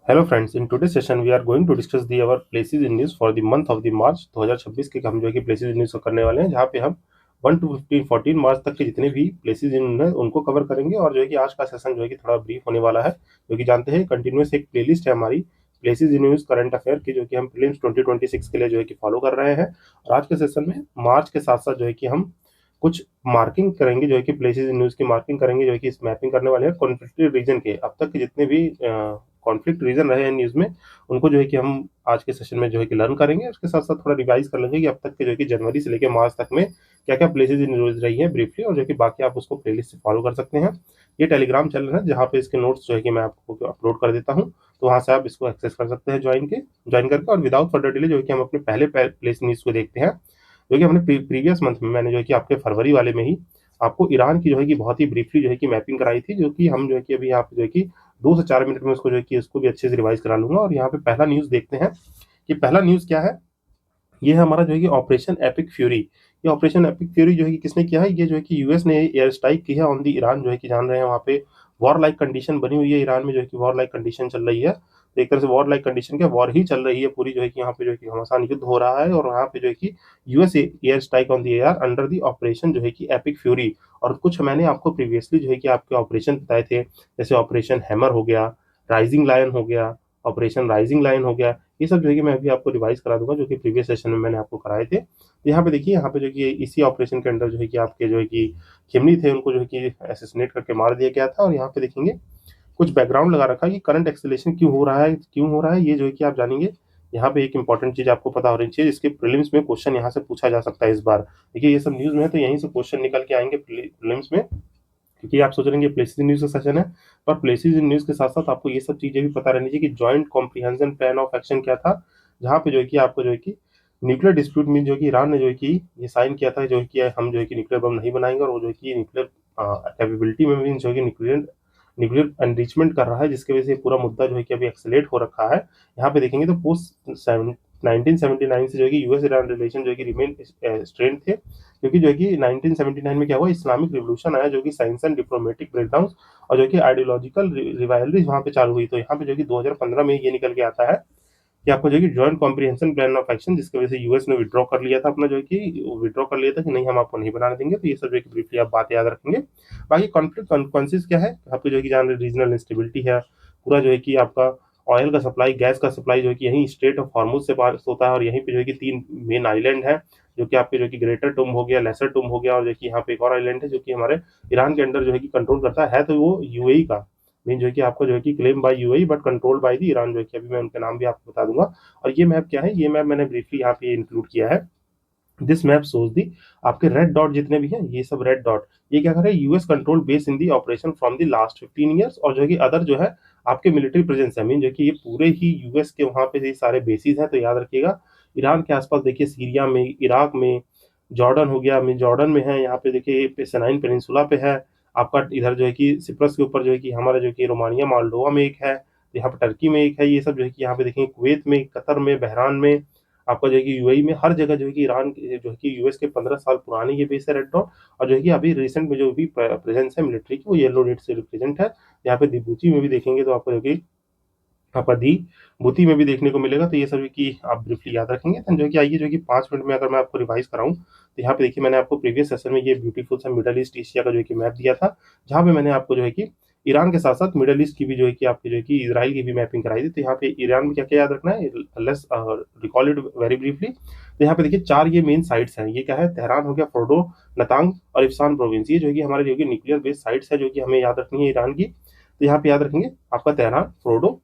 Hello friends, in today session we are going to discuss the our places in news for the month of the March 2026 के हम जो है कि places in news करने वाले हैं, जहां पे हम 1 टू 15 14 मार्च तक के जितने भी प्लेसेस इन है उनको कवर करेंगे। और जो है कि आज का सेशन जो है कि थोड़ा ब्रीफ होने वाला है, जो कि जानते हैं कंटिन्यूस एक प्लेलिस्ट है हमारी places in news current affair की, जो कि हम प्रीलिम्स 2026 के लिए जो है कि फॉलो कर रहे हैं। और आज के सेशन में मार्च के साथ साथ जो है कि हम कुछ मार्किंग करेंगे, जो है कि प्लेसेस इन न्यूज़ की मार्किंग करेंगे, जो है कि इस मैपिंग करने वाले हैं कॉन्फ्लिक्टेड रीजन के। अब तक के जितने भी कॉन्फ्लिक्ट रीजन रहे हैं न्यूज़ में, उनको जो है कि हम आज के सेशन में जो है कि लर्न करेंगे। उसके साथ साथ थोड़ा रिवाइज कर लेंगे कि अब तक के जो है कि जनवरी से लेकर मार्च तक में क्या क्या प्लेसेस इन न्यूज़ रही है ब्रीफली, और जो है कि बाकी आप उसको प्लेलिस्ट से फॉलो कर सकते हैं। ये टेलीग्राम चैनल है जहाँ पे इसके नोट्स जो है कि मैं आपको अपलोड कर देता हूँ, तो वहाँ से आप इसको एक्सेस कर सकते हैं ज्वाइन करके। और विदाउट फर्दर डिले जो है कि हम अपने पहले प्लेस न्यूज़ को देखते हैं, जो कि हमने प्रीवियस मंथ में मैंने जो है कि आपके फरवरी वाले में ही आपको ईरान की जो है कि बहुत ही ब्रीफली जो है कि मैपिंग कराई थी, जो कि हम जो है कि अभी यहाँ पे जो है कि 2 से 4 मिनट में उसको जो है कि इसको भी अच्छे से रिवाइज करा लूंगा। और यहाँ पे पहला न्यूज़ देखते हैं कि पहला न्यूज़ क्या है। ये है हमारा जो है कि ऑपरेशन एपिक फ्यूरी। ये ऑपरेशन एपिक फ्यूरी जो है कि किसने किया है, ये जो है कि यूएस ने एयर स्ट्राइक की है ऑन दी ईरान। जो है कि जान रहे हैं वहाँ पे वॉर लाइक कंडीशन बनी हुई है ईरान में, जो है कि वॉर लाइक कंडीशन चल रही है। तो एक तरह से वॉर लाइक कंडीशन क्या, वॉर ही चल रही है पूरी, जो है कि यहाँ पे जो है कि घमासान युद्ध हो रहा है। और वहाँ पे जो है कि US air strike on the air under the operation जो है कि एपिक फ्यूरी। और कुछ मैंने आपको प्रीवियसली जो है कि आपके ऑपरेशन बताए थे, जैसे ऑपरेशन हैमर हो गया, राइजिंग लायन हो गया, ऑपरेशन राइजिंग लायन हो गया। ये सब जो है कि मैं अभी आपको रिवाइज करा दूंगा, जो कि प्रीवियस सेशन में मैंने आपको कराए थे। तो यहाँ पे देखिए, यहाँ पे जो कि इसी ऑपरेशन के अंडर जो है कि आपके जो है कि खिमनी थे, उनको जो है कि असैसिनेट करके मार दिया गया था। और यहाँ पे देखेंगे कुछ बैकग्राउंड लगा रखा है कि करंट एक्सेलेरेशन क्यों हो रहा है, ये जो है कि आप जानेंगे। यहाँ पे एक इंपॉर्टेंट चीज आपको पता होनी चाहिए, इसके प्रीलिम्स में क्वेश्चन यहाँ से पूछा जा सकता है इस बार। देखिए ये सब न्यूज में है, तो यहीं से क्वेश्चन निकल के आएंगे प्रीलिम्स में। क्योंकि आप सोच रहे हैं कि प्लेसेस इन न्यूज का सेशन है, पर प्लेसेस इन न्यूज के साथ साथ आपको ये सब चीजें भी पता रहनी चाहिए कि joint comprehension plan of action क्या था, जहाँ पे जो है कि आपको जो है कि न्यूक्लियर डिस्प्यूट में जो है कि ईरान ने जो है कि ये साइन किया था, जो है कि हम जो है कि न्यूक्लियर बम नहीं बनाएंगे। और वो जो है कि न्यूक्लियर कैपेबिलिटी में भी जो है कि न्यूक्लियर न्यूक्लियर एनरिचमेंट कर रहा है, जिसकी वजह से पूरा मुद्दा जो है कि अभी एक्सेलेट हो रखा है। यहाँ पे देखेंगे तो पोस्ट 1979 से जो है कि यूएस ईरान रिलेशन जो है कि रिमेन स्ट्रेन थे, क्योंकि जो है कि 1979 में क्या हुआ, इस्लामिक रिवॉल्यूशन आया, जो कि साइंस एंड डिप्लोमेटिक ब्रेकडाउन और जो कि आइडियोलॉजिकल रिवाइवलरीज वहां पे चालू हुई। तो यहाँ पे जो कि 2015 में ये निकल के आता है कि आपको जो है कि joint comprehension plan of action, जिसकी वजह से यूएस ने विड्रॉ कर लिया था अपना, जो है कि विड्रॉ कर लिया था कि नहीं हम आपको नहीं बनाने देंगे। तो ये सब जो है कि ब्रीफली आप बात याद रखेंगे। बाकी कॉन्फ्लिक्ट कॉन्सिस क्या है, आपको जो है कि जान रहे रीजनल इंस्टेबिलिटी है। पूरा जो है कि आपका ऑयल का सप्लाई, गैस का सप्लाई जो है कि यहीं स्ट्रेट ऑफ हॉर्मुज से पास होता है। और यहीं पे जो है कि 3 मेन आइलैंड है, जो कि आपके जो कि ग्रेटर टुम हो गया, लेसर टुम हो गया, और जो कि यहाँ पे एक और आइलैंड है जो कि हमारे ईरान के अंडर जो है कि कंट्रोल करता है। तो वो यूएई का मीन जो है कि आपको जो है कि claim bye UAE but controlled by the Iran, जो है कि अभी मैं उनके नाम भी आपको बता दूंगा। और ये मैप क्या है, ये मैप मैंने ब्रीफली यहाँ पे इंक्लूड किया है। दिस मैप सोज दी, आपके रेड डॉट जितने भी हैं, ये सब रेड डॉट, ये क्या कर रहे हैं, US control base in the operation from the last 15 years. और जो है कि अदर जो है आपके मिलिट्री प्रेजेंस है, मीन जो कि ये पूरे ही यूएस के वहां पे ये सारे बेसिस हैं। तो याद रखिएगा, ईरान के आसपास देखिए, सीरिया में, इराक में, जॉर्डन हो गया, मीन जॉर्डन में है, यहाँ पे देखिए सेनाइन पेनिनसुला पे है आपका, इधर जो है कि सिप्रस के ऊपर जो है कि हमारा जो कि रोमानिया मोल्डोवा में एक है, यहाँ पे टर्की में एक है। ये सब जो है कि यहाँ पे देखेंगे कुवैत में, कतर में, बहरान में, आपका जो है कि यूएई में, हर जगह जो है कि ईरान जो है कि यूएस के 15 साल पुराने ये बेस है रेड डॉट। और जो है कि अभी रिसेंट में जो भी प्रेजेंस है मिलिट्री की, वो येलो रेड से रिप्रेजेंट है। यहाँ पे दिबूची में भी देखेंगे तो आपको जो कि आपका दी बुती में भी देखने को मिलेगा। तो ये सभी की आप ब्रीफली याद रखेंगे। जो है कि आइए जो है कि 5 मिनट में अगर मैं आपको रिवाइज कराऊं, तो यहाँ पे देखिए मैंने आपको प्रीवियस सेशन में ये ब्यूटीफुल सा मिडल ईस्ट एशिया का जो है कि मैप दिया था, जहाँ पे मैंने आपको जो है कि ईरान के साथ साथ मिडल ईस्ट की भी जो है कि आपकी जो है कि इसराइल की भी मैपिंग कराई थी। तो यहाँ पे ईरान में क्या क्या याद रखना है, let's recall it very briefly. तो यहाँ पे देखिए 4 ये मेन साइट्स हैं। ये क्या है, तेहरान हो गया, फोर्डो, नतांग और इफ्सान प्रोविंस। ये जो है कि हमारे जो है न्यूक्लियर बेस्ड साइट्स है, जो कि हमें याद रखनी है ईरान की। तो यहाँ पे याद रखेंगे आपका तेहरान, फ्रोडो,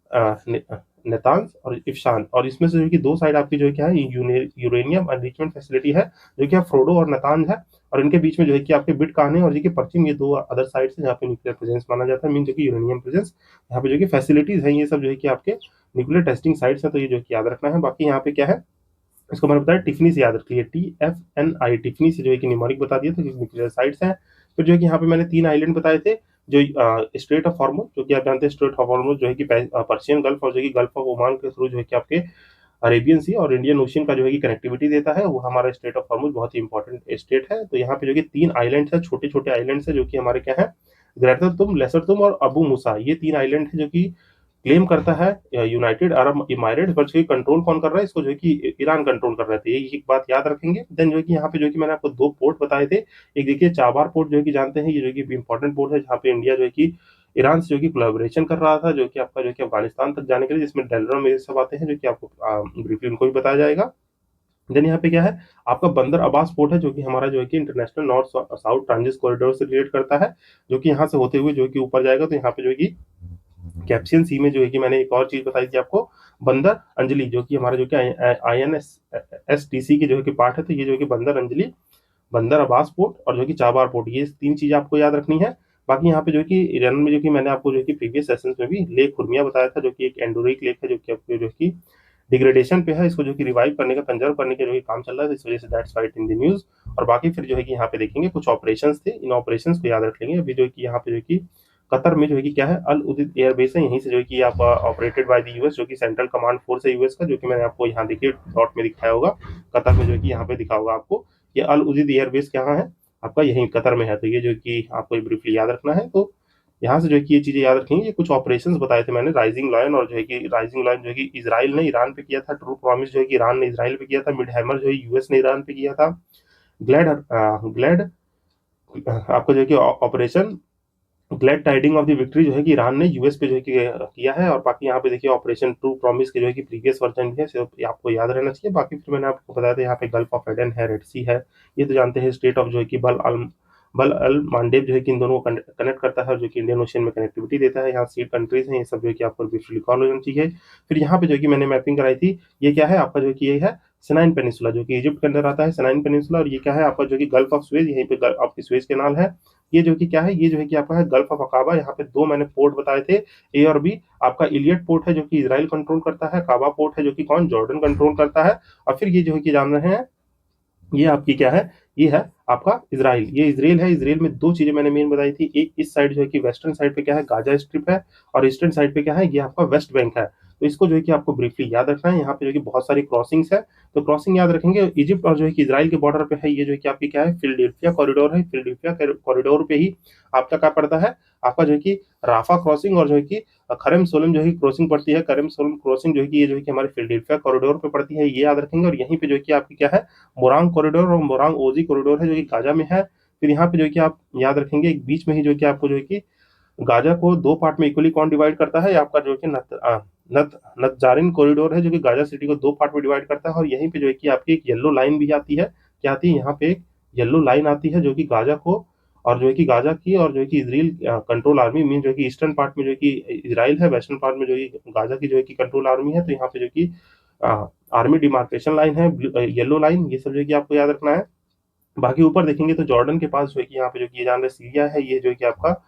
नेतान्स और इफ्शान। और इसमें से जो कि 2 साइड आपकी जो है क्या है, यूरेनियम एनरिचमेंट फैसिलिटी है, जो कि फ्रोडो और नेतान्स है। और इनके बीच में जो है कि आपके बिट कहानी और जो कि पश्चिम, ये 2 अदर साइड से जहाँ पे न्यूक्लियर प्रेजेंस माना जाता है, मीन जो कि यूरेनियम प्रेजेंस। यहाँ पे जो कि फैसिलिटीज हैं, ये सब जो है कि आपके न्यूक्लियर टेस्टिंग साइट्स हैं। तो ये जो है कि याद रखना है। बाकी यहाँ पे क्या है, इसको मैंने बताया टिफनी से याद रखिए, TFNI, टिफनी से जो है कि न्यूमेरिक बता दिया था कि न्यूक्लियर साइट्स हैं। फिर जो है कि यहाँ पे मैंने 3 आइलैंड बताए थे, जो स्ट्रेट ऑफ हॉर्मुज, जो कि आप जानते हैं स्ट्रेट ऑफ हॉर्मुज जो है कि पर्शियन गल्फ और जो कि गल्फ ऑफ ओमान के थ्रू जो है कि आपके अरेबियन सी और इंडियन ओशियन का जो है कि कनेक्टिविटी देता है, वो हमारा स्टेट ऑफ हॉर्मुज बहुत ही इंपॉर्टेंट स्टेट है। तो यहाँ पे जो कि 3 आइलैंड है, छोटे छोटे आइलैंड है, जो कि हमारे क्या है, ग्रेटर तुम, लेसर तुम और अबू मूसा। ये 3 आइलैंड है जो कि क्लेम करता है यूनाइटेड अरब इमारेट्स, बट कंट्रोल कौन कर रहा है इसको, जो है कि ईरान कंट्रोल कर रहा है। ये एक बात याद रखेंगे। देन जो है कि यहाँ पे जो है कि मैंने आपको दो पोर्ट बताए थे। एक देखिए चाबार पोर्ट, जो है कि जानते हैं ये जो है कि इंपॉर्टेंट पोर्ट है, जहाँ पे इंडिया जो है कि ईरान से जो कि कोलैबोरेशन कर रहा था, जो कि आपका जो है कि अफगानिस्तान तक जाने के लिए, जिसमें डेलरम ये सब आते हैं, जो कि आपको ब्रीफली उनको भी बताया जाएगा। देन यहाँ पे क्या है, आपका बंदर अब्बास पोर्ट है, जो कि हमारा जो है कि international north south transit corridor से रिलेट करता है, जो कि यहाँ से होते हुए जो है कि ऊपर जाएगा। तो यहाँ पे जो है कि कैप्सियन सी में जो है कि मैंने एक और चीज बताई थी आपको, बंदर अंजलि, जो कि हमारा जो कि INSS-STC की जो है कि पार्ट है। तो ये जो है कि बंदर अंजलि, बंदर अब्बास पोर्ट और जो कि चाबार पोर्ट, ये तीन चीज आपको याद रखनी है। बाकी यहाँ पे जो कि ईरान में जो कि मैंने आपको जो कि प्रीवियस सेशंस में भी लेक खुर्मिया बताया था, जो कि एक एंडोरिक लेक है, जो कि आपको जो कि डिग्रेडेशन पे है, इसको जो कि रिवाइव करने का, कंजर्व करने का जो कि काम चल रहा है, तो इस वजह से that's right in the news. और बाकी फिर जो है कि यहाँ पे देखेंगे कुछ ऑपरेशंस थे, इन ऑपरेशंस को याद रख लेंगे। अभी जो है कि यहाँ पे जो है कि कतर में जो है कि क्या है, अल उदिद एयरबेस है, यहीं से जो है कि आप ऑपरेटेड बाय द यूएस, जो कि सेंट्रल कमांड फोर्स है यूएस का, जो कि मैंने आपको यहाँ देखिए डॉट में दिखाया होगा, कतर में जो है कि यहाँ पे दिखा होगा आपको। ये अल उदिद एयरबेस कहाँ है आपका, यहीं कतर में है। तो ये जो कि आपको ब्रीफली याद रखना है। तो यहाँ से जो है कि ये चीजें याद रखेंगे। ये कुछ ऑपरेशंस बताए थे मैंने, राइजिंग लायन, और जो है कि राइजिंग लायन जो है कि इजराइल ने ईरान पे किया था, ट्रू प्रॉमिस जो है कि ईरान ने इजराइल पे किया था, मिड हैमर जो है यूएस ने ईरान पे किया था, ग्लैड ग्लैड आपका जो है कि operation glad tidying of the victory जो है कि ईरान ने यूएस पे जो है कि किया है। और बाकी यहाँ पे देखिए ऑपरेशन ट्रू प्रॉमिस के जो है कि प्रीवियस वर्जन भी है, सिर्फ ये आपको याद रहना चाहिए। बाकी फिर मैंने आपको बताया था यहाँ पे गल्फ ऑफ एडन है, रेड सी है, ये तो जानते हैं। स्टेट ऑफ जो है कि बल अल मांडेब जो है कि इन दोनों को कनेक्ट करता है, जो कि इंडियन ओशन में कनेक्टिविटी देता है। यहाँ सीट कंट्रीज हैं, ये सब जो है कि आपको ब्रीफली रिकॉल होना चाहिए। फिर यहाँ पे जो है कि मैंने मैपिंग कराई थी, ये क्या है आपका जो है कि ये है सिनाइन पेनिसुला, जो कि इजिप्ट के अंदर आता है सिनाइन पेनिसुला। और ये क्या है आपका जो कि गल्फ ऑफ स्वेज, यहीं पे आपकी स्वेज कैनाल है। ये जो कि क्या है, ये जो है कि आपका है गल्फ ऑफ अकाबा। यहाँ पे दो मैंने पोर्ट बताए थे, ए और बी। आपका इलियट पोर्ट है जो कि इजराइल कंट्रोल करता है, काबा पोर्ट है जो कि कौन, जॉर्डन कंट्रोल करता है। और फिर ये जो है कि जान रहे हैं, ये आपकी क्या है, ये है आपका इसराइल, ये इसराइल है। इसराइल में दो चीजें मैंने मेन बताई थी, एक इस साइड जो है कि वेस्टर्न साइड पे क्या है, गाजा स्ट्रिप है, और ईस्टर्न साइड पे क्या है, ये आपका वेस्ट बैंक है। तो इसको जो है कि आपको ब्रीफली याद रखना है। यहाँ पे जो है कि बहुत सारी क्रॉसिंग्स है, तो क्रॉसिंग याद रखेंगे। इजिप्ट और जो है कि इसराइल के बॉर्डर पे है, ये जो है कि आपकी क्या है, फिलडेल्फिया कॉरिडोर है। फिलडेल्फिया कॉरिडोर पे ही आपका क्या पड़ता है, आपका जो है कि राफा क्रॉसिंग, और जो है कि खरम सोलम जो है क्रॉसिंग पड़ती है। करम सोलम क्रॉसिंग जो है कि ये जो है कि हमारे फिलडेल्फिया कॉरिडोर पे पड़ती है, ये याद रखेंगे। और यहीं पे जो है कि आपकी क्या है, मोरांग कॉरिडोर और मोरांग ओजी कॉरिडोर है, जो कि गाजा में है। फिर यहाँ पे जो है कि आप याद रखेंगे, एक बीच में ही जो है कि आपको जो है कि गाजा को दो पार्ट में इक्वली कौन डिवाइड करता है, आपका जो है कि नतजारिन कॉरिडोर है, जो कि गाजा सिटी को दो पार्ट में डिवाइड करता है। और यहीं पे जो है कि आपकी एक येलो लाइन भी आती है, क्या आती है यहाँ पे, एक येलो लाइन आती है, जो कि गाजा को, और जो है कि गाजा की, और जो है कि इसराइल कंट्रोल आर्मी मीन, जो है कि ईस्टर्न पार्ट में जो है कि इसराइल है, वेस्टर्न पार्ट में जो है गाजा की जो है कि कंट्रोल आर्मी है। तो यहाँ पे जो कि आर्मी डिमार्केशन लाइन है, येलो लाइन, ये सब जो है कि आपको याद रखना है। बाकी ऊपर देखेंगे तो जॉर्डन के पास जो है कि यहाँ पे जो कि ये जान रहे सीरिया है, ये जो है कि आपका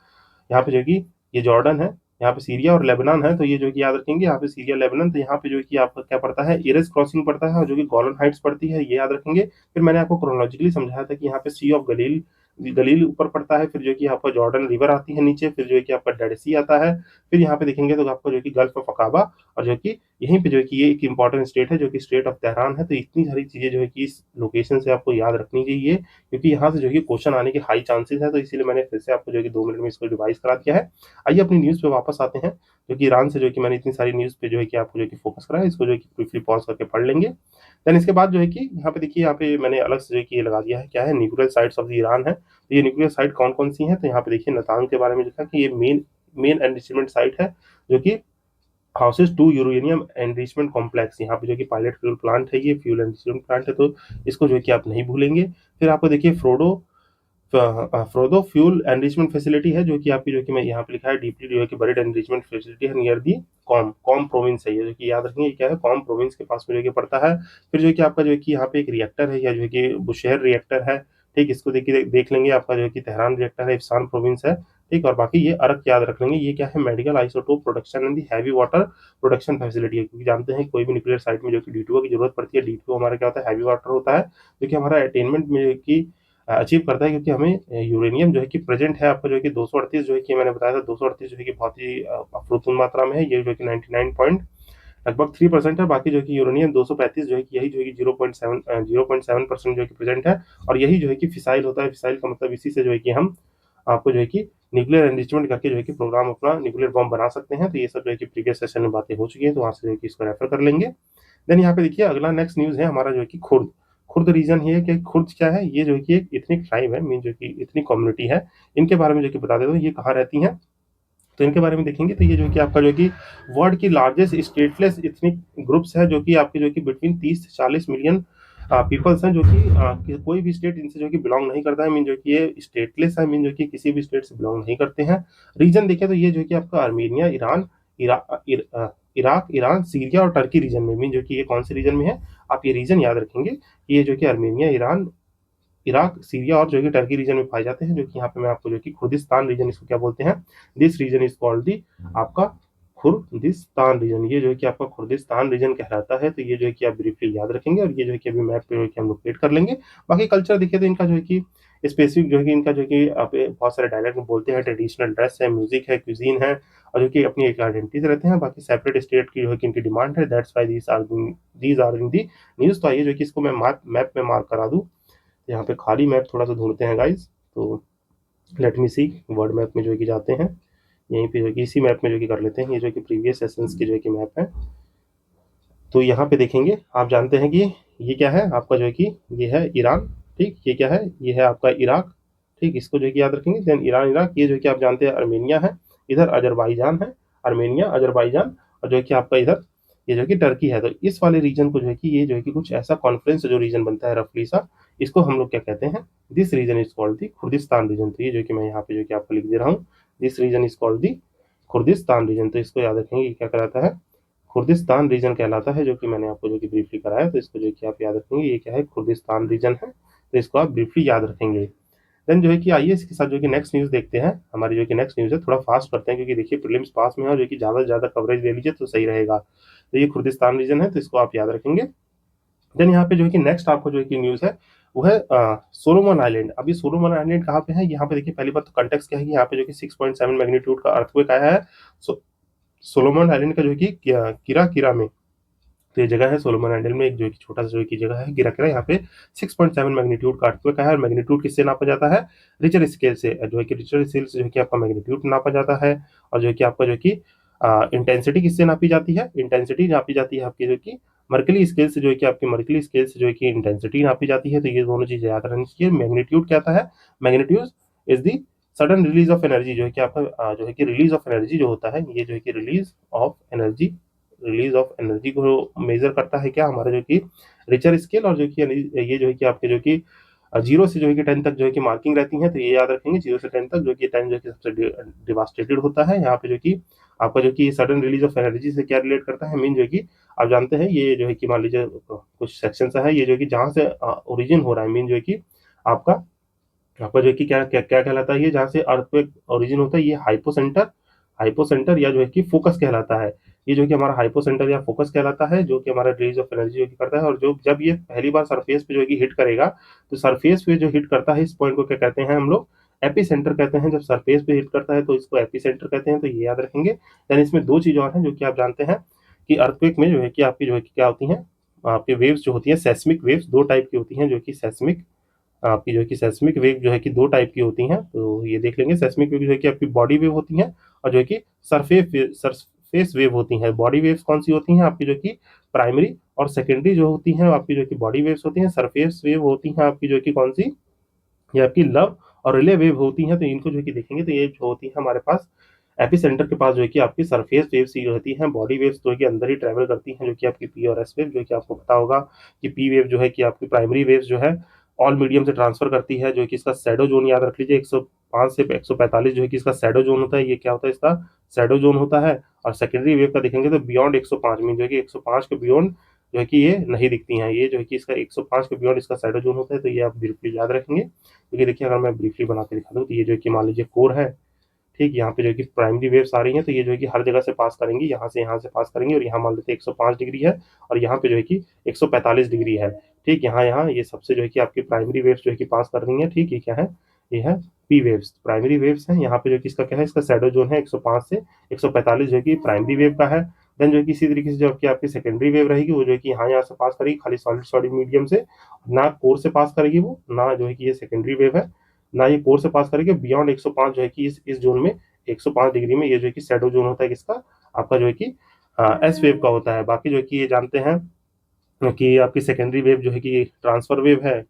यहाँ पे जो है कि ये जॉर्डन है, यहाँ पे सीरिया और लेबनान है। तो ये जो है कि याद रखेंगे, यहाँ पे सीरिया लेबनान, तो यहाँ पे जो है कि आपका क्या पड़ता है, इरेस क्रॉसिंग पड़ता है, और जो कि गोलन हाइट्स पड़ती है, ये याद रखेंगे। फिर मैंने आपको क्रोनोलॉजिकली समझाया था कि यहाँ पे सी ऑफ गलील, गलील ऊपर पड़ता है। फिर जो है कि आपका जॉर्डन रिवर आती है नीचे, फिर जो है कि आपका डेड सी आता है। फिर यहाँ पे देखेंगे तो आपका जो है कि गल्फ ऑफ अकाबा, और जो कि यहीं पे जो है कि ये एक इंपॉर्टेंट स्टेट है, जो कि स्टेट ऑफ तेहरान है। तो इतनी सारी चीजें जो है कि इस लोकेशन से आपको याद रखनी चाहिए, क्योंकि यहाँ से जो है क्वेश्चन आने के हाई चांसेस है। तो इसीलिए मैंने फिर से आपको जो है कि 2 मिनट में इसको रिवाइज करा दिया है। आइए अपनी न्यूज़ पे वापस आते हैं, जो कि ईरान से जो है कि मैंने इतनी सारी न्यूज़ पे जो है कि आपको जो है कि फोकस करा है, इसको जो है कि ब्रीफली पॉज करके पढ़ लेंगे। देन इसके बाद जो है कि यहाँ पे देखिए, यहाँ पे मैंने अलग से जो है कि ये लगा दिया है, क्या है, न्यूक्लियर साइट्स ऑफ ईरान है। तो ये न्यूक्लियर साइट कौन कौन सी हैं, तो यहाँ पे देखिए नतांग के बारे में लिखा कि ये मेन मेन एनरिचमेंट साइट है, जो कि houses two uranium enrichment complex. यहाँ पे जो कि पायलट फ्यूल प्लांट है, ये फ्यूल एनरिचमेंट प्लांट है, तो इसको जो है कि आप नहीं भूलेंगे। फिर आपको देखिए फ्रोदो फ्यूल एनरिचमेंट फैसिलिटी है, जो कि आपकी जो कि मैं यहाँ पे लिखा है डीपली जो है कि बरीड एनरिचमेंट फैसिलिटी है near the com com province है, ये जो कि याद रखेंगे क्या है, कॉम प्रोविंस के पास में जो कि पड़ता है। फिर जो है कि आपका जो है कि यहाँ पे एक रिएक्टर है, या जो है कि बुशहर रिएक्टर है, ठीक, इसको देखिए देख लेंगे। आपका जो है कि तेहरान रिएक्टर है, इफ्सान प्रोविंस है, ठीक। और बाकी ये अर्क याद रख लेंगे, ये क्या है, medical isotope production and the heavy water production facility है। क्योंकि जानते हैं कोई भी न्यूक्लियर साइट में जो कि D2O की जरूरत पड़ती है, D2O हमारा क्या होता है, हैवी वाटर होता है, जो कि हमारा अटेनमेंट में जो कि अचीव करता है। क्योंकि हमें यूरेनियम जो है कि प्रेजेंट है आपका जो है कि 238, जो है कि मैंने बताया था 238 जो है कि बहुत ही अफरूतून मात्रा में है, ये जो है कि 99 पॉइंट लगभग 3% है। बाकी जो है कि यूरेनियम 235 जो है कि यही जो है कि 0.7% जो है कि प्रेजेंट है। और यही जो है कि फिसाइल होता है, फिसाइल का मतलब इसी से जो है कि हम आपको जो है कि न्यूक्लियर एनरिचमेंट करके जो है कि प्रोग्राम अपना न्यूक्लियर बॉम्ब बना सकते हैं। तो ये सब जो है कि प्रीवियस सेशन में बातें हो चुकी हैं, तो वहाँ से जो है कि इसको रेफर कर लेंगे। देन यहाँ पे देखिए अगला नेक्स्ट न्यूज़ है हमारा जो है कि खुर्द। खुर्द रीजन ये है कि खुर्द क्या है, ये जो है कि एक इथनिक ट्राइब है, मीन जो कि इतनी कम्युनिटी है। इनके बारे में जो कि बता देता हूँ ये कहाँ रहती हैं। तो इनके बारे में देखेंगे तो ये जो कि आपका जो कि वर्ल्ड की लार्जेस्ट स्टेटलेस इथनिक ग्रुप्स है, जो कि आपके जो कि बिटवीन 30 से 40 मिलियन पीपल्स हैं, जो कि कोई भी स्टेट इनसे जो कि बिलोंग नहीं करता है, मीन जो कि ये स्टेटलेस है, मीन जो कि किसी भी स्टेट से बिलोंग नहीं करते हैं। रीजन देखें तो ये जो कि आपका Armenia, Iran, Iraq, Iran, Syria और टर्की रीजन में, मीन जो कि ये कौन से रीजन में है, आप ये रीजन याद रखेंगे कि ये जो कि आर्मीनिया, ईरान, इराक, सीरिया और जो कि टर्की रीजन में पाए जाते हैं। जो कि यहाँ पे मैं आपको जो कि खुर्दिस्तान रीजन इसको क्या बोलते हैं, this region is called the आपका खुर्दिस्तान रीजन। ये जो है कि आपका खुर्दिस्तान रीजन कहलाता है। तो ये जो है कि आप ब्रीफली याद रखेंगे, और ये जो है कि अभी मैप पे जो है कि हम लोकेट कर लेंगे। बाकी कल्चर देखिए तो इनका जो है कि स्पेसिफिक जो है कि इनका जो है कि आप बहुत सारे डायलेक्ट में बोलते हैं, ट्रेडिशनल ड्रेस है, म्यूजिक है, क्यूजीन है, और जो कि अपनी एक आइडेंटिटी से रहते हैं। बाकी सेपरेट स्टेट की जो है कि इनकी डिमांड है, that's why these are in the news. तो आइए जो है कि इसको मैं मैप में मार्क करा दूँ। यहाँ पे खाली मैप थोड़ा सा ढूंढते हैं गाइस। तो लेट मी सी, वर्ड मैप में जो है कि जाते हैं, यहीं पे जो कि इसी मैप में जो कि कर लेते हैं। ये जो कि प्रीवियस सेशंस की जो है कि मैप है। तो यहाँ पे देखेंगे, आप जानते हैं कि ये क्या है आपका जो है कि ये है ईरान, ठीक। ये क्या है, ये है आपका इराक, ठीक। इसको जो है कि याद रखेंगे। देन ईरान, इराक, ये जो है कि आप जानते हैं अर्मेनिया है। इधर अजरबैजान है, अर्मेनिया, अजरबैजान, और जो है कि आपका इधर ये जो है कि टर्की है। तो इस वाले रीजन को जो है कि ये जो है कि कुछ ऐसा कॉन्फ्रेंस जो रीजन बनता है रफली सा, इसको हम लोग क्या कहते हैं, this region is called the Kurdistan region. तो ये जो कि मैं यहाँ पे जो कि आपको लिख दे रहा हूँ, this region is called the Kurdistan region. तो इसको याद रखेंगे, ये क्या कहलाता है, खुर्दिस्तान रीजन कहलाता है, जो कि मैंने आपको जो कि ब्रीफली कराया। तो इसको जो कि आप याद रखेंगे, ये क्या है, खुर्दिस्तान रीजन है। तो इसको आप ब्रीफली याद रखेंगे। देन जो है कि आइए इसके साथ जो कि नेक्स्ट न्यूज़ देखते हैं। हमारी जो कि नेक्स्ट न्यूज़ है, थोड़ा फास्ट करते हैं क्योंकि देखिए प्रीलिम्स पास में है, और जो कि ज़्यादा से ज़्यादा कवरेज ले लीजिए तो सही रहेगा। तो ये खुर्दिस्तान रीजन है, तो इसको आप याद रखेंगे। देन यहाँ पे जो है कि नेक्स्ट आपको जो है कि न्यूज़ है वो है सोलोमन आइलैंड। अभी सोलोमन आइलैंड कहाँ पे है, यहाँ पे देखिए पहली बात तो कंटेक्स्ट क्या है कि यहाँ पे जो कि 6.7 मैग्नीट्यूड का अर्थक्वेक आया है। सोलोमन आइलैंड का जो है कि किरा किरा में, तो ये जगह है सोलोमन आइलैंड में, एक जो कि छोटा सा जो कि जगह है गिराकेरा, यहाँ पे 6.7 मैग्नीट्यूड का अर्थक्वेक है। और मैग्नीट्यूड किससे नापा जाता है, रिचर स्केल से, जो है कि रिचर स्केल से जो है कि आपका मैग्नीट्यूड नापा जाता है। और जो है कि आपका जो कि इंटेंसिटी किससे नापी जाती है, इंटेंसिटी नापी जाती है आपकी जो कि मर्कली स्केल से, जो है कि आपकी मर्कली स्केल से जो है कि इंटेंसिटी नापी जाती है। तो ये दोनों चीजें याद रखनी चाहिए। मैग्नीट्यूड क्या होता है, magnitude is the sudden release of energy, जो है कि आपका जो है कि रिलीज ऑफ एनर्जी जो होता है, ये जो है कि रिलीज ऑफ एनर्जी को मेजर करता है क्या, हमारा जो कि रिचर स्केल। और जो कि ये जो है कि आपके जो कि 0 से जो है कि 10 तक जो है कि मार्किंग रहती है। तो ये याद रखेंगे 0 से 10 तक, जो कि 10 जो कि सबसे डिवास्टेटेड होता है। यहाँ पे जो कि आपका जो कि सडन रिलीज ऑफ एनर्जी से क्या रिलेट करता है, मीन जो है कि आप जानते हैं ये जो है कि मान लीजिए कुछ सेक्शन है, ये जो है कि जहाँ से ओरिजिन हो रहा है, मीन जो है कि आपका आपका जो है कि क्या क्या क्या कहलाता है, ये जहाँ से अर्थक्वेक ओरिजिन होता है, ये हाइपोसेंटर, हाइपोसेंटर या जो है कि फोकस कहलाता है। ये जो कि हमारा हाइपोसेंटर या फोकस कहलाता है, जो कि हमारा रिलीज ऑफ एनर्जी जो कि करता है। और जो जब ये पहली बार सरफेस पे जो है कि हिट करेगा, तो सरफेस पे जो हिट करता है इस पॉइंट को क्या कहते हैं हम लोग, एपी सेंटर कहते हैं। जब सरफेस पे हिट करता है तो इसको एपी सेंटर कहते हैं। तो ये याद रखेंगे। यानी इसमें दो चीज और हैं जो कि आप जानते हैं कि अर्थक्वेक में जो है कि आपकी जो है कि क्या होती हैं, आपकी वेव्स जो होती है, सेस्मिक वेव्स दो टाइप की होती हैं, जो कि सेस्मिक आपकी जो है कि सेस्मिक वेव जो है कि दो टाइप की होती हैं। तो ये देख लेंगे, सेस्मिक वेव जो है कि आपकी बॉडी वेव होती हैं, और जो है कि सरफेस वेव होती हैं। बॉडी वेव्स कौन सी होती हैं आपकी, जो कि प्राइमरी, और सेकेंडरी जो होती हैं आपकी जो कि बॉडी वेव्स होती हैं। सरफेस वेव होती हैं आपकी जो कि कौन सी, ये आपकी लव और रिले वेव होती हैं। तो इनको जो है कि देखेंगे तो ये जो होती है हमारे पास एपी सेंटर के पास जो है कि आपकी सरफेस वेव्स ही रहती हैं। बॉडी वेव्स जो है कि अंदर ही ट्रेवल करती हैं, जो कि आपकी पी और एस वेव, जो कि आपको पता होगा कि पी वेव जो है कि आपकी प्राइमरी वेव्स जो है ऑल मीडियम से ट्रांसफर करती है, जो कि इसका शैडो जोन याद रख लीजिए 105 से 145 जो है कि इसका शैडो जोन होता है। ये क्या होता है, इसका शैडो जोन होता है। और सेकेंडरी वेव का देखेंगे तो बियॉन्ड 105 मीन जो है कि 105 के बियॉन्ड जो है कि ये नहीं दिखती हैं। ये जो है कि इसका 105 के बियॉन्ड इसका शैडो जोन होता है। तो ये आप बिल्कुल याद रखेंगे, क्योंकि देखिए अगर मैं ब्रीफली बना के दिखा दूँ तो ये जो है कि मान लीजिए कोर है, ठीक। यहाँ पे जो है कि प्राइमरी वेव्स आ रही हैं, तो ये जो है कि हर जगह से पास करेंगी, यहाँ से पास करेंगी, और यहाँ मान लेते हैं 105 डिग्री है, और यहाँ पे जो है कि 145 डिग्री है, ठीक। यहाँ यहाँ ये सबसे जो है कि आपकी प्राइमरी वेव्स जो है कि पास कर रही हैं, ठीक। ये क्या है, ये है पी वेव्स, प्राइमरी वेव्स हैं। यहाँ पे जो कि इसका क्या है, इसका शैडो जोन है 105 से 145 जो है कि प्राइमरी वेव का है। देन जो है कि इसी तरीके से जो आपकी सेकेंडरी वेव रहेगी, वो जो है कि यहाँ से पास करेगी, खाली सॉलिड सॉलिड मीडियम से, ना कोर से पास करेगी वो, ना जो है कि ये सेकेंडरी वेव है ना ये कोर से पास करेंगे बियॉन्ड 105 जो है कि इस जोन में 105 डिग्री में ये जो है कि शैडो जोन होता है किसका, आपका जो है कि एस वेव का होता है। बाकी जो है कि ये जानते हैं कि आपकी सेकेंडरी वेव जो है कि ट्रांसफर वेव है,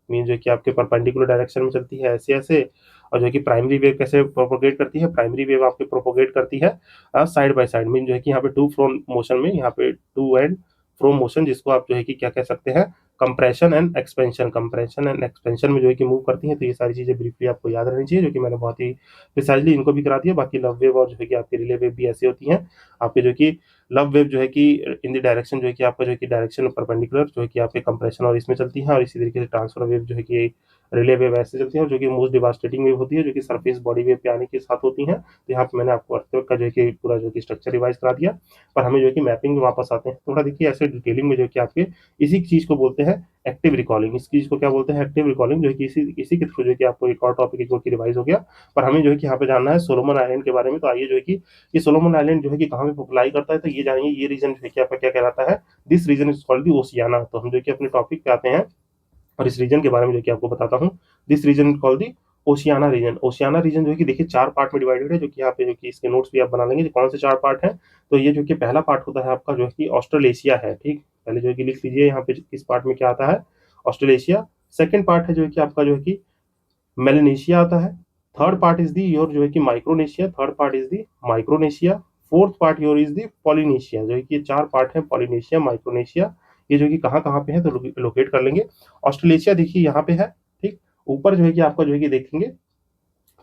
मीन जो कि आपके परपेंडिकुलर डायरेक्शन में चलती है ऐसे ऐसे। और जो कि प्राइमरी वेव कैसे प्रोपोगेट करती है, प्राइमरी वेव आपके प्रोपोगेट करती है साइड बाय साइड, मीन जो है कि यहाँ पे टू फ्रो मोशन में, यहाँ पे टू एंड फ्रो मोशन, जिसको आप जो है कि क्या कह सकते हैं, compression and expansion, compression and expansion में जो है कि मूव करती है। तो ये सारी चीजें ब्रीफली आपको याद रहनी चाहिए, जो कि मैंने बहुत ही प्रिसाइजली इनको भी करा दिया। बाकी लव वेव और जो है कि आपकी रिले वेव भी ऐसी होती हैं आपके, जो कि लव वेव जो है कि इन द डायरेक्शन जो है कि आपका जो है कि डायरेक्शन परपेंडिकुलर जो है कि आपके कंप्रेशन और इसमें चलती है, और इसी तरीके से ट्रांसफर वेव जो है कि रिले वेव ऐसे चलती है, जो कि मोस्ट डिवास्टेटिंग वेव होती है, जो कि सरफेस बॉडी वेव पे आने के साथ होती है। तो यहाँ पे मैंने आपको अर्थक्वेक का जो है कि पूरा जो कि स्ट्रक्चर रिवाइज करा दिया। पर हमें जो है कि मैपिंग में वापस आते हैं, थोड़ा देखिए ऐसे डिटेलिंग में जो है कि आपके इसी चीज को बोलते हैं एक्टिव रिकॉलिंग। इस चीज को क्या बोलते हैं, एक्टिव रिकॉलिंग, जो है कि इसी के थ्रू जो है कि आपको एक और टॉपिक जो कि रिवाइज हो गया। पर हमें जो है कि यहाँ पे जानना है सोलोमन आइलैंड के बारे में। तो आइए जो है कि ये सोलोमन आइलैंड जो है कि कहाँ पे अप्लाई करता है, तो ये जानिए ये रीजन जो है कि आपका क्या कहलाता है, this region is called the Oceania. तो हम जो है कि अपने टॉपिक पे आते हैं और इस रीजन के बारे में जो कि आपको बताता हूँ। This region called the Oceania region. Oceania region जो है कि देखिए 4 पार्ट में डिवाइडेड है, जो कि यहाँ पे जो कि इसके नोट्स भी आप बना लेंगे कौन से 4 पार्ट हैं। तो ये जो कि पहला पार्ट होता है आपका जो है कि ऑस्ट्रेलेशिया है, ठीक, पहले जो है कि लिख लीजिए यहाँ पे किस पार्ट में क्या आता है, ऑस्ट्रेलेशिया। सेकंड पार्ट है जो है कि आपका जो है कि मेलेनेशिया आता है। Third part is the your जो है कि Micronesia, third part is the Micronesia. Fourth part your is the Polynesia. जो है कि ये 4 पार्ट है, पॉलिनेशिया, माइक्रोनेशिया, ये जो कि कहाँ कहाँ पे है तो लोकेट कर लेंगे। ऑस्ट्रेलेशिया देखिए यहाँ पे है, ठीक, ऊपर जो है कि आपका जो है कि देखेंगे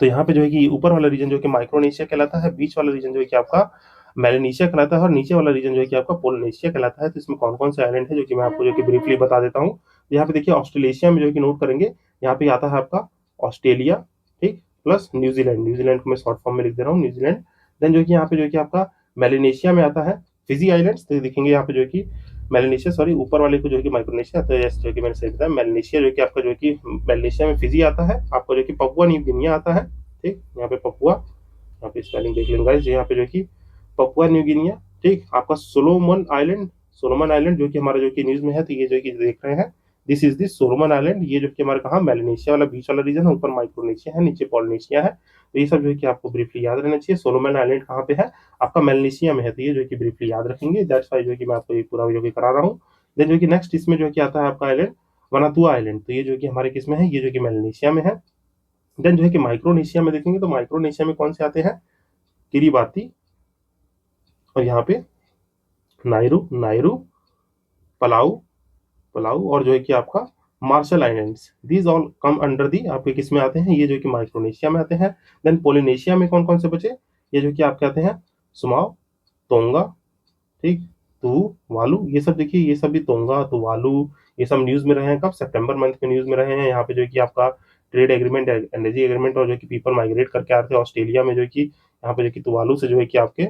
तो यहाँ पे जो है कि ऊपर वाला रीजन जो है कि माइक्रोनेशिया कहलाता है, बीच वाला रीजन जो है कि आपका मेलेनेशिया कहलाता है, और नीचे वाला रीजन जो है कि आपका पोलिनेशिया कहलाता है। तो इसमें कौन कौन से आइलैंड है जो कि मैं आपको जो कि ब्रीफली बता देता हूँ। यहाँ पे देखिए ऑस्ट्रेलेशिया में जो है कि नोट करेंगे, यहाँ पे आता है आपका ऑस्ट्रेलिया, ठीक, प्लस न्यूजीलैंड, न्यूजीलैंड को मैं शॉर्ट फॉर्म में लिख दे रहा हूँ न्यूजीलैंड। देन जो है कि यहाँ पे जो है कि आपका मेलेनेशिया में आता है फिजी आइलैंड्स। तो देखेंगे यहाँ पे जो है कि मेलेनेशिया, सॉरी ऊपर वाले को जो है कि माइक्रोनेशिया, तो जो है कि मैंने सही बताया, मेलेनेशिया जो है कि आपका जो है कि मेलेनेशिया में फिजी आता है, आपका जो है कि पपुआ न्यू गिनिया आता है, ठीक, यहाँ पे पपुआ, यहाँ पे स्पेलिंग देख लेंगे गाइस, यहाँ पे जो कि पपुआ न्यू गिनिया, ठीक, आपका सोलोमन आइलैंड, सोलोमन आइलैंड जो कि हमारा जो कि न्यूज में है, तो ये जो कि देख रहे हैं this is the Solomon island. ये जो कि हमारे कहा मेलेनेशिया वाला बीच वाला रीजन है, ऊपर माइक्रोनेशिया है, नीचे पॉलिनेशिया है। तो ये सब जो है कि आपको ब्रीफली याद रहना चाहिए। सोलोमन आइलैंड कहाँ पे है, आपका मेलेनेशिया में है, तो ये जो कि ब्रीफली याद रखेंगे। दैट्स वाई जो कि मैं आपको ये पूरा जो कि करा रहा हूँ। देन जो कि नेक्स्ट इसमें जो कि आता है आपका आइलैंड वनातुआ आइलैंड। तो ये जो कि हमारे किस में है, ये जो कि मेलेनेशिया में है। देन जो है कि माइक्रोनेशिया में देखेंगे तो माइक्रोनेशिया में कौन से आते हैं, किरिबाती, और यहाँ पे नायरू, नायरू, पलाऊ, पलाऊ, और जो है कि आपका Marshall Islands, these all come under the आपके किस में आते हैं, ये जो कि माइक्रोनेशिया में आते हैं। देन पोलिनेशिया में कौन कौन से बचे, ये जो कि आपके आते हैं सुमाओ, तोंगा, ठीक, तू वालू, ये सब देखिए, ये सब भी तोंगा तो वालू, ये सब न्यूज में रहे हैं, कब, सितंबर मंथ में न्यूज में रहे हैं। यहाँ पे जो कि आपका ट्रेड एग्रीमेंट, एनर्जी एग्रीमेंट, और जो कि पीपल माइग्रेट करके आ रहे थे ऑस्ट्रेलिया में, जो कि यहाँ पे जो कि तुवालू से जो है कि आपके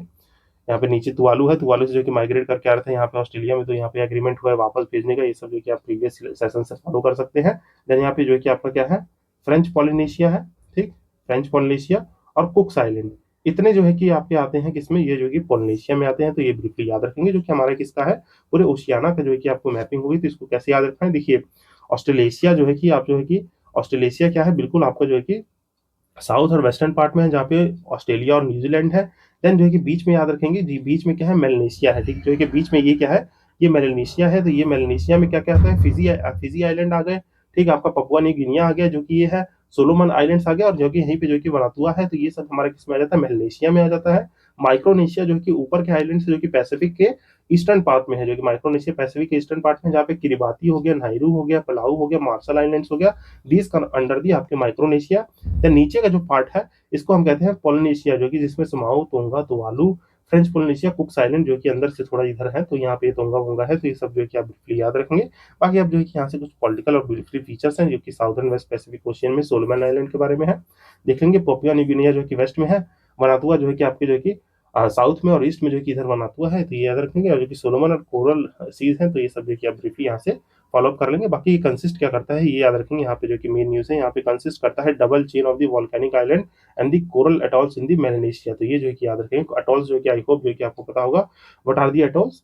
यहाँ पे नीचे तुवालू है, तुवालू से जो कि माइग्रेट करके आ रहे थे यहाँ पे ऑस्ट्रेलिया में, तो यहाँ पे एग्रीमेंट हुआ है वापस भेजने का। ये सब जो कि आप प्रीवियस सेशन से फॉलो कर सकते हैं। देन यहाँ पे जो है कि आपका क्या है, फ्रेंच पॉलिनेशिया है, ठीक, फ्रेंच पॉलिनेशिया और कुक्स आइलैंड, इतने जो है कि आपके आते हैं किसमें, ये जो कि पोलिनेशिया में आते हैं। तो ये ब्रीफली याद रखेंगे, जो कि हमारा किसका है, पूरे ओशियाना का जो है कि आपको मैपिंग हुई। तो इसको कैसे याद रखना है, देखिए ऑस्ट्रेलेशिया जो है कि आप जो है कि ऑस्ट्रेलेशिया क्या है, बिल्कुल आपका जो है कि साउथ और वेस्टर्न पार्ट में है, जहाँ पे ऑस्ट्रेलिया और न्यूजीलैंड है। देन जो है कि बीच में याद रखेंगे जी, बीच में क्या है, मेलेनेशिया है, ठीक, जो है कि बीच में ये क्या है, ये मेलेनेशिया है। तो ये मेलेनेशिया में क्या क्या आता है, फिजी, फिजी आइलैंड आ गए, ठीक, आपका पपुआ न्यू गिनिया आ गया जो कि ये है, सोलोमन आइलैंड्स आ गया, और जो कि यहीं पे जो कि वनातुआ है। तो ये सब हमारे किस में आ जाता है, मेलेनेशिया में आ जाता है। माइक्रोनेशिया जो कि ऊपर के आइलैंड जो कि पैसिफिक के ईस्टर्न पार्ट में है, जो कि माइक्रोनेशिया पैसिफिक के ईस्टर्न पार्ट में, जहाँ पे किरिबाती हो गया, नायरू हो गया, पलाऊ हो गया, मार्शल आइलैंड्स हो गया, दीज अंडर दी आपके माइक्रोनेशिया। देन नीचे का जो पार्ट है इसको हम कहते हैं पोलिनेशिया, जो कि जिसमें Samoa, Tonga, Tuvalu, French Polynesia, Cooks island जो कि अंदर से थोड़ा इधर है, तो यहाँ पे तोंगा वोंगा है। तो ये सब जो है कि आप ब्रीफली याद रखेंगे। बाकी अब जो है कि यहाँ से कुछ पॉलिटिकल और ब्रीफली फीचर्स हैं जो कि साउदर्न वेस्ट पैसिफिक ओशियन में सोलोमन आइलैंड के बारे में है, देखेंगे। पोपिया न्यू गिनिया जो कि वेस्ट में है, वनातुआ जो है कि आपके जो है कि साउथ में, और ईस्ट में जो कि इधर वनातुआ है, तो ये याद रखेंगे। और जो कि सोलोमन और कोरल सीज हैं, तो ये सब जो कि आप ब्रीफली यहाँ से फॉलो अप कर लेंगे। बाकी ये कंसिस्ट क्या करता है ये याद रखेंगे। यहाँ पे जो कि मेन न्यूज है, यहाँ पे कंसिस्ट करता है double chain of the volcanic island and the coral atolls in the Melanesia. तो ये जो है कि याद रखेंगे। अटॉल्स जो कि आई होप जो कि आपको पता होगा व्हाट आर दी अटॉल्स,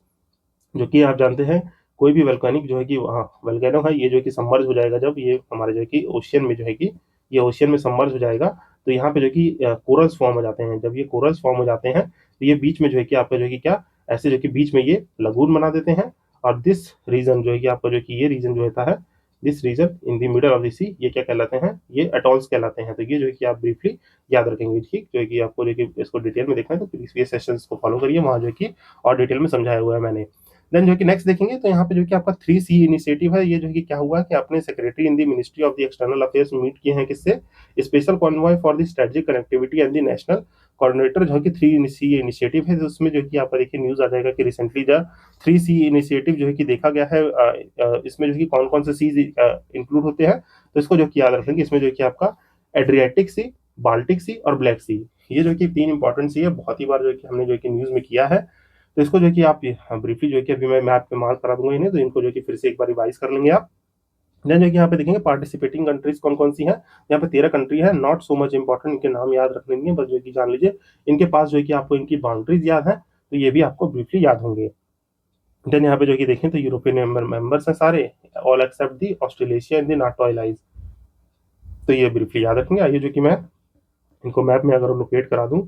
जो कि आप जानते हैं कोई भी वल्केनिक जो है कि वहाँ वल्केनो है, ये जो है कि सबमर्ज हो जाएगा जब ये हमारे जो है कि ओशियन में जो है कि ये ओशियन में सबमर्ज हो जाएगा, तो यहाँ पे जो कि कोरल्स फॉर्म हो जाते हैं। जब ये कोरल्स फॉर्म हो जाते हैं तो ये बीच में जो है कि आपका जो है कि क्या ऐसे जो कि बीच में ये लगून बना देते हैं, और दिस रीजन जो है कि आपका जो कि ये रीजन जो होता है, this region in the middle of the sea, ये क्या कहलाते हैं, ये अटॉल्स कहलाते हैं। तो ये जो है कि आप ब्रीफली याद रखेंगे, ठीक, जो है कि आपको जो कि इसको डिटेल में देखना है तो प्रीवियस सेशंस को फॉलो करिए, वहाँ जो है कि और डिटेल में समझाया हुआ है मैंने। देन जो है कि नेक्स्ट देखेंगे तो यहाँ पे जो कि आपका 3C इनिशिएटिव है। ये जो है कि क्या हुआ कि अपने secretary in the ministry of the external affairs meet किए हैं, किससे, special convoy for the strategic connectivity and the national coordinator, जो कि 3C इनिशिएटिव है। तो उसमें जो है कि आपका देखिए न्यूज आ जाएगा कि रिसेंटली द 3C इनिशिएटिव जो है कि देखा गया है, इसमें जो है कि कौन कौन से सीज इंक्लूड होते हैं, तो इसको जो कि याद रखेंगे। इसमें जो है कि आपका एड्रियाटिक सी, बाल्टिक सी और ब्लैक सी, ये जो कि तीन इंपॉर्टेंट सी है, बहुत ही बार जो है कि हमने जो है कि न्यूज में किया है। तो इसको जो है कि आप ब्रीफली जो है कि अभी मैं मैप पे मार्क करा दूंगा इन्हें, तो इनको जो है कि फिर से एक बार रिवाइज कर लेंगे आप। देन जो है कि यहाँ पे देखेंगे पार्टिसिपेटिंग कंट्रीज कौन कौन सी हैं। यहाँ पे 13 कंट्री है, नॉट सो मच इंपॉर्टेंट, इनके नाम याद रखने नहीं है, बस जो है कि जान लीजिए इनके पास जो है कि आपको इनकी बाउंड्रीज याद है, तो ये भी आपको ब्रीफली याद होंगे। देन यहाँ पे जो है कि देखें तो यूरोपियन मेंबर्स हैं सारे, all except the Australasia and the NATO allies, तो ये ब्रीफली याद रखेंगे। आइए जो कि मैं इनको मैप में अगर लोकेट करा दूं,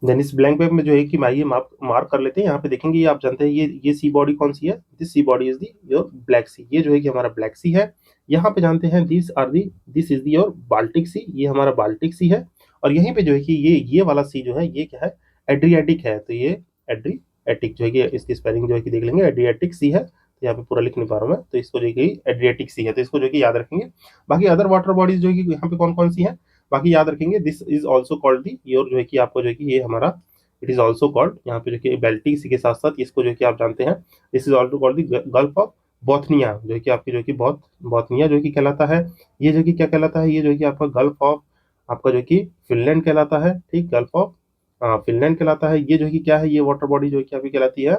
देन इस ब्लैंक पेपर में जो है कि मैं ये मार्क कर लेते हैं। यहाँ पे देखेंगे, ये आप जानते हैं ये सी बॉडी कौन सी है, this sea body is the your Black Sea, ये जो है कि हमारा ब्लैक सी है। यहाँ पे जानते हैं this is the your Baltic Sea, ये हमारा बाल्टिक सी है। और यहीं पे जो है कि ये वाला सी जो है ये क्या है, एड्रियाटिक है, तो ये एड्रियाटिक जो है कि इसकी स्पेलिंग जो है कि देख लेंगे, एड्रियाटिक सी है। तो यहाँ पे पूरा लिख नहीं पा रहा हूँ मैं, तो इसको जो है कि एड्रियाटिक सी है, तो इसको जो है कि याद रखेंगे। बाकी अदर वाटर बॉडीज जो है कि यहाँ पे कौन कौन सी है, बाकी याद रखेंगे। This is also called the your, जो है कि आपको जो है कि ये हमारा, इट इज ऑल्सो कॉल्ड, यहाँ पे जो कि बाल्टिक सी के साथ साथ इसको जो है कि आप जानते हैं, this is also called the gulf of Bothnia, जो है कि आपकी जो है कि बोथनिया जो है कि कहलाता है। ये जो है कि क्या कहलाता है, ये जो है कि आपका गल्फ ऑफ, आपका जो है कि फिनलैंड कहलाता है, ठीक, गल्फ ऑफ फिनलैंड कहलाता है। ये जो है कि क्या है, ये वाटर बॉडी जो है कि आपकी कहलाती है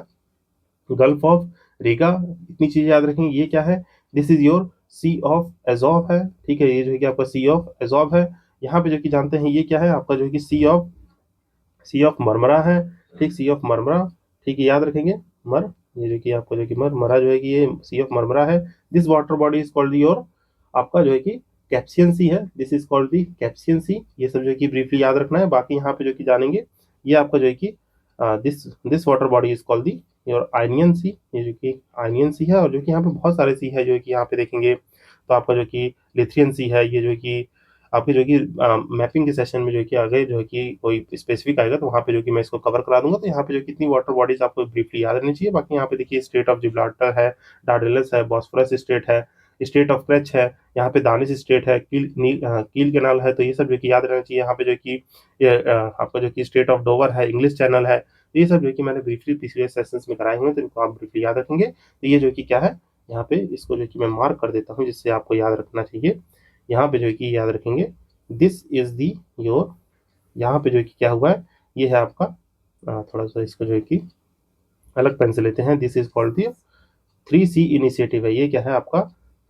गल्फ ऑफ रीगा। इतनी चीजें याद रखेंगे। ये क्या है, this is your Sea of Azov है, ठीक है, ये जो है कि आपका सी ऑफ एजॉव है। यहाँ पे जो कि जानते हैं ये क्या है, आपका जो है कि सी ऑफ मरमरा है, ठीक, सी ऑफ मरमरा, ठीक है, याद रखेंगे मर, ये जो कि आपका जो कि मरमरा जो है कि ये सी ऑफ मरमरा है। This water body is called your, आपका जो है कि कैप्सियन सी है, this is called the Caspian Sea. ये सब जो है कि ब्रीफली याद रखना है। बाकी यहाँ पे जो कि जानेंगे, ये आपका जो है कि this this water body is called the your Ionian Sea, ये जो कि आयनियन सी है। और जो कि यहाँ पे बहुत सारे सी है जो कि यहाँ पे देखेंगे, तो आपका जो कि लिथियन सी है, ये जो कि आपके जो कि मैपिंग के सेशन में जो कि आगे जो है कि कोई स्पेसिफिक आएगा, तो वहाँ पे जो कि मैं इसको कवर करा दूंगा। तो यहाँ पे जो कितनी वाटर बॉडीज आपको ब्रीफली याद रहनी चाहिए। बाकी यहाँ पे देखिए स्टेट ऑफ जिब्राल्टर है, डार्डेनल्स है, बॉस्फोरस स्टेट है, स्टेट ऑफ क्रेच है, यहाँ पे दानिश स्टेट है, कील कैनाल है, तो ये सब जो कि याद रहना चाहिए। यहाँ पे जो कि आपका जो कि स्टेट ऑफ डोवर है, इंग्लिश चैनल है, तो ये सब जो कि मैंने ब्रीफली पिछले सेशंस में कराए हुए हैं, तो इनको आप ब्रीफली याद रखेंगे। तो ये जो कि क्या है, यहाँ पे इसको जो कि मैं मार्क कर देता हूँ, जिससे आपको याद रखना चाहिए। यहाँ पे जो है कि याद रखेंगे, दिस इज दी योर, यहाँ पे जो है कि क्या हुआ है, ये है आपका थोड़ा सा इसको जो है कि अलग पेन से लेते हैं। This is called the 3C initiative है, ये क्या है आपका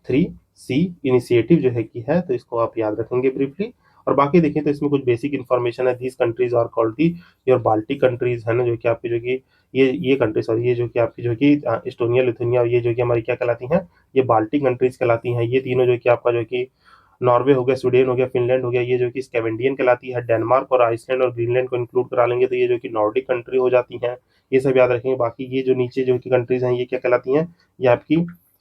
3C इनिशिएटिव जो है कि है, तो इसको आप याद रखेंगे ब्रीफली। और बाकी देखें तो इसमें कुछ बेसिक इन्फॉर्मेशन है। These countries are called the your Baltic countries, है ना, जो कि आपकी जो कि ये कंट्रीज, और ये जो कि आपकी जो कि इस्टोनिया, लिथुनिया, और ये जो कि हमारी क्या कहलाती हैं, ये बाल्टिक कंट्रीज कहलाती हैं। ये तीनों जो कि आपका जो कि नॉर्वे हो गया, स्वीडन हो गया, फिनलैंड हो गया, ये जो कि स्कैवेंडियन कहलाती है। डेनमार्क और आइसलैंड और ग्रीनलैंड को इंक्लूड करा लेंगे तो ये जो कि नॉर्डिक कंट्री हो जाती हैं। ये सब याद रखेंगे। बाकी ये जो नीचे जो कि कंट्रीज हैं, ये क्या कहलाती हैं, ये आपकी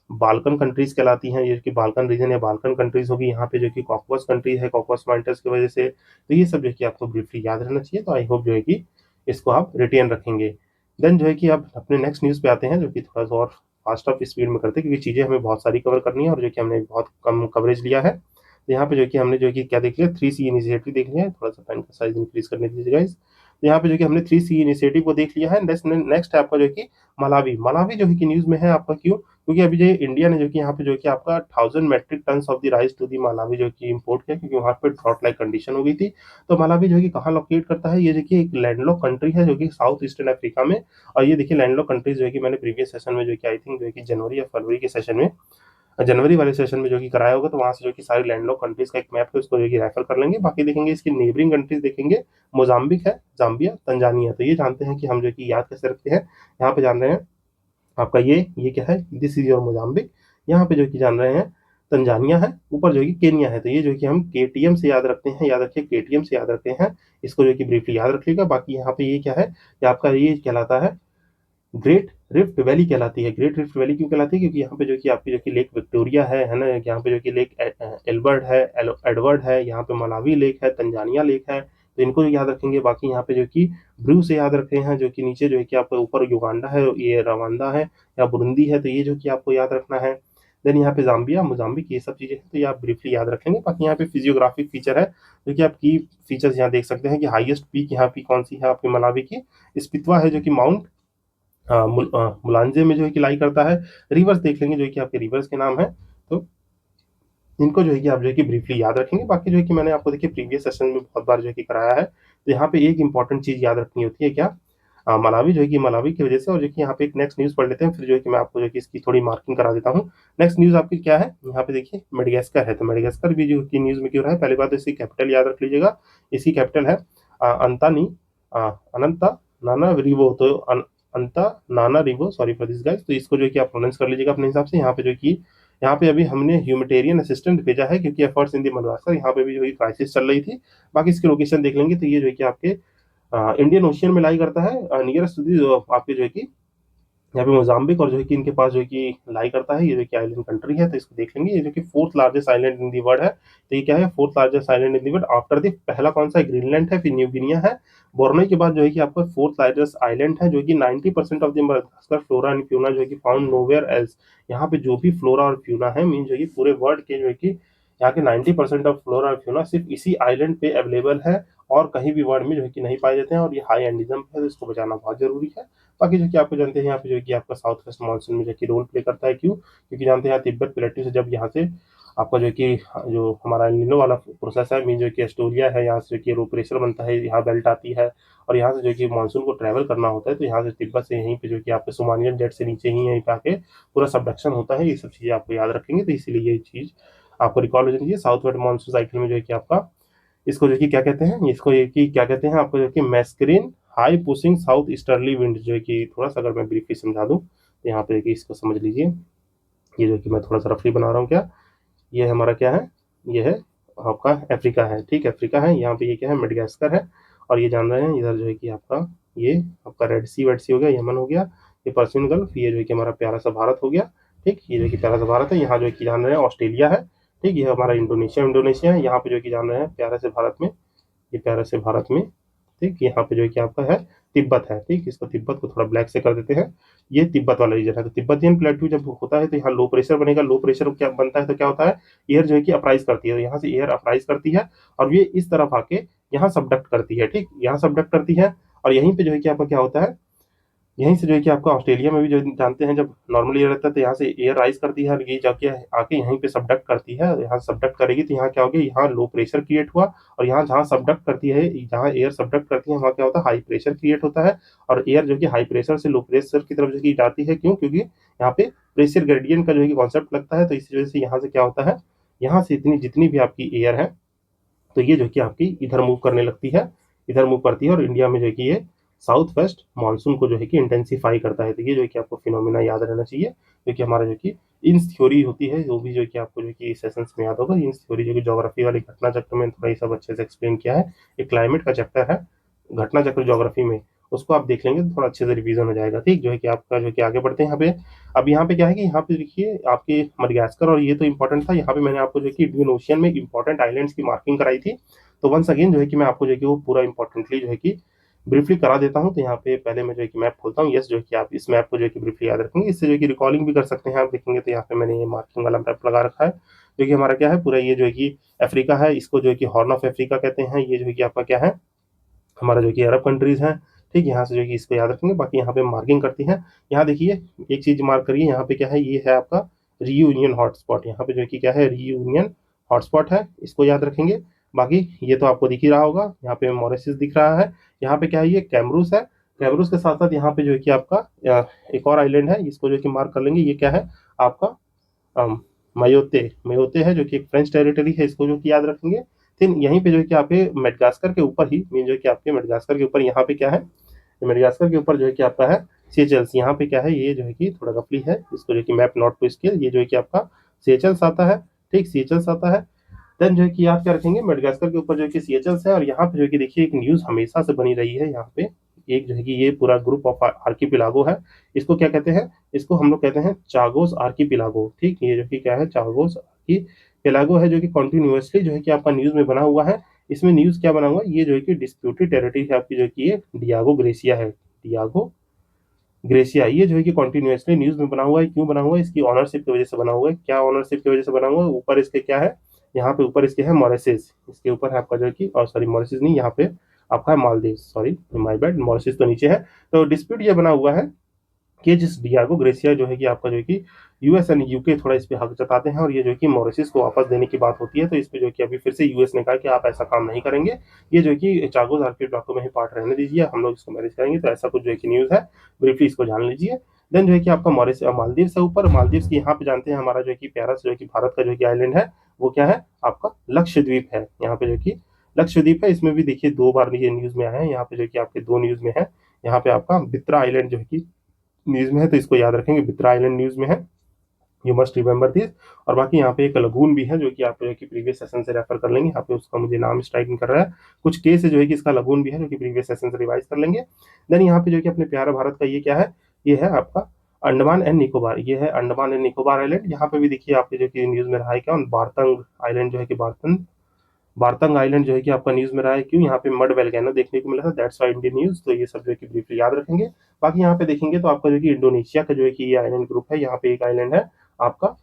बाल्कन कंट्रीज कहलाती हैं। ये कि बाल्कन रीजन या बाल्कन कंट्रीज होगी। यहाँ पे जो कि कॉकवस कंट्रीज है, कॉकवस माउंटेन्स की वजह से, तो ये सब जो कि आपको ब्रीफली याद रहना चाहिए। तो आई होप जो है कि इसको आप रिटेन रखेंगे। देन जो है कि आप अपने नेक्स्ट न्यूज़ पे आते हैं, जो कि थोड़ा सा और फास्ट ऑफ स्पीड में करते हैं, क्योंकि चीज़ें हमें बहुत सारी कवर करनी है और जो कि हमने बहुत कम कवरेज लिया है। तो यहाँ पे जो कि हमने जो कि क्या देख लिया, 3C इनिशिएटिव देख लिया है। थोड़ा सा पेन का साइज इंक्रीज करने दीजिए गाइस। तो यहाँ पे जो कि हमने 3C इनिशिएटिव को देख लिया है। नेक्स्ट है आपका जो कि मलावी। मलावी जो है कि न्यूज में है आपका, क्यों, क्योंकि अभी जो इंडिया ने जो कि यहाँ पे जो कि आपका 1000 metric ton of the rice to the Malawi जो कि इंपोर्ट किया, क्योंकि वहाँ पे ड्रॉट लाइक कंडीशन हो गई थी। तो मलावी जो है कि कहाँ लोकेट करता है, ये देखिए एक लैंडलॉक कंट्री है जो कि साउथ ईस्टर्न अफ्रीका में। और ये देखिए लैंडलॉक कंट्रीज जो है कि मैंने प्रीवियस सेशन में जो कि आई थिंक जो है कि जनवरी या फरवरी के सेशन में, जनवरी वाले सेशन में जो कि कराया होगा, तो वहां से जो कि सारी लैंडलॉक कंट्रीज का एक मैप है, उसको जो कि रेफर कर लेंगे। बाकी देखेंगे इसकी नेबरिंग कंट्रीज देखेंगे, मोजाम्बिक है, जाम्बिया, तंजानिया। तो ये जानते हैं कि हम जो कि याद कैसे रखते हैं। यहाँ पे जान रहे हैं आपका ये क्या है, दिस इज योर मोजाम्बिक। यहाँ पे जो कि जान रहे हैं तंजानिया है, ऊपर जो है कि केनिया है। तो ये जो है कि हम केटीएम से याद रखते हैं, याद रखिए केटीएम से याद रखते हैं, इसको जो है कि ब्रीफली याद रखिएगा। बाकी यहाँ पे ये क्या है, ये आपका ये कहलाता है ग्रेट रिफ्ट वैली कहलाती है। ग्रेट रिफ्ट वैली क्यों कहलाती है, क्योंकि यहाँ पे जो कि आपकी जो कि लेक विक्टोरिया है ना, यहाँ पे जो कि लेक एल्बर्ट है, एडवर्ड है, यहाँ पे मलावी लेक है, तंजानिया लेक है, तो इनको याद रखेंगे। बाकी यहाँ पे जो कि ब्रू से याद रखते हैं, जो कि नीचे जो है कि आपको ऊपर युगांडा है, ये रवांडा है या बुरुंदी है, तो ये जो कि आपको याद रखना है। देन यहाँ पे जाम्बिया, मोजाम्बिक, ये सब चीजें हैं, तो ये आप ब्रीफली याद रखेंगे। बाकी यहाँ पे फिजियोग्राफिक फीचर है, जो कि आप की फीचर्स यहाँ देख सकते हैं कि हाईएस्ट पीक यहाँ पे कौन सी है आपकी मलावी की, स्पितवा है जो कि माउंट मुलांजे में जो है कि लाई करता है। रिवर्स देख लेंगे जो है कि आपके रिवर्स के नाम है, तो इनको जो है कि आप जो है कि ब्रीफली याद रखेंगे। बाकी जो है कि मैंने आपको देखिए प्रीवियस सेशन में बहुत बार जो है कि कराया है, तो यहाँ पे एक इंपॉर्टेंट चीज याद रखनी होती है क्या, मलावी जो है कि मलावी की वजह से, और जो कि यहाँ पे एक नेक्स्ट न्यूज पढ़ लेते हैं, फिर जो है कि मैं आपको जो है कि इसकी थोड़ी मार्किंग करा देता हूँ। नेक्स्ट न्यूज आपकी क्या है, यहाँ पे देखिए मेडागास्कर है, तो मेडागास्कर भी जो कि न्यूज में क्यों रहा है, पहली बात तो इसकी कैपिटल याद रख लीजिएगा, इसकी कैपिटल है अंतानी अनंता नाना रिवो, तो अंता नाना Revo, sorry for this guys, तो इसको जो है कि आप प्रोनाउंस कर लीजिएगा अपने हिसाब से। यहाँ पे जो कि यहाँ पे अभी हमने ह्यूमैनिटेरियन असिस्टेंट भेजा है, क्योंकि एफर्ट्स इन दी मडागास्कर, यहाँ पे भी जो है क्राइसिस चल रही थी। बाकी इसकी लोकेशन देख लेंगे, तो ये जो है कि आपके इंडियन ओशियन में लाई करता है, नियरेस्ट आपके जो है कि यहाँ पे मोजाम्बिक, और जो है कि इनके पास जो है कि लाई करता है, ये जो कि आइलैंड कंट्री है, तो इसको देख लेंगे। ये जो कि fourth largest island in the world है, तो ये क्या है, fourth largest island in the world after the, पहला कौन सा है, ग्रीनलैंड है, फिर न्यू गिनिया है, बोर्नई के बाद जो है कि आपका फोर्थ लार्जेस्ट आइलैंड है, जो कि 90% of the Madagascar flora and fauna जो है कि फाउंड नोवेयर एल्स। यहाँ पे जो भी फ्लोरा और फ्यूना है, मीन जो है कि पूरे वर्ल्ड के जो है कि यहाँ के 90% ऑफ फ्लोरा और फ्यूना सिर्फ इसी आइलैंड पे अवेलेबल है, और कहीं भी वर्ल्ड में जो है कि नहीं पाए जाते हैं, और ये हाई एंडिज्म है, तो इसको बचाना बहुत जरूरी है। बाकी जो कि आपको जानते हैं यहाँ पे जो कि आपका साउथ वेस्ट मानसून में जो कि रोल प्ले करता है, क्यों, क्योंकि जानते हैं यहाँ तिब्बत प्लेटू से जब यहाँ से आपका जो कि जो हमारा एलिनो वाला प्रोसेस है, मीन जो कि एस्टोरिया है, यहाँ से जो कि लो प्रेशर बनता है, यहाँ बेल्ट आती है, और यहाँ से जो कि मानसून को ट्रैवल करना होता है, तो यहाँ से तिब्बत से यहीं पे जो कि आपके सोमालियन डेट से नीचे ही यहीं पे आके पूरा सबडक्शन होता है। ये सब चीजें आपको याद रखेंगे, तो इसीलिए ये चीज आपको रिकॉल हो जानी है। साउथ वेस्ट मानसून साइकिल में जो है कि आपका इसको जो कि क्या कहते हैं, इसको ये कि क्या कहते हैं आपको जो कि Mascarene High pushing south easterly wind, जो है कि थोड़ा सा अगर मैं ब्रीफली समझा दूं, तो यहाँ पे देखिए इसको समझ लीजिए। ये जो कि मैं थोड़ा सा रफली बना रहा हूँ क्या, ये हमारा क्या है, ये है आपका अफ्रीका है, ठीक है, अफ्रीका है। यहाँ पे ये क्या है, मेडागास्कर है, और ये जान रहे हैं इधर जो है कि आपका ये आपका रेड सी वेड सी हो गया, यमन हो गया, ये पर्सियन गल्फ, ये जो है कि हमारा प्यारा सा भारत हो गया, ठीक, ये जो है कि प्यारा सा भारत है। यहाँ जो है कि जान रहे हैं ऑस्ट्रेलिया है, ठीक, ये हमारा इंडोनेशिया इंडोनेशिया है। यहाँ पे जो है कि जान रहे हैं प्यारे से भारत में, ये प्यारे से भारत में, ठीक, यहाँ पे जो है कि आपका है तिब्बत है, ठीक, इसको तिब्बत को थोड़ा ब्लैक से कर देते हैं, ये तिब्बत वाला रीजन है। तो तिब्बतियन प्लेट्यू जब होता है, तो यहाँ लो प्रेशर बनेगा, लो प्रेशर क्या बनता है, तो क्या होता है, एयर जो है कि अपराइज करती है, तो यहाँ से एयर अपराइज करती है, और ये इस तरफ आके यहाँ सबडक्ट करती है, ठीक, यहाँ सबडक्ट करती है, और यहीं पे जो है कि आपका क्या होता है, यहीं से जो है कि आपका ऑस्ट्रेलिया में भी जो जानते हैं जब नॉर्मल एयर रहता है, तो यहाँ से एयर राइज करती है, और ये जाके आके यहीं पे सबडक्ट करती है, यहाँ सबडक्ट करेगी, तो यहाँ क्या होगी, यहाँ लो प्रेशर क्रिएट हुआ, और यहाँ जहाँ सबडक्ट करती है, जहाँ एयर सबडक्ट करती है, वहाँ क्या होता है, हाई प्रेशर क्रिएट होता है, और एयर जो कि हाई प्रेशर से लो प्रेशर की तरफ जो कि जाती है, क्यों, क्योंकि यहाँ पे प्रेशर ग्रेडियंट का जो है कि कॉन्सेप्ट लगता है, तो इसी वजह से यहाँ से क्या होता है, यहाँ से इतनी जितनी भी आपकी एयर है, तो ये जो कि आपकी इधर मूव करने लगती है, इधर मूव करती है, और इंडिया में जो है कि ये साउथ वेस्ट मानसून को जो है कि इंटेंसिफाई करता है। तो ये जो है कि आपको फिनोमिना याद रहना चाहिए, क्योंकि हमारा जो कि इंस थ्योरी होती है, वो भी जो है कि आपको जो है कि सेशंस में याद होगा। इंस थ्योरी जो कि ज्योग्राफी वाली घटना चक्र में थोड़ा ये सब अच्छे से एक्सप्लेन किया है, ये क्लाइमेट का चैप्टर है घटना चक्र ज्योग्राफी में, उसको आप देख लेंगे तो थोड़ा अच्छे से रिवीजन हो जाएगा, ठीक, जो है कि आपका जो है कि आगे बढ़ते हैं यहाँ पे। अब यहाँ पे क्या है कि यहाँ पे देखिए आपके मडागास्कर, और ये तो इंपॉर्टेंट था, यहाँ पे मैंने आपको जो है कि इंडियन ओशियन में इंपॉर्टेंट आइलैंड्स की मार्किंग कराई थी, तो वंस अगेन जो है कि मैं आपको जो है कि वो पूरा इंपॉर्टेंटली जो है कि ब्रीफली करा देता हूँ। तो यहाँ पे पहले मैं जो है कि मैप खोलता हूँ, यस, जो है कि आप इस मैप को जो है कि ब्रीफली याद रखेंगे, इससे जो है कि रिकॉलिंग भी कर सकते हैं आप देखेंगे, तो यहाँ पे मैंने ये मार्किंग वाला मैप लगा रखा है, जो कि हमारा क्या है पूरा, ये जो है कि अफ्रीका है, इसको जो है कि हॉर्न ऑफ अफ्रीका कहते हैं, ये जो है कि आपका क्या है, हमारा जो कि अरब कंट्रीज हैं, ठीक, यहाँ से जो कि इसको याद रखेंगे। बाकी यहाँ पे मार्किंग करती है, यहाँ देखिए एक चीज मार्क करिए, यहाँ पे क्या है, ये है आपका रीयूनियन हॉटस्पॉट, यहाँ पे जो है कि क्या है, रीयूनियन हॉटस्पॉट है, इसको याद रखेंगे। बाकी ये तो आपको दिख ही रहा होगा, यहाँ पे मॉरिशस दिख रहा है, यहाँ पे क्या है, ये कैमरूस है, कैमरूस के साथ साथ यहाँ पे जो है कि आपका एक और आइलैंड है, इसको जो है कि मार्क कर लेंगे, ये क्या है आपका मयोते मयोते है, जो कि एक फ्रेंच टेरिटरी है, इसको जो कि याद रखेंगे। फिर यहीं पे जो है कि आपके मेडगास्कर के ऊपर ही, मीन जो है कि आपके मेडगास्कर के ऊपर यहाँ पे क्या है, मेडगास्कर के ऊपर जो है कि आपका है सेचल्स, यहाँ पे क्या है, ये जो है कि थोड़ा रफली है, इसको जो है कि मैप नॉट टू स्केल, ये जो है कि आपका सेचल्स आता है, ठीक, सीएचएल्स आता है। देन जो है कि याद क्या रखेंगे, मेडागास्कर के ऊपर जो है कि सीएचएल्स है। और यहाँ पे जो है कि देखिए एक न्यूज़ हमेशा से बनी रही है यहाँ पे, एक जो है कि ये पूरा ग्रुप ऑफ आर्कीपिलागो है। इसको क्या कहते हैं, इसको हम लोग कहते हैं चागोस आर्कीपिलागो। ठीक, ये जो कि क्या है, चागोस आर्कीपिलागो है, जो कि कॉन्टिन्यूसली जो है कि आपका न्यूज़ में बना हुआ है। इसमें न्यूज़ क्या बना हुआ है, ये जो है कि डिस्प्यूटेड टेरिटरी है आपकी, जो कि ये डियागो ग्रेसिया है, डियागो ग्रेसिया। ये जो है कि कॉन्टिन्यूसली न्यूज में बना हुआ है। क्यों बना हुआ है, इसकी ऑनरशिप की वजह से बना हुआ है। क्या ऑनरशिप की वजह से बना हुआ है, ऊपर इसके क्या है, यहाँ पे ऊपर इसके है मॉरिशस, इसके ऊपर है आपका जो है कि, और सॉरी मॉरिशस नहीं, यहाँ पे आपका है Maldives, sorry my bad, Mauritius तो नीचे है। तो डिस्प्यूट ये बना हुआ है कि जिस डियागो ग्रेसिया जो है कि आपका जो है कि यूएस एंड यूके थोड़ा इस पे हक जताते हैं, और ये जो है कि मॉरिशस को वापस देने की बात होती है। तो इस पे जो है कि अभी फिर से यूएस ने कहा कि आप ऐसा काम नहीं करेंगे, ये जो है कि चागोस आर्कीपिलागो में ही पार्ट रहने दीजिए, हम लोग इसको मैनेज करेंगे। तो ऐसा कुछ जो है कि न्यूज़ है, ब्रीफली इसको जान लीजिए। देन जो है कि आपका मॉरिस मालदीव से ऊपर, मालदीव की यहाँ पे जानते हैं हमारा जो है कि प्यारा जो है कि भारत का जो है कि आइलैंड है, वो क्या है आपका लक्षद्वीप है। यहाँ पे जो कि लक्षद्वीप है, इसमें भी देखिए 2 बार ये न्यूज में आया है। यहाँ पे जो कि आपके 2 न्यूज में है। यहाँ पे आपका बित्रा आइलैंड जो है कि न्यूज में है, तो इसको याद रखेंगे, बित्रा आइलैंड न्यूज में है, यू मस्ट रिमेंबर दिस। और बाकी यहाँ पे एक लगून भी है, जो कि आप जो है कि प्रीवियस सेशन से रेफर कर लेंगे। यहाँ पे उसका मुझे नाम स्ट्राइक नहीं कर रहा है, कुछ केस है जो है कि इसका लगून भी है, जो कि प्रीवियस सेशन से रिवाइज कर लेंगे। देन यहाँ पे जो है कि अपने प्यारा भारत का ये क्या है, ये है आपका अंडमान एंड निकोबार। ये है अंडमान एंड निकोबार आइलैंड। यहाँ पे भी देखिए आपके जो कि न्यूज में रहा है क्या, बारतंग आइलैंड जो है कि बारतंग आइलैंड जो है कि आपका न्यूज में रहा है। क्यों, यहाँ पे मड वैल्केनो देखने को मिला था, दैट्स व्हाई इंडियन न्यूज। तो ये सब जो है कि ब्रीफली याद रखेंगे। बाकी यहाँ पे देखेंगे तो आपका जो कि इंडोनेशिया का जो है कि ये आइलैंड ग्रुप है। यहाँ पे एक आइलैंड है आपका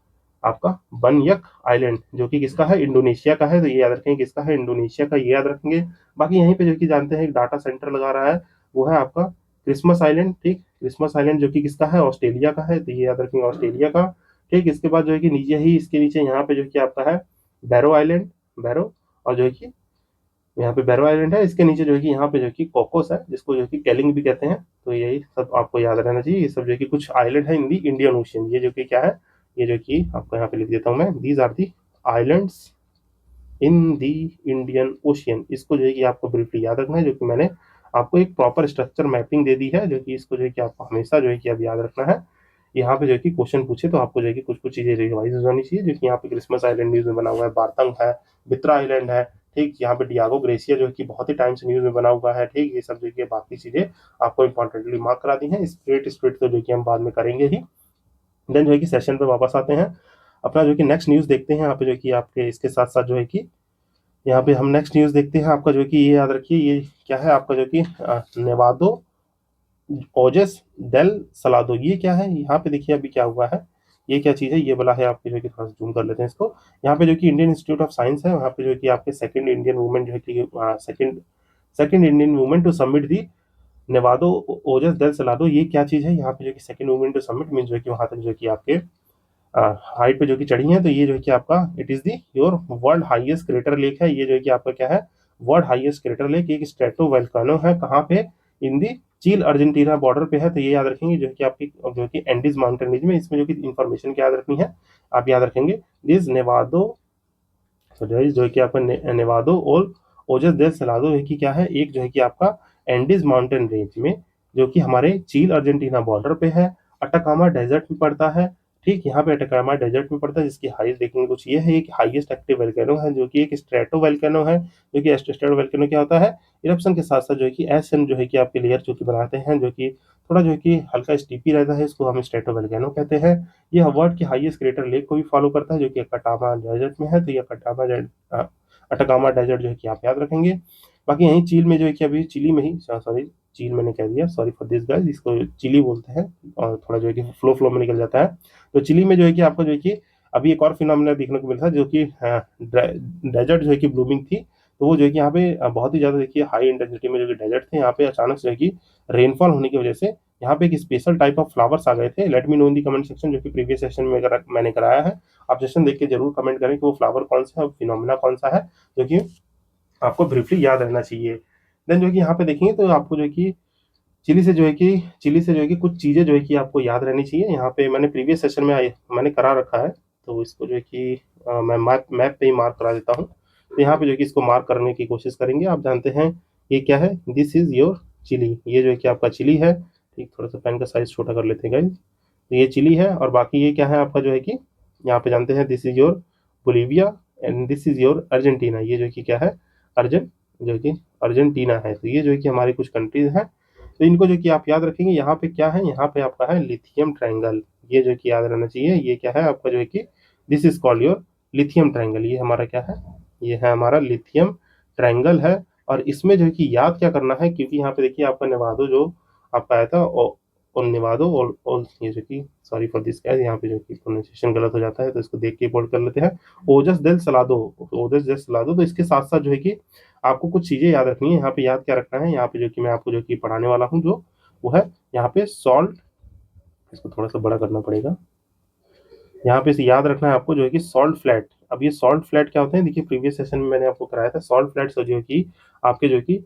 आपका बनयक आइलैंड, जो कि किसका है, इंडोनेशिया का है। तो ये याद रखेंगे किसका है, इंडोनेशिया का, ये याद रखेंगे। बाकी यहीं पे जो कि जानते हैं एक डाटा सेंटर लगा रहा है, वो है आपका क्रिसमस आइलैंड। ठीक, क्रिसमस आइलैंड जो कि किसका है, ऑस्ट्रेलिया का है। तो ये याद रखेंगे, ऑस्ट्रेलिया का। ठीक, इसके बाद जो है कि नीचे ही, इसके नीचे यहाँ पे जो कि आपका है बैरो आइलैंड, बैरो। और जो है कि यहाँ पे बैरो आइलैंड है, इसके नीचे जो है कि यहाँ पे जो है कि कोकोस है, जिसको जो है कि केलिंग भी कहते हैं। तो यही सब आपको याद रहना चाहिए। ये सब जो है कि कुछ आइलैंड है इन दी इंडियन ओशियन। ये जो कि क्या है, ये जो कि आपको यहाँ पे लिख देता हूँ मैं, these are the islands in the Indian Ocean. इसको जो है कि आपको ब्रीफली याद रखना है, जो कि मैंने आपको एक प्रॉपर स्ट्रक्चर मैपिंग दे दी है, जो कि इसको जो है कि आपको हमेशा जो है कि अब याद रखना है। यहाँ पे जो है कि क्वेश्चन पूछे तो आपको जो है कि कुछ कुछ चीजें रिवाइज हो जानी चाहिए। जो कि यहाँ पे क्रिसमस आइलैंड न्यूज में बना हुआ है, बारतंग है, बित्रा आइलैंड है। ठीक, यहाँ पे डियागो ग्रेसिया जो है कि बहुत ही टाइम से न्यूज में बना हुआ है। ठीक, ये सब जो है बाकी चीजें आपको इंपॉर्टेंटली मार्क करा दी है। स्प्लिट स्प्लिट तो जो कि हम बाद में करेंगे ही। देन जो है कि सेशन पे वापस आते हैं, अपना जो कि नेक्स्ट न्यूज देखते हैं। यहाँ पे जो कि आपके इसके साथ साथ जो है कि यहाँ पे हम नेक्स्ट न्यूज देखते हैं। आपका जो कि ये याद रखिए, ये क्या है आपका जो कि नेवादो ओजेस डेल सलादो। ये क्या है, यहाँ पे देखिए अभी क्या हुआ है, ये क्या चीज़ है, ये वाला है आपके जो कि थोड़ा सा जूम कर लेते हैं इसको। यहाँ पे जो कि इंडियन इंस्टीट्यूट ऑफ साइंस है, वहाँ पे जो कि आपके सेकंड इंडियन वुमेन जो है कि second second Indian women to summit the Nevado Ojos del Salado. ये क्या चीज़ है, यहाँ पे जो कि second women to summit mean जो है कि वहाँ तक जो कि आपके हाइट पे जो कि चढ़ी है। तो ये जो है कि आपका it is the your world highest crater lake है। ये जो है कि आपका क्या है, वर्ल्ड हाईएस्ट क्रेटर लेक, एक स्ट्रेटो वोल्केनो है। कहाँ पे, इन दी चील अर्जेंटीना बॉर्डर पे है। तो ये याद रखेंगे, जो है कि आपकी जो है कि एंडीज माउंटेन रेंज में, इसमें जो कि इंफॉर्मेशन क्या याद रखनी है, आप याद रखेंगे दिस नेवादो। तो जो है कि आपका नेवादो और ओजस दे सलादो है कि क्या है, एक जो है कि आपका एंडीज माउंटेन रेंज में, जो कि हमारे चील अर्जेंटीना बॉर्डर पे है, अटाकामा डेजर्ट में पड़ता है। ठीक, यहाँ पे अटाकामा डेजर्ट में पड़ता है, जिसकी हाइट देखेंगे कुछ ये है, एक हाईएस्ट एक्टिव वोल्केनो है, जो कि एक स्ट्रेटो वोल्केनो है। जो कि स्ट्रेटो वोल्केनो क्या होता है, इरप्शन के साथ साथ जो है कि एसन जो है कि आपके लेयर जो कि बनाते हैं, जो कि थोड़ा जो है कि हल्का स्टीपी रहता है, इसको हम स्ट्रेटो वोल्केनो कहते हैं। ये वर्ल्ड की हाईएस्ट क्रेटर लेक को भी फॉलो करता है, जो कि अटाकामा डेजर्ट में है। तो ये अटाकामा डेजर्ट जो है कि आप याद रखेंगे। बाकी यहीं चील में जो है कि अभी चिली में ही, सॉरी चील मैंने कह दिया, सॉरी फॉर दिस गाइस, इसको चिली बोलते हैं और थोड़ा जो है कि फ्लो में निकल जाता है। तो चिली में जो है कि आपको जो है कि अभी एक और फिनोमेना देखने को मिला था, जो कि डेजर्ट जो है कि ब्लूमिंग थी। तो वो जो है कि यहाँ पे बहुत ही ज़्यादा देखिए हाई इंटेंसिटी में जो कि डेजर्ट थे, यहाँ पे अचानक से जो है कि रेनफॉल होने की वजह से यहाँ पे एक स्पेशल टाइप ऑफ फ्लावर्स आ गए थे। लेट मी नो इन दी कमेंट सेक्शन, जो कि प्रीवियस सेशन में मैंने कराया है। आप सेशन देख के जरूर कमेंट करें कि वो फ्लावर कौन सा है, फिनोमेना कौन सा है, जो कि आपको ब्रीफली याद रहना चाहिए। देन जो है कि यहाँ पे देखेंगे तो आपको जो है कि चिली से जो है कि कुछ चीज़ें जो है कि आपको याद रहनी चाहिए। यहाँ पे मैंने प्रीवियस सेशन में मैंने करा रखा है, तो इसको जो है कि मैं मैप पे ही मार्क करा देता हूँ। तो यहाँ पे जो है कि इसको मार्क करने की कोशिश करेंगे। आप जानते हैं ये क्या है, दिस इज योर चिली। ये जो है कि आपका चिली है। ठीक, थोड़ा सा पेन का साइज छोटा कर लेते हैं गाइस। तो ये चिली है, और बाकी ये क्या है आपका जो है कि यहाँ पे जानते हैं this is your Bolivia, and this is your Argentina. ये जो कि क्या है, जो कि अर्जेंटीना है। तो ये जो है कि हमारी कुछ कंट्रीज हैं, तो इनको जो कि आप याद रखेंगे। यहाँ पे क्या है, यहाँ पे आपका है लिथियम ट्रायंगल। ये जो कि याद रहना चाहिए। ये क्या है आपका जो है कि this is called your lithium triangle. ये हमारा क्या है, ये है हमारा लिथियम ट्रायंगल है। और इसमें जो है कि याद क्या करना है, क्योंकि यहाँ पे देखिए आपका नेवादो जो आपका आया था, और नेवादो और ये जो कि सॉरी फॉर दिस गाइस, यहाँ पे जो कि प्रोनाउंसिएशन गलत हो जाता है, तो इसको देख के बोल्ड कर लेते हैं। ओजस डेल सलादो, ओजस डेल सलादो। तो इसके साथ साथ जो है कि आपको कुछ चीजें याद रखनी है। यहाँ पे याद क्या रखना है, यहाँ पे जो कि मैं आपको जो कि पढ़ाने वाला हूँ जो वो है यहाँ पे सॉल्ट, इसको थोड़ा सा बड़ा करना पड़ेगा। यहाँ पे इसे याद रखना है आपको जो है कि सॉल्ट फ्लैट। अब ये सॉल्ट फ्लैट क्या होते हैं, देखिए प्रीवियस सेशन में मैंने आपको कराया था। सॉल्ट फ्लैट जो है कि आपके जो है कि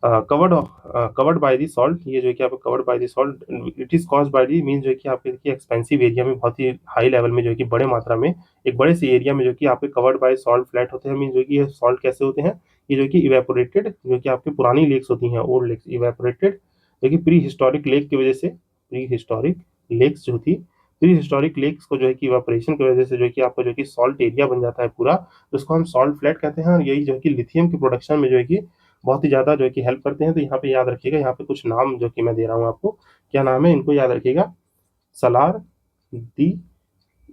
कवर्ड बाय दी सॉल्ट। ये जो है कि आपको covered by the salt, it is caused by the mean जो है कि आपके देखिए एक्सपेंसिव एरिया में, बहुत ही हाई लेवल में जो है कि बड़े मात्रा में एक बड़े से एरिया में जो कि आपके कवर्ड बाय सॉल्ट फ्लैट होते हैं। मीन जो कि ये सॉल्ट कैसे होते हैं, ये जो कि इवेपोरेटेड, जो कि आपकी पुरानी लेक्स होती हैं, ओल्ड लेक्स, इवेपोरेटेड जो कि प्री हिस्टोरिक लेक की वजह से, प्री हिस्टोरिक लेक्स जो थी, प्री हिस्टोरिक लेक्स को जो है कि इवेपोरेशन की वजह से जो है कि आपका जो कि सॉल्ट एरिया बन जाता है पूरा, तो उसको हम सॉल्ट फ्लैट कहते हैं। और यही जो है कि लिथियम के प्रोडक्शन में जो है कि बहुत ही ज़्यादा जो है कि हेल्प करते हैं। तो यहाँ पे याद रखिएगा, यहाँ पे कुछ नाम जो कि मैं दे रहा हूँ आपको, क्या नाम है इनको याद रखिएगा। सलार दी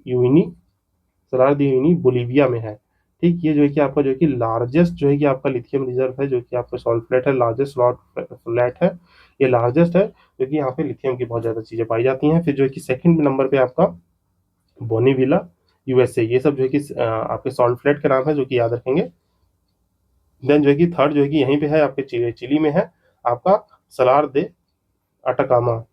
यूनी, सलार दी यूनी बोलीविया में है। ठीक, ये जो है कि आपका जो है कि लार्जेस्ट जो है कि आपका लिथियम रिजर्व है, जो कि आपका सॉल्ट फ्लैट है, लार्जेस्ट सॉल्ट फ्लैट है, ये लार्जेस्ट है, जो कि यहाँ पे लिथियम की बहुत ज़्यादा चीज़ें पाई जाती हैं। फिर जो है कि सेकंड नंबर पे आपका बोनीविला यूएसए। ये सब जो है कि आपके सॉल्ट फ्लैट के नाम है, जो कि याद रखेंगे। देन जो है कि थर्ड जो है कि यहीं पे है आपके चिली में है आपका सलार दे अटाकामा।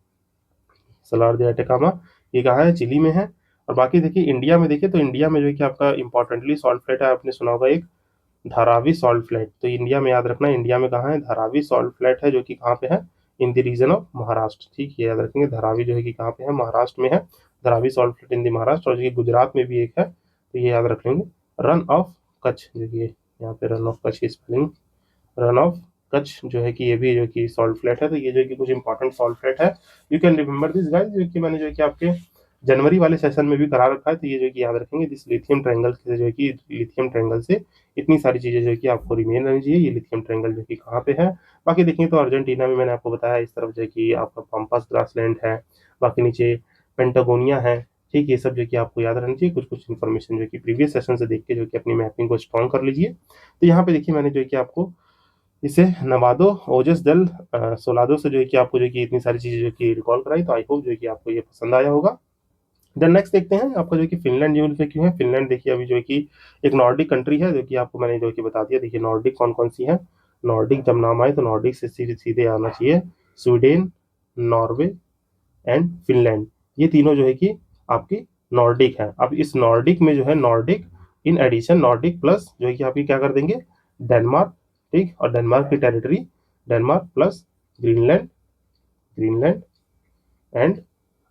सलार दे अटाकामा ये कहाँ है, चिली में है। और बाकी देखिए इंडिया में, देखिए तो इंडिया में जो है कि आपका इंपॉर्टेंटली सॉल्ट फ्लैट है, आपने सुना होगा एक धारावी सॉल्ट फ्लैट। तो इंडिया में याद रखना, इंडिया में कहाँ है, धारावी सॉल्ट फ्लैट है, जो कि कहाँ पे है, in the region of Maharashtra. ठीक, ये याद रखेंगे, धारावी जो है कि कहाँ पे है, महाराष्ट्र में है। Dharavi salt flat in the Maharashtra. और जो कि गुजरात में भी एक है, तो ये याद रख लेंगे। रन ऑफ कच्छ, जो कि यहाँ पे रन ऑफ कच्छ की स्पेलिंग, रन ऑफ कच्छ जो है कि ये भी जो कि सॉल्ट फ्लैट है। तो ये जो कि कुछ इंपॉर्टेंट सॉल्ट फ्लैट है। You can remember this guys, जो कि मैंने जो कि आपके जनवरी वाले सेशन में भी करा रखा है। तो ये जो कि याद रखेंगे, दिस लिथियम ट्रायंगल से जो है कि लिथियम ट्रायंगल से इतनी सारी चीजें जो है कि आपको रिमेन रहनी चाहिए। ये लिथियम ट्रायंगल जो कि कहाँ पे है, बाकी देखें तो अर्जेंटीना में मैंने आपको बताया, इस तरफ जो है कि आपका पम्पास ग्रासलैंड है, बाकी नीचे पेंटागोनिया है। ठीक, ये सब जो कि आपको याद रहना चाहिए। कुछ कुछ इन्फॉर्मेशन जो कि प्रीवियस सेशन से देख के जो कि अपनी मैपिंग को स्ट्रॉन्ग कर लीजिए। तो यहाँ पे देखिए मैंने जो है कि आपको इसे नवादो ओजस डेल सोलादो से जो है कि आपको जो है कि इतनी सारी चीजें जो कि रिकॉल कराई। तो आई होप जो है कि आपको ये पसंद आया होगा। देन नेक्स्ट देखते हैं आपका जो है कि फिनलैंड यूनिट पे क्यों है। फिनलैंड देखिए अभी जो है कि एक नॉर्डिक कंट्री है, जो कि आपको मैंने जो है कि बता दिया। देखिए नॉर्डिक कौन कौन सी है, नॉर्डिक जब नाम आए तो नॉर्डिक से सीधे सीधे आना चाहिए, स्वीडन, नॉर्वे एंड फिनलैंड। ये तीनों जो है कि आपकी नॉर्डिक है। अब इस नॉर्डिक में जो है, Nordic in addition, Nordic plus जो है कि आपकी क्या कर देंगे, डेनमार्क। ठीक, और डेनमार्क की territory, Denmark plus Greenland, Greenland and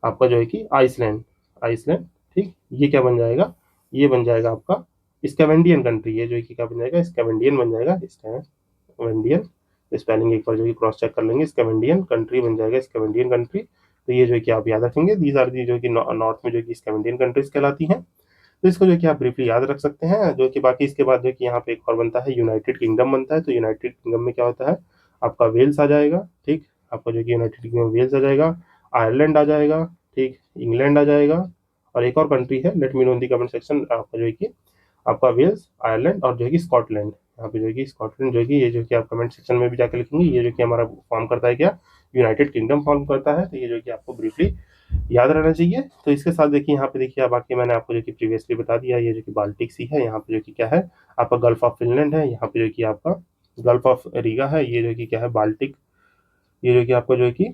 आपका जो है कि आइसलैंड, आइसलैंड। ठीक, ये क्या बन जाएगा, ये बन जाएगा आपका स्कैवेंडियन कंट्री। ये जो है कि क्या बन जाएगा, स्कैवेंडियन बन जाएगा, स्कैवेंडियन। स्पेलिंग एक बार जो है क्रॉस चेक कर लेंगे, स्कैवेंडियन कंट्री बन जाएगा, स्कैवेंडियन कंट्री। तो ये जो है कि आप याद रखेंगे, दीज आर दी जो कि नॉर्थ में जो कि स्कैवेंडियन कंट्रीज कहलाती हैं। तो इसको जो कि आप ब्रीफली याद रख सकते हैं। जो कि बाकी इसके बाद जो कि यहाँ पे एक और बनता है, यूनाइटेड किंगडम बनता है। तो यूनाइटेड किंगडम में क्या होता है, आपका वेल्स आ जाएगा। ठीक, आपका जो कि यूनाइटेड किंगडम वेल्स आ जाएगा, आयरलैंड आ जाएगा, ठीक, इंग्लैंड आ जाएगा, और एक और कंट्री है, let me know in the comment section, आपका जो है कि आपका वेल्स, आयरलैंड और जो है कि स्कॉटलैंड। यहाँ पे जो है कि स्कॉटलैंड जो है कि ये जो कि आप कमेंट सेक्शन में भी जाकर लिखेंगे, ये जो कि हमारा फॉर्म करता है क्या, यूनाइटेड किंगडम फॉर्म करता है। तो ये जो कि आपको ब्रीफली याद रहना चाहिए। तो इसके साथ देखिए यहाँ पे देखिए, बाकी मैंने आपको जो कि प्रीवियसली बता दिया, ये जो कि बाल्टिक सी है, यहाँ पे जो कि क्या है आपका गल्फ ऑफ फिनलैंड है, यहाँ पे जो कि आपका गल्फ ऑफ रीगा है, ये जो कि क्या है बाल्टिक, ये जो कि आपका जो है कि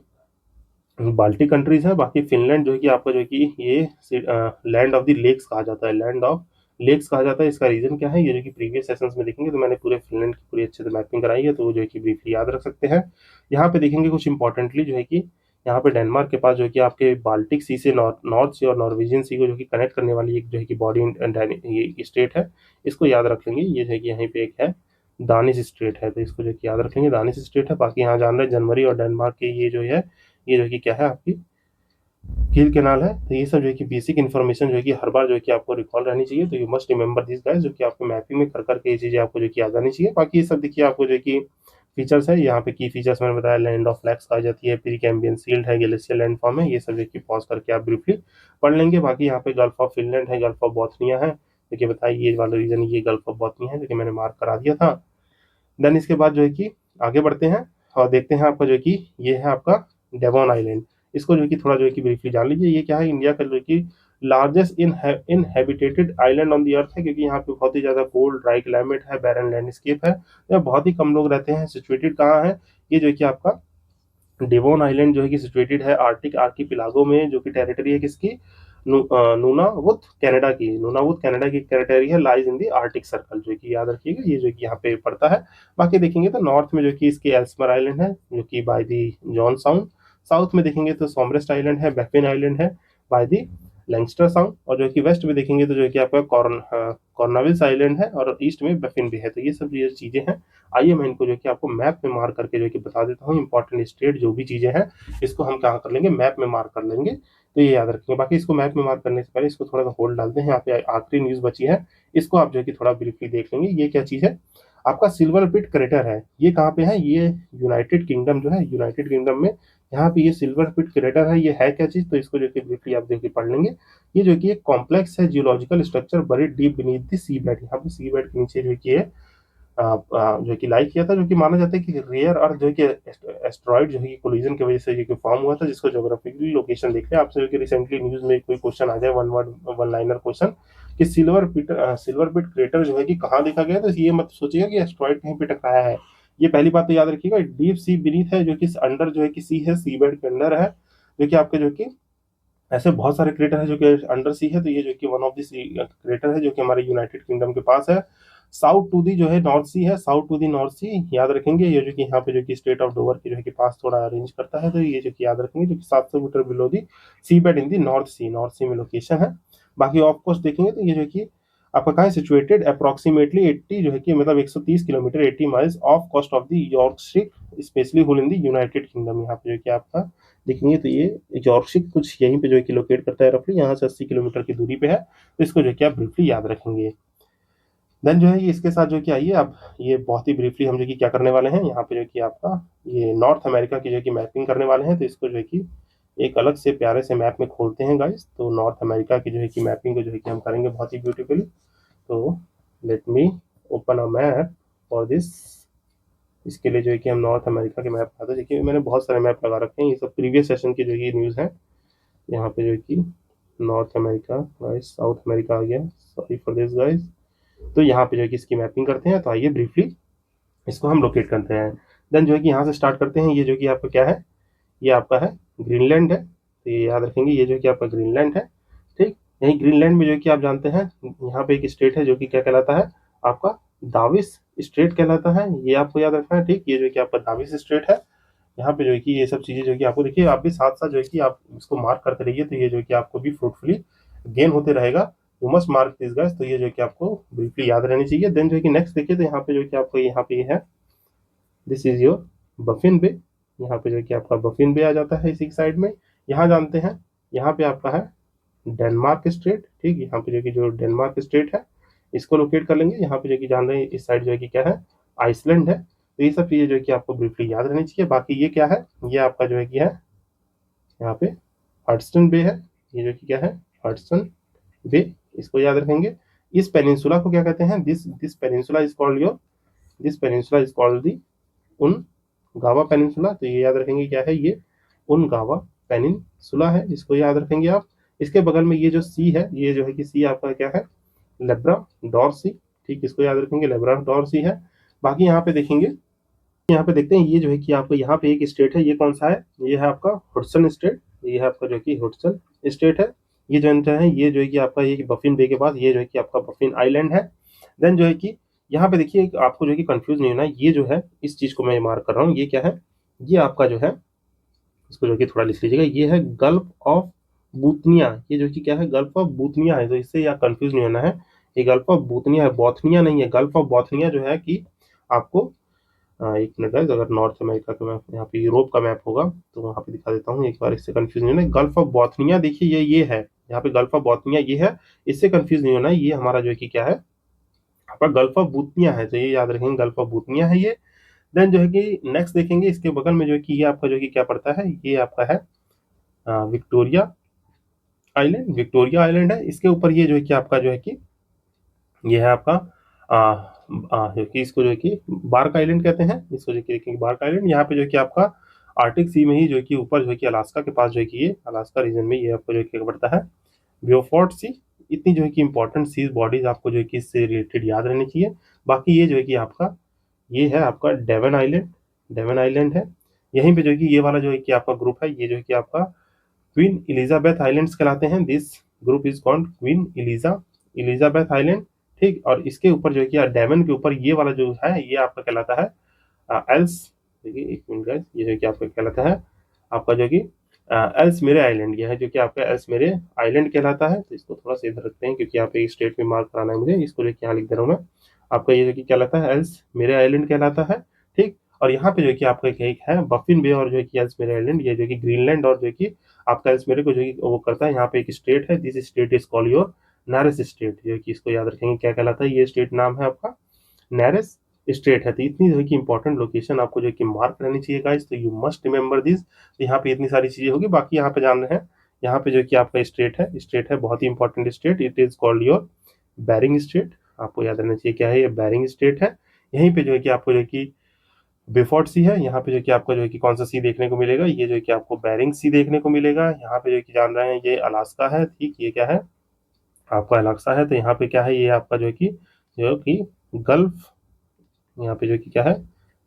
बाल्टिक कंट्रीज है। बाकी फिनलैंड जो है कि आपका जो है कि ये लैंड ऑफ द लेक्स कहा जाता है, लैंड ऑफ लेक्स कहा जाता है। इसका रीजन क्या है, ये जो कि प्रीवियस सेशंस में देखेंगे, तो मैंने पूरे फिनलैंड की पूरी अच्छे से मैपिंग कराई है, तो वो जो है कि ब्रीफली याद रख सकते हैं। यहाँ पे देखेंगे कुछ इंपॉर्टेंटली जो है कि यहाँ पे डेनमार्क के पास जो है कि आपके बाल्टिक सी से नॉर्थ सी और नॉर्वेजियन सी को जो कि कनेक्ट करने वाली एक जो है कि बॉडी ये स्टेट है, इसको याद रख लेंगे। ये जो है कि यहीं पे एक है दानिश स्टेट है, तो इसको जो कि याद रख लेंगे, दानिश स्टेट है। बाकी यहाँ जान रहे हैं जनवरी और डेनमार्क के ये जो है, ये जो कि क्या है आपकी कील कैनाल है। तो ये सब जो है कि बेसिक इन्फॉर्मेशन जो है कि हर बार जो है कि आपको रिकॉल रहनी चाहिए। तो you must remember this guys, जो कि आपको मैपिंग में कर करके ये चीज़ें आपको जो कि याद आनी चाहिए। बाकी ये सब देखिए आपको जो है कि फीचर्स है, यहाँ पे की फीचर्स मैंने बताया, लैंड ऑफ फ्लैग्स कहा जाती है, प्री कैम्बियन सील्ड है, ग्लेशियर लैंडफॉर्म है, ये सब जो कि पॉज करके आप ब्रीफली पढ़ लेंगे। बाकी यहाँ पे गल्फ ऑफ फिनलैंड है, गल्फ ऑफ बोथनिया है, देखिए बताइए ये वाला रीजन, ये गल्फ ऑफ बोथनिया है जो कि मैंने मार्क करा दिया था। देन इसके बाद जो है कि आगे बढ़ते हैं और देखते हैं आपका जो है कि ये है आपका डेवॉन आइलैंड। इसको जो है कि थोड़ा जो है कि ब्रीफली जान लीजिए। ये क्या है, इंडिया का जो है कि largest inhabited island on the earth है, क्योंकि यहाँ पे बहुत ही ज्यादा कोल्ड ड्राई क्लाइमेट है, बैरन लैंडस्केप है, यहाँ बहुत ही कम लोग रहते हैं। सिचुएटेड कहाँ है, ये जो है कि आपका डेवोन आइलैंड जो है कि सिचुएटेड है आर्टिक आर्कीपिलागो में, जो कि टेरिटरी है किसकी, नूनावुत कनाडा की। नूनावुत कनाडा की टेरिटरी है, lies in the Arctic circle, जो कि याद रखिएगा ये जो कि यहाँ पे पड़ता है। बाकी देखेंगे तो नॉर्थ में जो कि इसके एल्समर आइलैंड है, जो कि by the John sound. South में देखेंगे तो सोमरेस्ट आइलैंड है, बैफिन आइलैंड है बाय दी लैंगस्टर साउंड। और जो कि वेस्ट में देखेंगे तो जो कि आपका कॉर्नवालिस आइलैंड है, और ईस्ट में बैफिन भी है। तो ये सब ये चीजें हैं। आइए मैं इनको जो कि आपको मैप में मार्क करके जो कि बता देता हूँ। इंपॉर्टेंट स्टेट जो भी चीजें हैं इसको हम क्या कर लेंगे, मैप में मार्क कर लेंगे। तो ये याद रखेंगे। बाकी इसको मैप में मार्क करने से पहले इसको थोड़ा सा होल्ड डालते हैं। यहाँ पे आखिरी न्यूज बची है, इसको आप जो है कि थोड़ा ब्रीफली देख लेंगे। ये क्या चीज है, आपका सिल्वर पिट क्रेटर है। ये कहाँ पे है, ये यूनाइटेड किंगडम जो है, यूनाइटेड किंगडम में यहाँ पे ये सिल्वर पिट क्रेटर है। ये है क्या चीज, तो इसको जो कि ब्रीफली आप देखिए पढ़ लेंगे। ये जो कि एक कॉम्प्लेक्स है geological structure buried deep beneath the sea bed. यहाँ पे सी बेड के नीचे जो कि है जो कि लाइक किया था, जो कि माना जाता है कि रेयर अर्थ जो कि एस्ट्रॉइड जो है कोलिजन की वजह से जो कि फॉर्म हुआ था, जिसको ज्योग्राफिकली लोकेशन देख रहे हैं आपसे। जो कि रिसेंटली न्यूज में कोई क्वेश्चन आ जाए, one word one liner question, कि सिल्वर पिट क्रेटर जो है कि कहाँ देखा गया, तो ये मत सोचिएगा कि एस्ट्रॉइड कहीं पे टकराया है। ये पहली बात तो याद रखिएगा। डीप सी बीनीथ है, जो कि अंडर जो है कि सी है, सी बेड के अंडर है, जो कि आपके जो कि ऐसे बहुत सारे क्रेटर है जो कि अंडर सी है। तो ये जो कि वन ऑफ द क्रेटर है जो कि हमारे यूनाइटेड किंगडम के पास है। साउथ टू दी जो है नॉर्थ सी है, साउथ टू दी नॉर्थ सी याद रखेंगे। ये जो कि यहाँ पे जो कि स्टेट ऑफ डोवर के जो है कि पास थोड़ा अरेंज करता है। तो ये जो कि याद रखेंगे, जो कि 700 metre below the sea bed in the North Sea में लोकेशन है। बाकी ऑफ कोर्स देखेंगे तो ये जो कि आपका कहाँ है सिचुएटेड, अप्रोक्सीमेटली 80 जो है कि मतलब 130 kilometre 80 miles off coast of the Yorkshire specially whole in the United Kingdom. यहाँ पे जो कि आपका देखेंगे तो ये यॉर्कशियर कुछ यहीं पे जो है कि लोकेट करता है, रफली यहाँ से 80 किलोमीटर की दूरी पे है। तो इसको जो है कि आप ब्रीफली याद रखेंगे। देन जो है ये इसके साथ जो कि आइए अब ये बहुत ही ब्रीफली हम जो कि क्या करने वाले हैं, यहाँ पे जो कि आपका ये नॉर्थ अमेरिका की जो कि मैपिंग करने वाले हैं। तो इसको जो है कि एक अलग से प्यारे से मैप में खोलते हैं गाइस। तो नॉर्थ अमेरिका की जो है कि मैपिंग को जो है कि हम करेंगे बहुत ही ब्यूटीफुली। तो let me open a map for this. इसके लिए जो है कि हम नॉर्थ अमेरिका के मैप लगाते हैं। देखिए मैंने बहुत सारे मैप लगा रखे हैं, ये सब प्रीवियस सेशन की जो ये न्यूज़ है। यहाँ पे जो है कि North America guys, South America आ गया, सॉरी फॉर दिस गाइस। तो यहाँ पे जो है कि इसकी मैपिंग करते हैं। तो आइए ब्रीफली इसको हम लोकेट करते हैं। देन जो है कि यहाँ से स्टार्ट करते हैं। ये जो कि आपका क्या है, ये आपका है ग्रीनलैंड है। तो ये याद रखेंगे, ये जो कि आपका ग्रीनलैंड है। ठीक, यही ग्रीनलैंड में जो कि आप जानते हैं यहाँ पे एक स्टेट है जो कि क्या कहलाता है, आपका दाविस स्टेट कहलाता है। ये आपको याद रखना है। ठीक, ये जो कि आपका दाविस स्टेट है। यहाँ पे जो है कि ये सब चीजें जो कि आपको देखिए, आप भी साथ साथ जो है कि आप इसको मार्क करते रहिए। तो ये जो है कि आपको भी फ्रूटफुली गेन होते रहेगा। You must mark this guys. तो ये जो है कि आपको ब्रीफली याद रहनी चाहिए। देन जो है कि नेक्स्ट देखिए, तो यहाँ पे जो है कि आपको यहाँ पे है, दिस इज योर बफिन बे। यहाँ पे जो है कि आपका बफिन बे आ जाता है इसी साइड में। यहाँ जानते हैं, यहाँ पे आपका है डेनमार्क स्टेट। ठीक, यहाँ पे जो कि जो डेनमार्क स्टेट है इसको लोकेट कर लेंगे। यहाँ पे जो कि जान रहे हैं इस साइड जो है कि क्या है, आइसलैंड है। तो ये सब चीजें जो है कि आपको ब्रीफली याद रहनी चाहिए। बाकी ये क्या है, ये आपका जो है कि है यहाँ पे हडसन बे है। ये जो कि क्या है, हडसन बे, इसको याद रखेंगे। इस पेनिनसुला को क्या कहते हैं, this this peninsula is called your, this peninsula is called दी उन गावा पेनिनसुला। तो ये याद रखेंगे क्या है, ये उन गावा पेनिनसुला है, इसको याद रखेंगे आप। इसके बगल में ये जो सी है, ये जो है कि सी आपका क्या है, लेब्राडोर सी। ठीक, इसको याद रखेंगे, लेब्राडोर सी है। बाकी यहाँ पे देखेंगे, यहाँ पे देखते हैं, ये जो है कि आपको यहाँ पे एक स्टेट है, ये कौन सा है, ये है आपका हुडसन स्टेट। ये है आपका जो कि हुडसन स्टेट है। ये जो है, ये जो है कि आपका ये बफिन बे के पास ये जो है कि आपका बफिन आइलैंड है। देन जो है कि यहाँ पे देखिए, आपको जो है कि कंफ्यूज नहीं होना, ये जो है इस चीज को मैं मार्क कर रहा हूँ, ये क्या है, ये आपका जो है, इसको जो कि थोड़ा लिख लीजिएगा, ये है गल्फ ऑफ बूतनिया। ये जो कि क्या है, गल्फ ऑफ बूतनिया है। तो इससे या कंफ्यूज नहीं होना है, ये गल्फ ऑफ बूतनिया है, बोथनिया नहीं है। गल्फ ऑफ बोथनिया जो है कि आपको एक मिनट गाइस, अगर नॉर्थ अमेरिका का मैप, यहाँ पे यूरोप का मैप होगा तो वहाँ पे दिखा देता हूँ एक बार, इससे कंफ्यूज नहीं होना। गल्फ ऑफ बोथनिया देखिए ये है, यहाँ पे गल्फ ऑफ बोथनिया ये है, इससे कंफ्यूज नहीं होना। ये हमारा जो है कि क्या है, आपका गल्फ ऑफ बूतनिया है, तो ये याद रखेंगे, गल्फ ऑफ बूतनिया है ये। देन जो है कि नेक्स्ट देखेंगे, इसके बगल में जो है कि ये आपका जो है कि क्या पड़ता है, ये आपका है विक्टोरिया आइलैंड। विक्टोरिया आइलैंड है, इसके ऊपर ये जो है कि आपका जो है कि ये है आपका जो कि इसको जो है कि बार्क आइलैंड कहते हैं, इसको जो है कि देखेंगे बार्क आइलैंड। यहाँ पे जो है कि आपका आर्टिक सी में ही जो है कि ऊपर जो है कि अलास्का के पास जो है कि ये अलास्का रीजन में ये आपको जो है कि पड़ता है ब्योफोर्ट सी। इतनी जो है कि इंपॉर्टेंट सी बॉडीज आपको जो है कि इससे रिलेटेड याद रहनी चाहिए। बाकी ये जो है कि आपका ये है आपका डेवन आइलैंड, डेवन आइलैंड है। यहीं पे जो है कि ये वाला जो है कि आपका ग्रुप है, ये जो है कि आपका क्वीन इलिजाबेथ आइलैंड्स कहलाते हैं। This group is called queen Elizabeth island, ठीक। और इसके ऊपर जो है कि डेवन के ऊपर ये वाला जो है ये आपका कहलाता है एल्स। देखिए एक मिनट गाइस, ये जो कि आपका कहलाता है आपका जो कि एल्स मेरे आइलैंड, ये है जो कि आपका एल्स मेरे आइलैंड कहलाता है। तो इसको थोड़ा सा इधर रखते हैं क्योंकि यहाँ पे स्टेट में मार्क कराना है मुझे, इसको लेके यहाँ लिख दे रहा हूँ मैं। आपका ये जो कि कहलाता है एल्स मेरे आइलैंड कहलाता है, ठीक। और यहाँ पे जो कि आपका एक है बफिन बे और जो कि एल्स मेरे आइलैंड, ये जो कि ग्रीनलैंड और जो कि आपका एल्स मेरे को जो कि वो करता है। यहाँ पे एक स्टेट है, this strait is called your Nares strait, जो कि इसको याद रखेंगे क्या कहलाता है, ये स्टेट नाम है आपका नेरेस स्टेट है। तो इतनी जो है कि इंपॉर्टेंट लोकेशन आपको जो है कि मार्क रहनी चाहिए गाइस, तो यू मस्ट रिमेंबर दिस। तो यहाँ पे इतनी सारी चीजें होगी, बाकी यहाँ पे जान रहे हैं, यहाँ पे जो है कि आपका स्टेट है बहुत ही important strait, it is called your Bering strait. आपको याद रहना चाहिए क्या है, ये बैरिंग स्टेट है। यहीं पे जो है कि आपको जो है कि बेफोर्ट सी है, यहाँ पे जो है कि आपको जो है कि कौन सा सी देखने को मिलेगा, ये जो है कि आपको बैरिंग सी देखने को मिलेगा। यहाँ पे जो है कि जान रहे हैं ये अलास्का है, ठीक। ये क्या है आपका अलास्का है। तो यहाँ पे क्या है, ये आपका जो कि गल्फ, यहाँ पे जो कि क्या है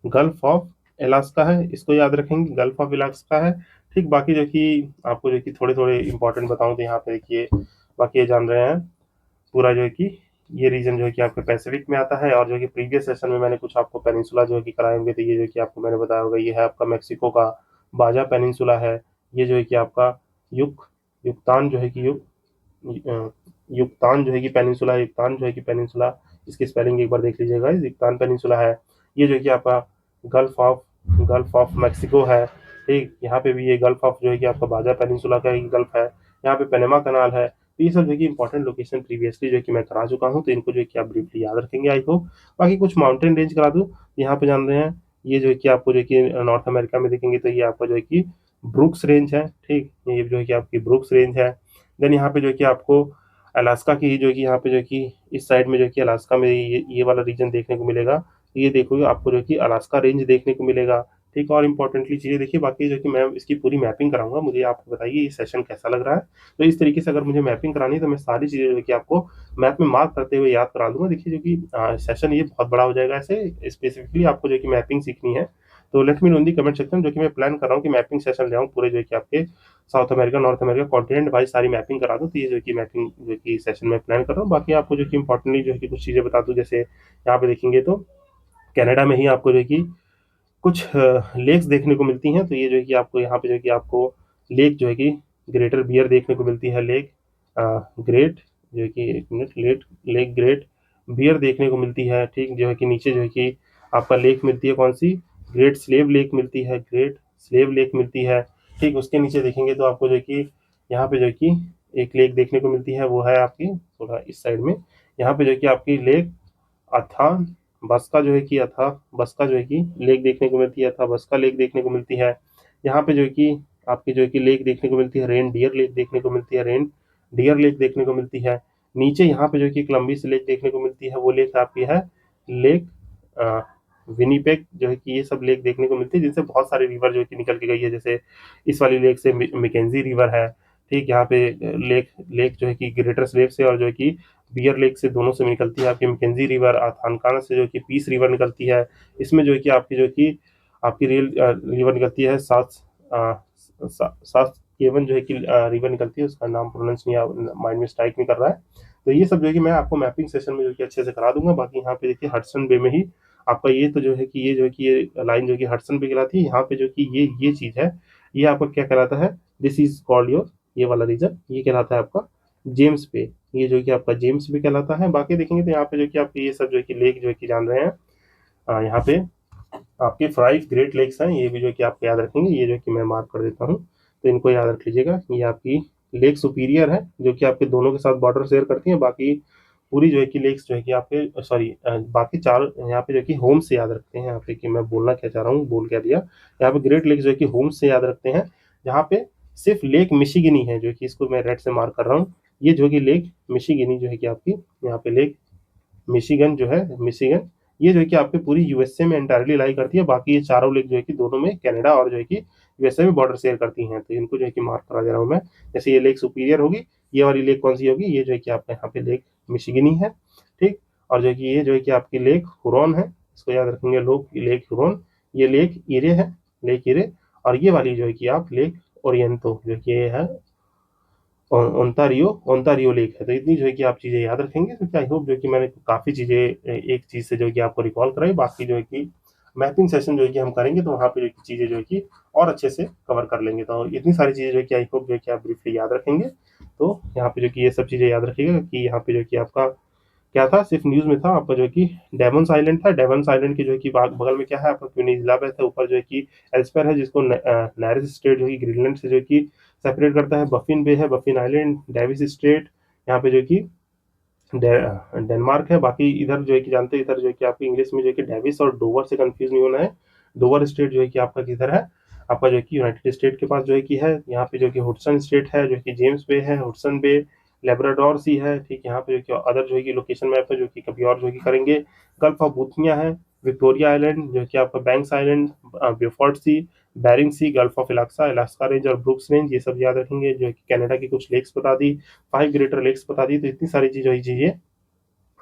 गल्फ ऑफ अलास्का है, इसको याद रखेंगे, गल्फ ऑफ अलास्का है, ठीक। बाकी जो कि आपको जो कि थोड़े थोड़े इंपॉर्टेंट बताऊं तो यहाँ पे देखिए, बाकी ये जान रहे हैं पूरा जो है कि ये रीजन जो है कि आपके पैसिफिक में आता है। और जो कि प्रीवियस सेशन में मैंने कुछ आपको पेनिनसुला जो है कि कराए होंगे, तो ये जो कि आपको मैंने बताया होगा, ये है आपका मेक्सिको का बाजा पेनिनसुला है। ये जो है कि आपका युक युक्तान जो है कि युक्तान जो है कि पेनिनसुला, युक्तान जो है कि पेनिनसुला, इसकी स्पेलिंग एक बार देख लीजिएगा, युक्तान पेनिनसुला है। ये जो है कि आपका gulf of gulf of Mexico है, ठीक। यहाँ पे भी ये गल्फ ऑफ जो है कि आपका बाजा पेनिनसुला का ही गल्फ है। यहाँ पे पनामा कनाल है। तो ये सब जो है कि इंपॉर्टेंट लोकेशन प्रीवियसली जो है कि मैं करा चुका हूँ, तो इनको जो है कि आप ब्रीफली याद रखेंगे आई होप। बाकी कुछ माउंटेन रेंज करा दूँ, यहाँ पे जान रहे हैं, ये जो है कि आपको जो है कि नॉर्थ अमेरिका में देखेंगे तो ये आपका जो है कि ब्रुक्स रेंज है, ठीक। ये जो है कि आपकी ब्रुक्स रेंज है। देन यहाँ पे जो है कि आपको अलास्का की जो है कि यहाँ पे जो है कि इस साइड में जो है कि अलास्का में ये वाला रीजन देखने को मिलेगा। ये देखोगे आपको जो है कि अलास्का रेंज देखने को मिलेगा, ठीक। और इंपॉर्टेंटली चीजें देखिए, बाकी जो कि मैं इसकी पूरी मैपिंग कराऊंगा, मुझे आप बताइए ये सेशन कैसा लग रहा है। तो इस तरीके से अगर मुझे मैपिंग करानी है तो मैं सारी चीजें जो है कि आपको मैप में मार्क करते हुए याद करा दूंगा। देखिए जो कि सेशन ये बहुत बड़ा हो जाएगा, ऐसे स्पेसिफिकली आपको जो कि मैपिंग सीखनी है तो लेट मी नो इन दी कमेंट सेक्शन, जो कि मैं प्लान कर रहा हूँ कि मैपिंग सेशन ले आऊँ पूरे जो है कि आपके south America north America continent भाई सारी मैपिंग करा दूँ। तो ये जो कि मैपिंग जो कि सेशन में प्लान कर रहा हूँ। बाकी आपको जो कि इंपॉर्टेंटली जो है कि कुछ चीज़ें बता दूँ, जैसे यहाँ पे देखेंगे तो कनाडा में ही आपको जो है कि कुछ लेक्स देखने को मिलती हैं। तो ये जो है कि आपको यहाँ पे जो है कि आपको लेक जो है कि ग्रेटर बियर देखने को मिलती है, लेक ग्रेट जो है कि एक मिनट लेक ग्रेट बियर देखने को मिलती है, ठीक। जो है कि नीचे जो है कि आपका लेक मिलती है, कौन सी, ग्रेट स्लेव लेक मिलती है, ग्रेट स्लेव लेक मिलती है, ठीक। उसके नीचे देखेंगे तो आपको जो है कि यहाँ पे जो है कि एक लेक देखने को मिलती है, वो है आपकी थोड़ा इस साइड में। यहाँ पे जो है कि आपकी लेक अथा बस्का जो है कि अथा बस्का जो है कि लेक देखने को मिलती है, अथा बस्का लेक देखने को मिलती है। यहाँ पे जो है कि आपकी जो है कि लेक देखने को मिलती है, रेन डियर लेक देखने को मिलती है, रेन डियर लेक देखने को मिलती है। नीचे यहाँ पे जो है कि कोलंबिस लेक देखने को मिलती है, वो लेक आपकी है लेक विनीपेग जो है कि ये सब लेक देखने को मिलती है, जिनसे बहुत सारी रिवर जो है कि निकल के गई है। जैसे इस वाली लेक से मैकेंजी रिवर है, ठीक। यहाँ पे लेक लेक जो है कि ग्रेटर स्लेव से और जो है कि बियर लेक से, दोनों से निकलती है आपकी मैकेंजी रिवर। थानकाना से जो कि पीस रिवर निकलती है। इसमें जो है कि आपकी जो है कि आपकी रियल रिवर निकलती है, सात केवन जो है कि रिवर निकलती है, उसका नाम प्रोनाउंस नहीं माइंड में स्ट्राइक नहीं कर रहा है। तो ये सब जो है कि मैं आपको मैपिंग सेशन में जो कि अच्छे से करा दूंगा। बाकी यहाँ पे देखिए हडसन बे में ही आपका ये तो जो है कि ये जो है कि ये लाइन जो है कि हडसन बे कहलाती है। यहाँ पे जो कि ये चीज है, ये आपका क्या कहलाता है, दिस इज कॉल्ड योर, ये वाला रीजन ये कहलाता है आपका जेम्स पे, ये जो कि आपका जेम्स भी कहलाता है। बाकी देखेंगे तो यहाँ पे जो कि आप ये सब जो है कि लेक जो है कि जान रहे हैं यहाँ पे आपके 5 ग्रेट लेक्स हैं, ये भी जो है कि आप याद रखेंगे, ये जो है कि मैं मार्क कर देता हूँ, तो इनको याद रख लीजिएगा। ये आपकी लेक सुपीरियर है, जो कि आपके दोनों के साथ बॉर्डर शेयर करती हैं। बाकी पूरी जो है कि लेक्स जो है कि आपके बाकी 4 यहाँ पे जो है कि होम से याद रखते हैं। यहाँ पे कि मैं बोलना क्या चाह रहा हूँ, बोल क्या दिया। यहाँ पे ग्रेट लेक्स जो है कि होम से याद रखते हैं, जहाँ पे सिर्फ लेक मिशिगनी है, जो कि इसको मैं रेड से मार्क कर रहा हूँ। ये जो है कि लेक मिशिगनी जो है कि आपकी यहाँ पे लेक मिशिगन जो है, मिशिगन, ये जो है कि आपकी पूरी यूएसए में एंटायरली लाई करती है। बाकी ये चारों लेक जो है कि दोनों में कनाडा और जो है कि यूएसए में बॉर्डर शेयर करती हैं, तो इनको जो है कि मार्क करा दे रहा हूँ मैं। जैसे ये लेक सुपीरियर होगी, ये वाली लेक कौन सी होगी, ये जो है कि आपका यहाँ पे लेक मिशिगनी है, ठीक। और जो है कि ये जो है कि आपकी लेक हुरॉन है, इसको याद रखेंगे लोग, लेक हुरॉन। ये लेक इरे है, लेक इरे। और ये वाली जो है कि आप लेक ओरिएंटो, जो कि ये है ओंटारियो, ओंटारियो लेक है। तो इतनी जो है कि आप चीज़ें याद रखेंगे, तो आई होप जो कि मैंने काफ़ी चीज़ें एक चीज़ से जो है कि आपको रिकॉल कराई। बाकी जो है कि मैपिंग सेशन जो है कि हम करेंगे, तो वहाँ पे जो है कि चीज़ें जो है कि और अच्छे से कवर कर लेंगे। तो इतनी सारी चीज़ें जो है कि आई होप जो है कि आप ब्रीफली याद रखेंगे। तो यहाँ पे जो कि ये सब चीज़ें याद रखिएगा कि यहाँ पे जो है कि आपका क्या था, सिर्फ न्यूज़ में था आपका जो है कि डेवंस आइलैंड था। डेवंस आइलैंड की जो है कि बगल में क्या है आपका, क्वीनीलैंड है। ऊपर जो है कि एल्सपेयर है, जिसको नैरिस स्ट्रेट जो है ग्रीनलैंड से जो है कि सेपरेट करता है। बफिन बे है, बफिन आइलैंड, डेविस स्ट्रेट, यहाँ पे जो है कि डेनमार्क है। बाकी इधर जो है कि जानते हैं, इधर जो है कि आपकी इंग्लिश में जो है कि डेविस और डोवर से कंफ्यूज नहीं होना है। डोवर स्टेट जो है कि आपका किधर है, आपका जो है कि यूनाइटेड स्टेट के पास जो है कि है। यहाँ पे जो कि हुडसन स्टेट है, जो कि जेम्स बे है, हुडसन बे, लेब्राडोर सी है, ठीक। यहाँ पे जो कि अदर जो है कि लोकेशन मैप है, जो कि कभी और जो है कि करेंगे। गल्फ ऑफ बुथिया है, विक्टोरिया आइलैंड, जो कि आपका Banks Island, Beaufort Sea, Bering Sea, Gulf of इलाक्सा, अलास्का रेंज और ब्रुक्स रेंज, ये सब याद रखेंगे। जो है कि कनाडा की कुछ लेक्स बता दी, 5 ग्रेटर लेक्स बता दी। तो इतनी सारी चीज़ें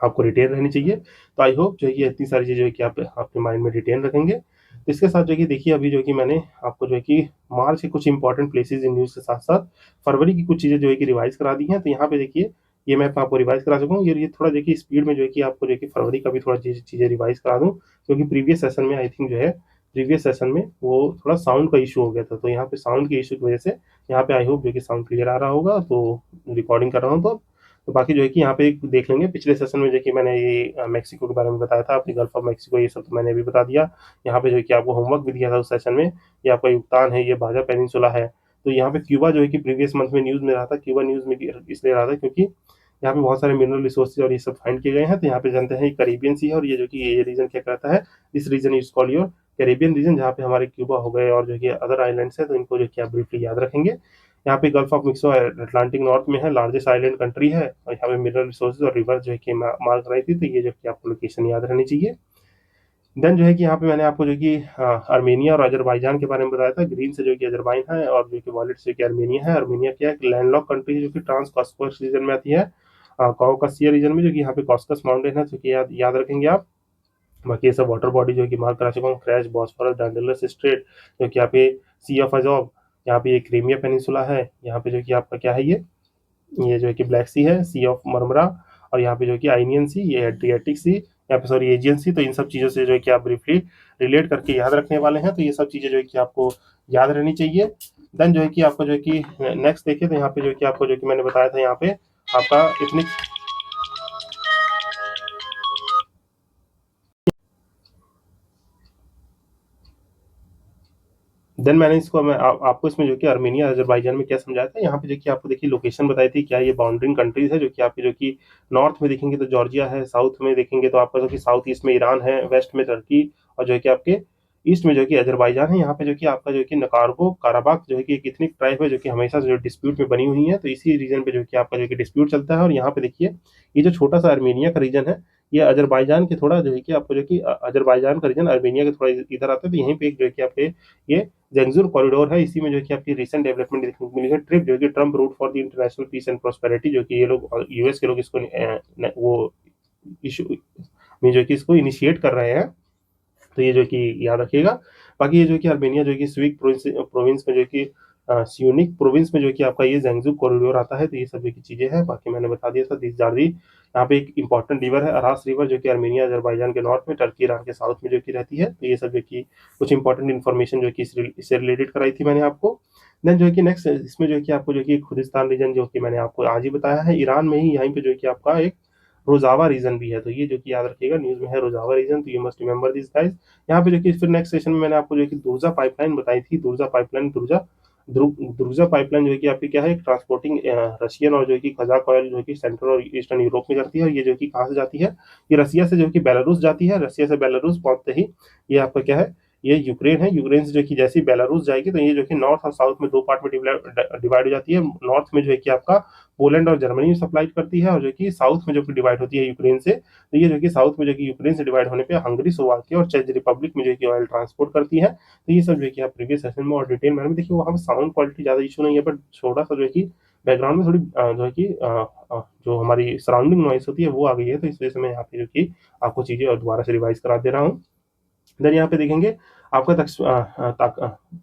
आपको रिटेन रहनी चाहिए। तो आई होप जो है कि इतनी सारी चीज़ें कि आप आपके माइंड में रिटेन रखेंगे। तो इसके साथ जो है कि देखिए, अभी जो है कि मैंने आपको जो है कि मार्च के कुछ इंपॉर्टेंट प्लेसेस इन न्यूज़ के साथ-साथ फरवरी की कुछ चीज़ें जो है कि रिवाइज़ करा दी हैं। तो यहाँ पे देखिए, ये मैं आपको रिवाइज़ करा चुका हूँ। ये थोड़ा देखिए स्पीड में जो है कि आपको जो है कि फरवरी का भी थोड़ा चीज़ें रिवाइज़ करा दूँ, क्योंकि प्रीवियस सेशन में आई थिंक जो है, प्रीवियस सेशन में वो थोड़ा साउंड का इश्यू हो गया था। तो यहाँ पे साउंड के इश्यू की वजह से यहाँ पे आई होप जो कि साउंड क्लियर आ रहा होगा। तो रिकॉर्डिंग कर रहा हूँ तो बाकी जो है कि यहाँ पे देख लेंगे। पिछले सेशन में जो कि मैंने ये मेक्सिको के बारे में बताया था, अपनी गल्फ ऑफ मेक्सिको, ये सब तो मैंने अभी बता दिया। यहाँ पे जो है कि आपको होमवर्क भी दिया था उस सेशन में। ये आपका युक्तान है, ये बाजा पेनिनसुला है। तो यहाँ पे क्यूबा जो है कि प्रीवियस मंथ में न्यूज़ में रहा था। क्यूबा न्यूज़ में इसलिए रहा था क्योंकि यहाँ पे बहुत सारे मिनरल रिसोर्सेज और ये सब फाइंड किए गए हैं। तो यहाँ पे जानते हैं करीबियन सी है, और ये जो कि ये रीजन क्या कहता है, this region is called your Caribbean region, जहाँ पे हमारे क्यूबा हो गए और जो कि अदर आइलैंड्स है। तो इनको जो कि आप ब्रीफली याद रखेंगे। यहाँ पे gulf of myxo Atlantic north में है, लार्जेस्ट आइलैंड कंट्री है, और यहाँ पे मिनरल रिसोर्सेज और रिवर जो है कि मार्क कराई थी। तो ये जो कि आपको लोकेशन याद रहनी चाहिए। देन जो है कि यहाँ पे मैंने आपको जो कि आर्मेनिया और अजरबैजान के बारे में बताया था। ग्रीन से जो कि अजरबैजान है, और जो कि वॉलेट से कि आर्मेनिया है। आर्मेनिया क्या है, लैंडलॉक कंट्री है, जो कि ट्रांस कॉस्कस रीजन में आती है, कॉकसिया रीजन में, जो कि यहाँ पे कॉस्कस माउंटेन है, जो कि याद रखेंगे आप। बाकी ये सब वाटर बॉडी जो है कि मार्क करा चुका हूँ, क्रैश, बॉस्फोरस, डांडेलस स्ट्रेट, जो कि यहाँ पे सी ऑफ अजोव, यहाँ पे ये क्रीमिया पेनिनसुला है। यहाँ पे जो कि आपका क्या है, ये जो है कि ब्लैक सी है, सी ऑफ मरमरा। और यहाँ पे जो कि आइनियन सी, ये एड्रियाटिक सी, यहाँ पे सॉरी एजियन सी। तो इन सब चीज़ों से जो है कि आप ब्रीफली रिलेट करके याद रखने वाले हैं। तो ये सब चीज़ें जो है कि आपको याद रहनी चाहिए। देन जो है कि आपको जो है कि नेक्स्ट देखिए, तो यहाँ पे जो है कि आपको जो कि मैंने बताया था, यहाँ पे आपका इतनी देन मैंने इसको आपको इसमें जो कि आर्मेनिया अजरबैजान में क्या समझाया था, यहाँ पे जो कि आपको देखिए लोकेशन बताई थी, क्या ये बाउंड्रिंग कंट्रीज है, जो कि आपकी जो कि नॉर्थ में देखेंगे तो जॉर्जिया है, साउथ में देखेंगे तो आपका जो कि साउथ ईस्ट में ईरान है, वेस्ट में टर्की, और जो है कि आपके ईस्ट में जो कि अजरबैजान है। यहाँ पे जो कि आपका जो कि नकार्गो काराबाख जो है कि एक इथनिक ट्राइब है, जो कि हमेशा से जो डिस्प्यूट में बनी हुई है। तो इसी रीजन पे जो कि आपका जो कि डिस्प्यूट चलता है। और यहाँ पे देखिए, ये जो छोटा सा आर्मेनिया का रीजन है, ये अजरबैजान के थोड़ा जो है कि आपको जो कि अजरबैजान का रीजन आर्मेनिया के थोड़ा इधर आता है। तो यहीं पे एक जो है कि आपके ये जेंगजुर कॉरिडोर है, इसी में जो है कि आपकी रिसेंट डेवलपमेंट देखने को मिली है। ट्रिप जो है कि Trump route for the international peace and prosperity, जो कि ये लोग यूएस के लोग इसको वो इशू में जो कि इसको इनिशिएट कर रहे हैं। तो ये जो कि याद रखिएगा। बाकी ये जो कि आर्मेनिया जो कि स्विक प्रोविंस में जो कि स्यूनिक प्रोविंस में जो कि आपका ये जेंगजू कॉरिडोर आता है। तो ये सब की चीजें हैं, बाकी मैंने बता दिया था। दिस जार्दी, यहाँ पे एक इंपॉर्टेंट रिवर है, अरास रिवर, जो कि आर्मेनिया अजरबैजान के नॉर्थ में, टर्की ईरान के साउथ में जो कि रहती है। तो ये सब जो कि कुछ इंपॉर्टेंट इन्फॉर्मेशन जो कि इससे रिलेटेड कराई थी मैंने आपको। देन जो है कि नेक्स्ट इसमें जो है कि आपको जो कि खुदिस्तान रीजन जो कि मैंने आपको आज ही बताया है, ईरान में ही, यहीं पे जो है कि आपका एक रोजावा रीजन भी है, तो ये जो कि याद रखिएगा न्यूज में है रोजावा रीजन, तो you must remember this guys. यहाँ पे जो कि फिर नेक्स्ट सेशन में मैंने आपको जो कि दुर्जा पाइपलाइन बताई थी, दुर्जा पाइपलाइन, दुर्जा पाइपलाइन जो है कि आपकी क्या है, ट्रांसपोर्टिंग रशियन और जो है कि कजाक ऑयल जो है कि सेंट्रल और ईस्टर्न यूरोप में करती है, और ये जो कि कहाँ से जाती है, ये रसिया से जो है कि बेलारूस जाती है, रसिया से बेलारूस पहुंचते ही ये आपका क्या है, ये यूक्रेन है, यूक्रेन से जो कि जैसे ही बेलारूस जाएगी तो ये जो कि नॉर्थ और साउथ में दो पार्ट में डिवाइड हो जाती है। नॉर्थ में जो है कि आपका पोलैंड और जर्मनी में सप्लाई करती है, और जो कि साउथ में जो कि डिवाइड होती है यूक्रेन से, तो ये जो कि साउथ में जो कि यूक्रेन से डिवाइड होने पे हंगरी, स्लोवाकिया और चेक रिपब्लिक में जो कि ऑयल ट्रांसपोर्ट करती है। तो ये सब जो है कि आप प्रीवियस सेशन में और डिटेल में देखिए, वहाँ पे साउंड क्वालिटी ज्यादा इशू नहीं है, बट छोटा सा जो है कि बैकग्राउंड में थोड़ी जो है कि जो हमारी सराउंडिंग नॉइस होती है वो आ गई है, तो इस वजह से मैं यहाँ पे जो कि आपको चीजें और दोबारा से रिवाइज करा दे रहा हूँ। देन यहाँ पे देखेंगे आपका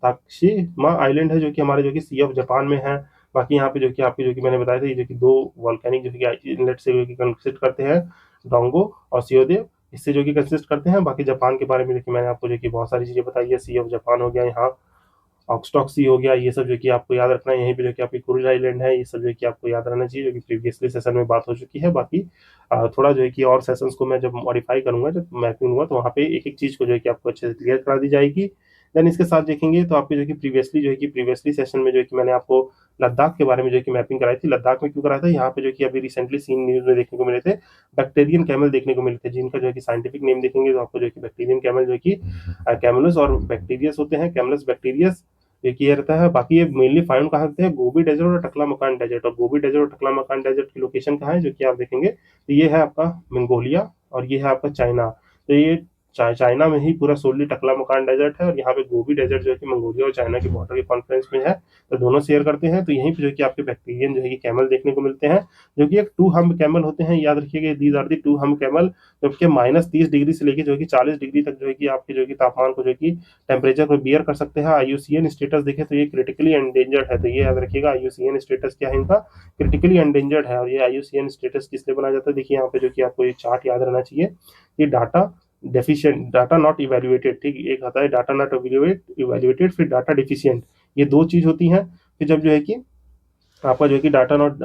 ताकशिमा आइलैंड है, जो कि हमारे जो कि सी ऑफ जापान में है। बाकी यहाँ पे जो कि आपके जो कि मैंने बताया था, ये जो कि दो वॉल्केनिक जो कि इनलेट से जो कि कंसिस्ट करते हैं, डोंगो और सियोदेव, इससे जो कि कंसिस्ट करते हैं। बाकी जापान के बारे में देखिए मैंने आपको जो कि बहुत सारी चीजें बताई है, सी ऑफ जापान हो गया, यहाँ ऑक्सटॉक सी हो गया, ये सब जो कि आपको याद रखना है। यहीं पे जो कि आपकी कुरिल आइलैंड है, ये सब जो कि आपको याद रहना चाहिए, जो कि प्रीवियसली सेशन में बात हो चुकी है। बाकी थोड़ा जो है कि और सेशंस को मैं जब मॉडिफाई करूंगा, जब मैपिंग हुआ, तो वहाँ पे एक एक चीज को जो है कि आपको अच्छे से क्लियर करा दी जाएगी। देन इसके साथ देखेंगे तो आपके जो कि प्रीवियसली सेशन में जो है कि मैंने आपको लद्दाख के बारे में जो है कि मैपिंग कराई थी। लद्दाख में क्यों कराया था, यहाँ पे जो कि अभी रिसेंटली सीन न्यूज में देखने को मिले थे, बैक्टीरियन कैमल देखने को मिले थे, जिनका जो है कि साइंटिफिक नेम देखेंगे तो आपको जो है कि बैक्टीरियन कैमल जो है कि कैमलस और बैक्टीरियस होते हैं, कैमलस बैक्टीरियस एक ये रहता है। बाकी ये मेनली फाउंड कहाँ होते हैं, गोबी डेजर्ट और टकला मकान डेजर्ट, और गोबी डेजर्ट और टकला मकान डेजर्ट की लोकेशन कहाँ है, जो कि आप देखेंगे तो ये है आपका मंगोलिया और ये है आपका चाइना। तो ये चाइना में ही पूरा सोलली टकला मकान डेजर्ट है, और यहाँ पे गोबी डेजर्ट जो है कि मंगोलिया और चाइना के बॉर्डर के कॉन्फ्रेंस में है, तो दोनों शेयर करते हैं। तो यहीं पे जो कि आपके बैक्टीरियन जो है कि कैमल देखने को मिलते हैं, जो कि एक टू हम्प कैमल होते हैं, याद रखिएगा these are the two hump camel, जबकि -30 डिग्री से लेकर जो है कि 40 डिग्री तक जो है कि आपके जो है कि तापमान को जो है कि टेम्परेचर को बियर कर सकते हैं। आईयूसीएन स्टेटस देखें तो ये क्रिटिकली एंडेंजर्ड है, तो ये याद रखिएगा आईयूसीएन स्टेटस क्या है इनका, क्रिटिकली एंडेंजर्ड है। और ये आईयूसीएन स्टेटस किस लिए बनाया जाता है, देखिए यहाँ पे जो कि आपको ये चार्ट याद रहना चाहिए, ये data deficient, data not evaluated, ठीक, एक आता है डाटा नॉट इवेल्युएटेड, फिर डाटा डिफिशिएंट, ये दो चीज होती हैं। फिर जब जो है कि आपका जो है कि data not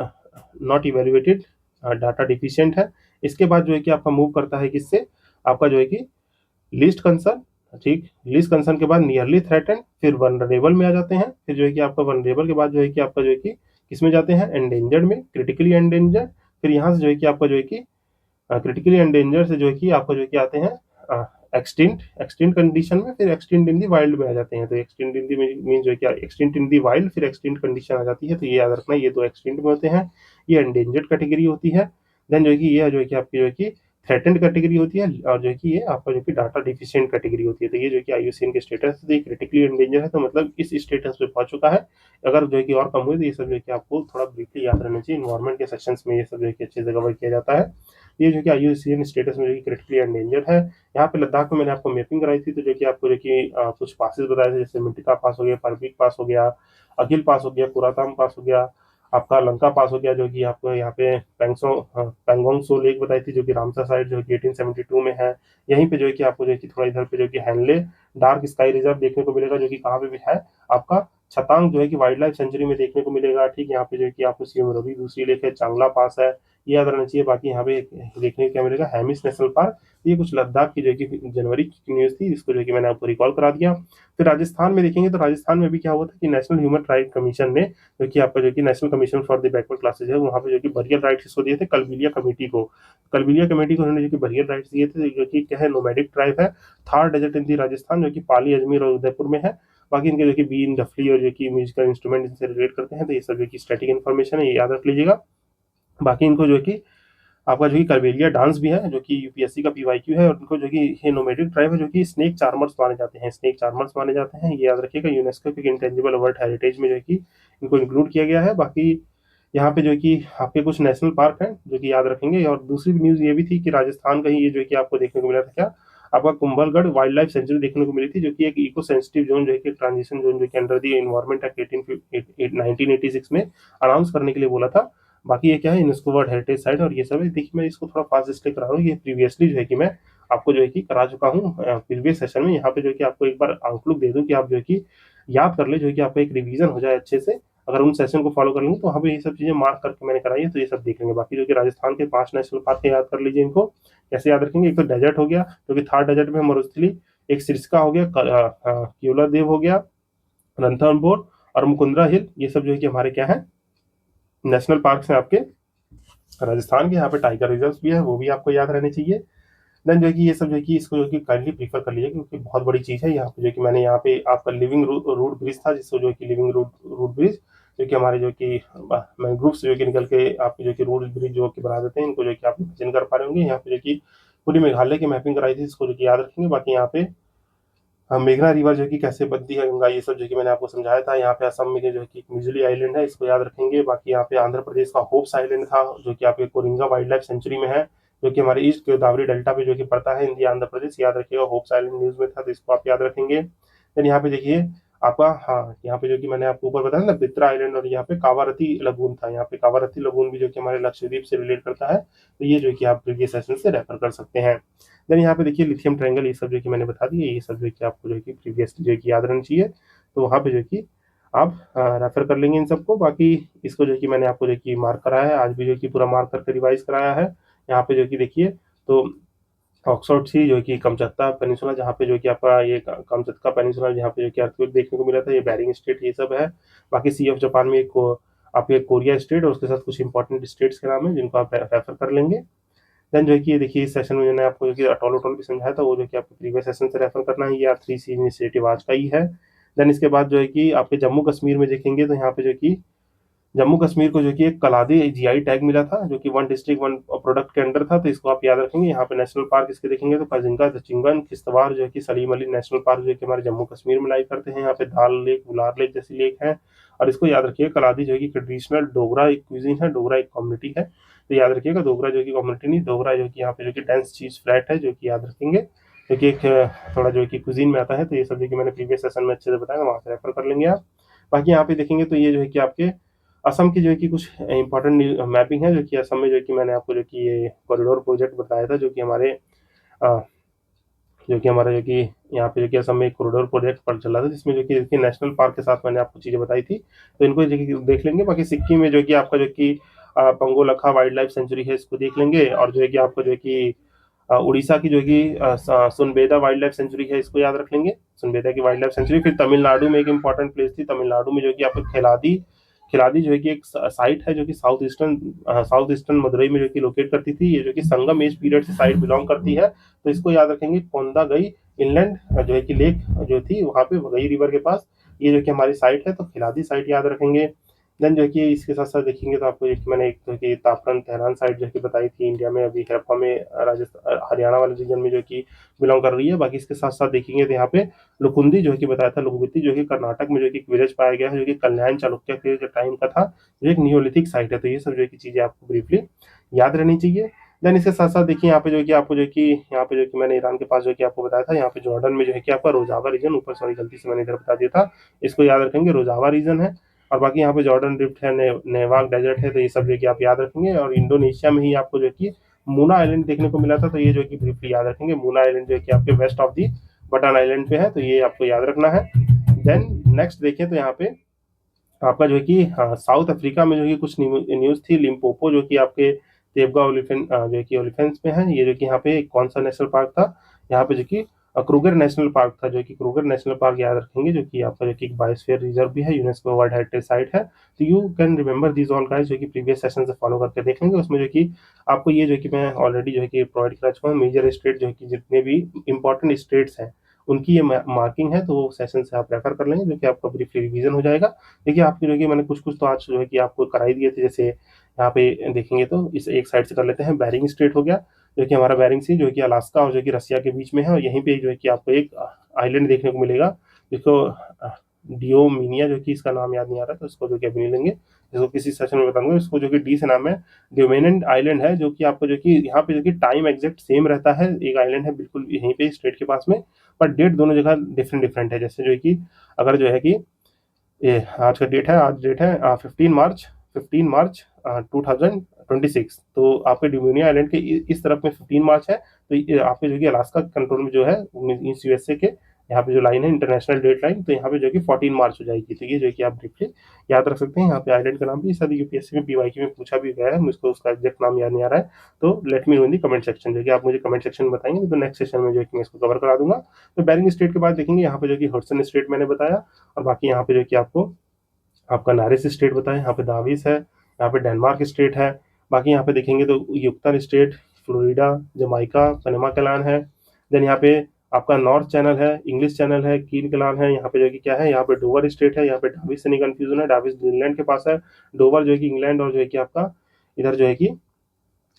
not evaluated, data deficient है, इसके बाद जो है कि आपका मूव करता है किससे, आपका जो है कि लीस्ट कंसर्न, ठीक, लीस्ट कंसर्न के बाद नियरली थ्रेटेंड, फिर वनरेबल में आ जाते हैं, फिर जो है कि आपका वनरेबल के बाद जो है कि आपका जो है कि किसमें जाते हैं, एंडेंजर्ड में, क्रिटिकली एंडेंजर्ड, फिर यहाँ से जो है कि आपका जो है कि क्रिटिकली एंडेंजर से जो है कि आपका जो है कि आते हैं एक्सटिंक्ट, एक्सटिंक्ट कंडीशन में, फिर एक्सटिंक्ट इन दी वाइल्ड में आ जाते हैं। तो एक्सटिंक्ट इन दी मीन जो है कि एक्सटिंक्ट इन दी वाइल्ड, फिर एक्सटिंक्ट कंडीशन आ जाती है, तो ये याद रखना, ये दो एक्सटिंक्ट में होते हैं, ये एंडेंजर्ड कैटेगरी होती है। देन जो है कि ये जो है कि आपकी जो है कि थ्रेटेंड कैटेगरी होती है, और जो है कि ये आपका जो है कि डाटा डिफिशिएंट कैटेगरी होती है। तो ये जो है कि आईयूसीएन के स्टेटस है, क्रिटिकली एंडेंजर है, तो मतलब इस स्टेटस पे पहुंच चुका है। अगर जो है कि और कम हुए तो ये सब जो है कि आपको थोड़ा ब्रीफली याद रहना चाहिए, इन्वायरमेंट के सेक्शंस में ये सब जो है कि अच्छे से कवर किया जाता है। ये जो कि आईयूसीएन स्टेटस में जो कि क्रिटिकली एंडेंजर्ड है। यहाँ पे लद्दाख में मैंने आपको मैपिंग कराई थी, तो जो कि आपको जो कि कुछ पासेस बताए थे, जैसे मिंटिका पास हो गया, परबीक पास हो गया, अगिल पास हो गया, कुराताम पास हो गया, आपका लंका पास हो गया, जो कि आपको यहाँ पे पेंगोंग सो लेक बताई थी, जो कि रामसर साइड जो कि 1872 में है। यहीं पे जो है कि आपको जो है कि थोड़ा इधर पे जो कि हैनले डार्क स्काई रिजर्व देखने को मिलेगा, जो कि कहाँ पे भी है, आपका छतांग जो है कि वाइल्ड लाइफ सेंचुरी में देखने को मिलेगा। ठीक, यहाँ पे जो है कि आपको सिमरोही दूसरी लेक है, चांगला पास है, ये याद रहना चाहिए। बाकी यहाँ पे देखने को क्या मिलेगा, हैमिस नेशनल पार्क। ये कुछ लद्दाख की जो है कि जनवरी की न्यूज थी, इसको जो है कि मैंने आपको रिकॉल करा दिया। फिर राजस्थान में देखेंगे तो राजस्थान में भी क्या हुआ था कि नेशनल ह्यूमन राइट कमीशन ने, जो कि आपका जो कि national commission for the backward classes है, वहाँ पे जो कि बरियल राइट्स इसको दिए थे कलबिलिया कमेटी को। कलबिलिया कमेटी को उन्होंने जो कि बरियल राइट्स दिए थे, जो कि क्या है, नोमैडिक ट्राइब है, थार डेजर्ट इन दी राजस्थान, जो कि पाली, अजमेर और उदयपुर में है। बाकी इनके जो कि बीन, डफली और जो कि म्यूजिकल इंस्ट्रूमेंट इनसे रिलेट करते हैं, तो ये सब जो कि स्टैटिक इन्फॉर्मेशन है, ये याद रख लीजिएगा। बाकी इनको जो है कि आपका जो कि करवेलिया डांस भी है, जो कि यूपीएससी का पीवाईक्यू है, और उनको जो कि ये नोमैडिक ट्राइब है, जो कि स्नेक चार्मर्स माने जाते हैं, स्नेक चार्मर्स माने जाते हैं, ये याद रखिएगा। यूनेस्को के इंटेंजिबल वर्ल्ड हेरिटेज में जो है कि इनको इंक्लूड किया गया है। बाकी यहाँ पे जो है कि आपके कुछ नेशनल पार्क हैं, जो कि याद रखेंगे। और दूसरी न्यूज ये भी थी कि राजस्थान का ही ये जो है कि आपको देखने को मिला था क्या, आपका कुंभलगढ़ वाइल्ड लाइफ सेंचुरी देखने को मिली थी, जो कि एक इको सेंसिटिव जोन जो है कि ट्रांजिशन जोन जो कि अंडर दी एनवायरमेंट एक्ट 1986 में अनाउंस करने के लिए बोला था। बाकी ये क्या है, यूनेस्को वर्ल्ड हेरिटेज साइट और ये सब है। देखिए मैं इसको थोड़ा फास्ट इसलिए करा रहा हूँ, ये प्रीवियसली जो है कि मैं आपको जो है कि करा चुका हूँ प्रीवियस सेशन में। यहाँ पे जो है कि आपको एक बार आउटलुक दे दूं कि आप जो है कि याद कर ले, जो है कि आपका एक रिवीजन हो जाए अच्छे से। अगर उन सेशन को फॉलो कर लेंगे तो वहाँ पे ये सब चीज़ें मार्क करके मैंने कराई है, तो ये सब देख लेंगे। बाकी जो कि राजस्थान के 5 नेशनल पार्क याद कर लीजिए इनको। कैसे याद रखेंगे? एक तो डेजर्ट हो गया, जो कि थार डेजर्ट में है मरुस्थली, एक सिरस्का हो गया, केवलादेव हो गया, रणथंभौर और मुकुंदरा हिल, ये सब जो है कि हमारे क्या है, नेशनल पार्क हैं आपके राजस्थान के। यहाँ पे टाइगर रिजर्व भी है, वो भी आपको याद रहने चाहिए। देन जो है कि ये सब जो है कि इसको जो है कि काइंडली प्रीफर कर लीजिए, क्योंकि बहुत बड़ी चीज़ है। यहाँ पे जो कि मैंने यहाँ पे आपका लिविंग रूट ब्रिज था, जिसको जो है कि लिविंग रूट ब्रिज, जो कि हमारे जो कि मैंग्रोव से जो कि निकल के आपके जो कि रूट ब्रिज जो कि बना देते हैं, इनको जो कि आप इमेजिन कर पा रहे होंगे। यहाँ पे जो कि पूरी मेघालय की मैपिंग कराई थी, इसको जो कि याद रखेंगे। बाकी यहाँ पे मेघना रिवर जो कि कैसे बनती है गंगा, ये सब जो कि मैंने आपको समझाया था। यहाँ पे असम में जो है कि मिजुली आइलैंड है, इसको याद रखेंगे। बाकी यहाँ पे आंध्र प्रदेश का होप्स आइलैंड था, जो कि आपके कोरिंगा वाइल्ड लाइफ सेंचुरी में है, जो कि हमारे ईस्ट गोदावरी डेल्टा पे जो कि पड़ता है, इंडिया आंध्र प्रदेश, याद रखिएगा। होप्स आइलैंड न्यूज में था, तो इसको आप याद रखेंगे। देन यहाँ पे देखिए आपका, हाँ, यहाँ पे जो कि मैंने आपको ऊपर बताया ना बित्रा आइलैंड, और यहाँ पे कावारती लगून था। यहाँ पे कावारती लगून भी जो कि हमारे लक्षद्वीप से रिलेट करता है, तो ये जो कि आप प्रीवियस सेशन से रेफर कर सकते हैं। देन यहाँ पे देखिए लिथियम ट्रायंगल, ये सब जो कि मैंने बता दिया, ये सब जो कि आपको जो कि प्रीवियस जो कि याद रहना चाहिए, तो वहाँ पे जो कि आप रेफर कर लेंगे इन सबको। बाकी इसको जो कि मैंने आपको जो कि मार्क कराया है, आज भी जो कि पूरा मार्क करके रिवाइज कराया है। यहाँ पे जो कि देखिए, तो ऑक्सफोर्ड सी जो कि कमचत्ता पेनिनसुला, जहाँ पे जो कि आपका ये कमचत्ता पेनिनसुला, जहाँ पे जो कि अर्थक्वेक देखने को मिला था, ये बेरिंग स्टेट, ये सब है। बाकी सी ऑफ जापान में एक आपके कोरिया स्टेट और उसके साथ कुछ इंपॉर्टेंट स्टेट्स के नाम है, जिनको आप रेफर कर लेंगे। देन जो है कि ये देखिए, इस सेशन में मैंने आपको जो कि अटोल अटोल भी समझाया था, वो जो कि आपको प्रीवियस सेशन से रेफर करना है, ये R3C इनिशिएटिव आज का ही है। देन इसके बाद जो है कि आपके जम्मू कश्मीर में देखेंगे, तो यहाँ पे जो कि जम्मू कश्मीर को जो कि एक कलादी जीआई टैग मिला था, जो कि वन डिस्ट्रिक्ट वन प्रोडक्ट के अंडर था, तो इसको आप याद रखेंगे। यहाँ पे नेशनल पार्क इसके देखेंगे तो काजिंगा, दचिंगन, किश्तवाड़, जो है कि सलीम अली नेशनल पार्क जो कि हमारे जम्मू कश्मीर में लाई करते हैं। यहाँ पे दाल लेक, बुलार लेक जैसी लेक है। और इसको याद रखिएगा, कलादी जो है कि ट्रेडिशनल डोगरा एक क्यूजिन है, डोगरा एक कम्युनिटी है, तो याद रखिएगा डोगरा जो कि कम्युनिटी नहीं, डोगरा जो कि यहाँ पे जो कि डेंस चीज फ्लैट है, जो कि याद रखेंगे, जो कि एक थोड़ा जो कि कुजीन में आता है। तो ये सब जो कि मैंने प्रीवियस सेशन में अच्छे से बताया, वहाँ से रेफर कर लेंगे आप। बाकी यहाँ पे देखेंगे तो ये जो है कि आपके असम की जो है कि कुछ इंपॉर्टेंट मैपिंग है, जो कि असम में जो कि मैंने आपको जो कि ये कॉरिडोर प्रोजेक्ट बताया था, जो कि हमारे अ, जो कि हमारा जो कि यहाँ पे जो कि असम में एक कॉरिडोर प्रोजेक्ट पर चल रहा था, जिसमें जो कि नेशनल पार्क के साथ मैंने आपको चीज़ें बताई थी, तो इनको जो कि देख लेंगे। बाकी सिक्किम में जो कि आपका जो कि पंगोलखा वाइल्ड लाइफ सेंचुरी है, इसको देख लेंगे। और जो है कि आपको जो है कि उड़ीसा की जो है कि सुनबेदा वाइल्ड लाइफ सेंचुरी है, इसको याद रख लेंगे, सुनबेदा की वाइल्ड लाइफ सेंचुरी। फिर तमिलनाडु में एक इंपॉर्टेंट प्लेस थी, तमिलनाडु में जो कि आपको खिलादी, खिलादी जो है कि एक साइट है, जो कि साउथ ईस्टर्न मदुरई में जो कि लोकेट करती थी। ये जो कि संगम एज पीरियड से साइट बिलोंग करती है, तो इसको याद रखेंगे। कोंदा गई इंलैंड जो है कि लेक जो थी वहाँ पे वगई रिवर के पास, ये जो कि हमारी साइट है, तो खिलादी साइट याद रखेंगे। देन जो है कि इसके साथ साथ देखेंगे तो आपको एक मैंने एक जो कि तापरन तेहरान साइड जो कि बताई थी, इंडिया में अभी हड़प्पा में, राजस्थान हरियाणा वाले रीजन में जो कि बिलोंग कर रही है। बाकी इसके साथ साथ देखेंगे तो यहाँ पे लुकुंदी जो है कि बताया था, लुकुंदी जो कि कर्नाटक में जो कि एक विलेज पाया गया है, जो कि कल्याण चालुक्य के टाइम का था, जो एक नियोलिथिक साइट है। तो ये सब जो कि चीजें आपको ब्रीफली याद रहनी चाहिए। देन इसके साथ साथ देखिए यहाँ पे जो कि आपको जो कि यहाँ पे जो कि मैंने ईरान के पास जो कि आपको बताया था, यहाँ पे जॉर्डन में जो है कि आपका रोजावा रीजन, ऊपर सॉरी गलती से मैंने इधर बता दिया था, इसको याद रखेंगे, रोजावा रीजन है। और बाकी यहाँ पे जॉर्डन रिफ्ट है, नेवाग डेजर्ट है, तो ये सब जो कि आप याद रखेंगे। और इंडोनेशिया में ही आपको जो कि मूना आइलैंड देखने को मिला था, तो ये जो कि ब्रीफली याद रखेंगे। मूना आइलैंड जो कि आपके waste of the Batan island पे है, तो ये आपको याद रखना है। देन नेक्स्ट देखें तो यहाँ पे आपका जो है कि हाँ, साउथ अफ्रीका में जो कि कुछ न्यूज़ थी, लिम्पोपो जो कि आपके देवगा ओलिफेंट जो कि ओलिफेंट्स में है, ये जो कि यहाँ पे कौन सा नेशनल पार्क था, यहाँ पे जो कि क्रूगर नेशनल पार्क था, जो कि क्रूगर नेशनल पार्क याद रखेंगे, जो कि आपका जो कि बायोस्फीयर रिजर्व भी है, यूनेस्को वर्ल्ड हेरिटेज साइट है। तो you can remember these all guys, जो कि प्रीवियस सेशन से फॉलो करके देख लेंगे। उसमें जो कि आपको ये जो कि मैं ऑलरेडी जो है कि प्रोवाइड करा चुका हूँ, मेजर स्टेट जो है कि जितने भी इंपॉर्टेंट स्टेट्स हैं उनकी ये मार्किंग है, तो वो सेशन से आप रेफर कर लेंगे, जो कि आपका ब्रीफली रिवीजन हो जाएगा। देखिए आपकी जो कि मैंने कुछ कुछ तो आज जो है कि आपको कराई दिए थे, जैसे यहाँ पे देखेंगे तो इस एक साइड से कर लेते हैं। बैरिंग स्ट्रेट हो गया, जो कि हमारा बैरिंग सी, जो कि अलास्का और जो कि रसिया के बीच में है, और यहीं पे जो है कि आपको एक आइलैंड देखने को मिलेगा, जिसको डियोमिनिया, जो कि इसका नाम याद नहीं आ रहा, तो इसको जो कि अभी नहीं लेंगे, इसको किसी सेशन में बताऊंगा। इसको जो कि डी से नाम है, ड्यूमेनेंट आइलैंड है, जो कि आपको जो कि यहाँ पे जो कि टाइम एग्जैक्ट सेम रहता है, एक आइलैंड है बिल्कुल यहीं पे स्ट्रेट के पास में, पर डेट दोनों जगह डिफरेंट डिफरेंट है। जैसे जो है कि अगर जो है कि ये आज का डेट है, आज डेट है 15 मार्च, 15 मार्च 2026, तो आपके ड्यूमिनिया आइलैंड के इस तरफ में 15 मार्च है, तो आपके जो कि अलास्का कंट्रोल में जो है मींस यूएसए के यहाँ पे जो लाइन है इंटरनेशनल डेट लाइन, तो यहाँ पे जो है कि 14 मार्च हो जाएगी। तो ये जो है कि आप ब्रीफली याद रख सकते हैं। यहाँ पे आइलैंड का नाम भी शायद यूपीएससी में पीवाईक्यू में पूछा भी गया है, मुझको उसका एग्जैक्ट नाम याद नहीं आ रहा है। तो लेट मी नो इन दी कमेंट सेक्शन, जो कि आप मुझे कमेंट सेक्शन में बताएंगे, तो नेक्स्ट सेशन में जो है कि मैं इसको कवर करा दूंगा। तो बेरिंग स्ट्रेट के बाद देखेंगे यहाँ पे जो कि हडसन स्ट्रेट मैंने बताया, और बाकी यहाँ पे जो कि आपको आपका नारिस स्टेट बताएं, यहाँ पे दाविस है, यहाँ पे डेनमार्क स्टेट है। बाकी यहाँ पे देखेंगे तो Yucatan state, Florida, Jamaica, Panama Canal है। देन यहाँ पे आपका नॉर्थ चैनल है, इंग्लिश चैनल है, कीन कैनाल है। यहाँ पे जो कि क्या है, यहाँ पे डोवर स्टेट है। यहाँ पे डाविस से नहीं कंफ्यूजन है, डाविस ग्रीनलैंड के पास है। डोवर जो है कि इंग्लैंड और जो है कि आपका इधर जो है कि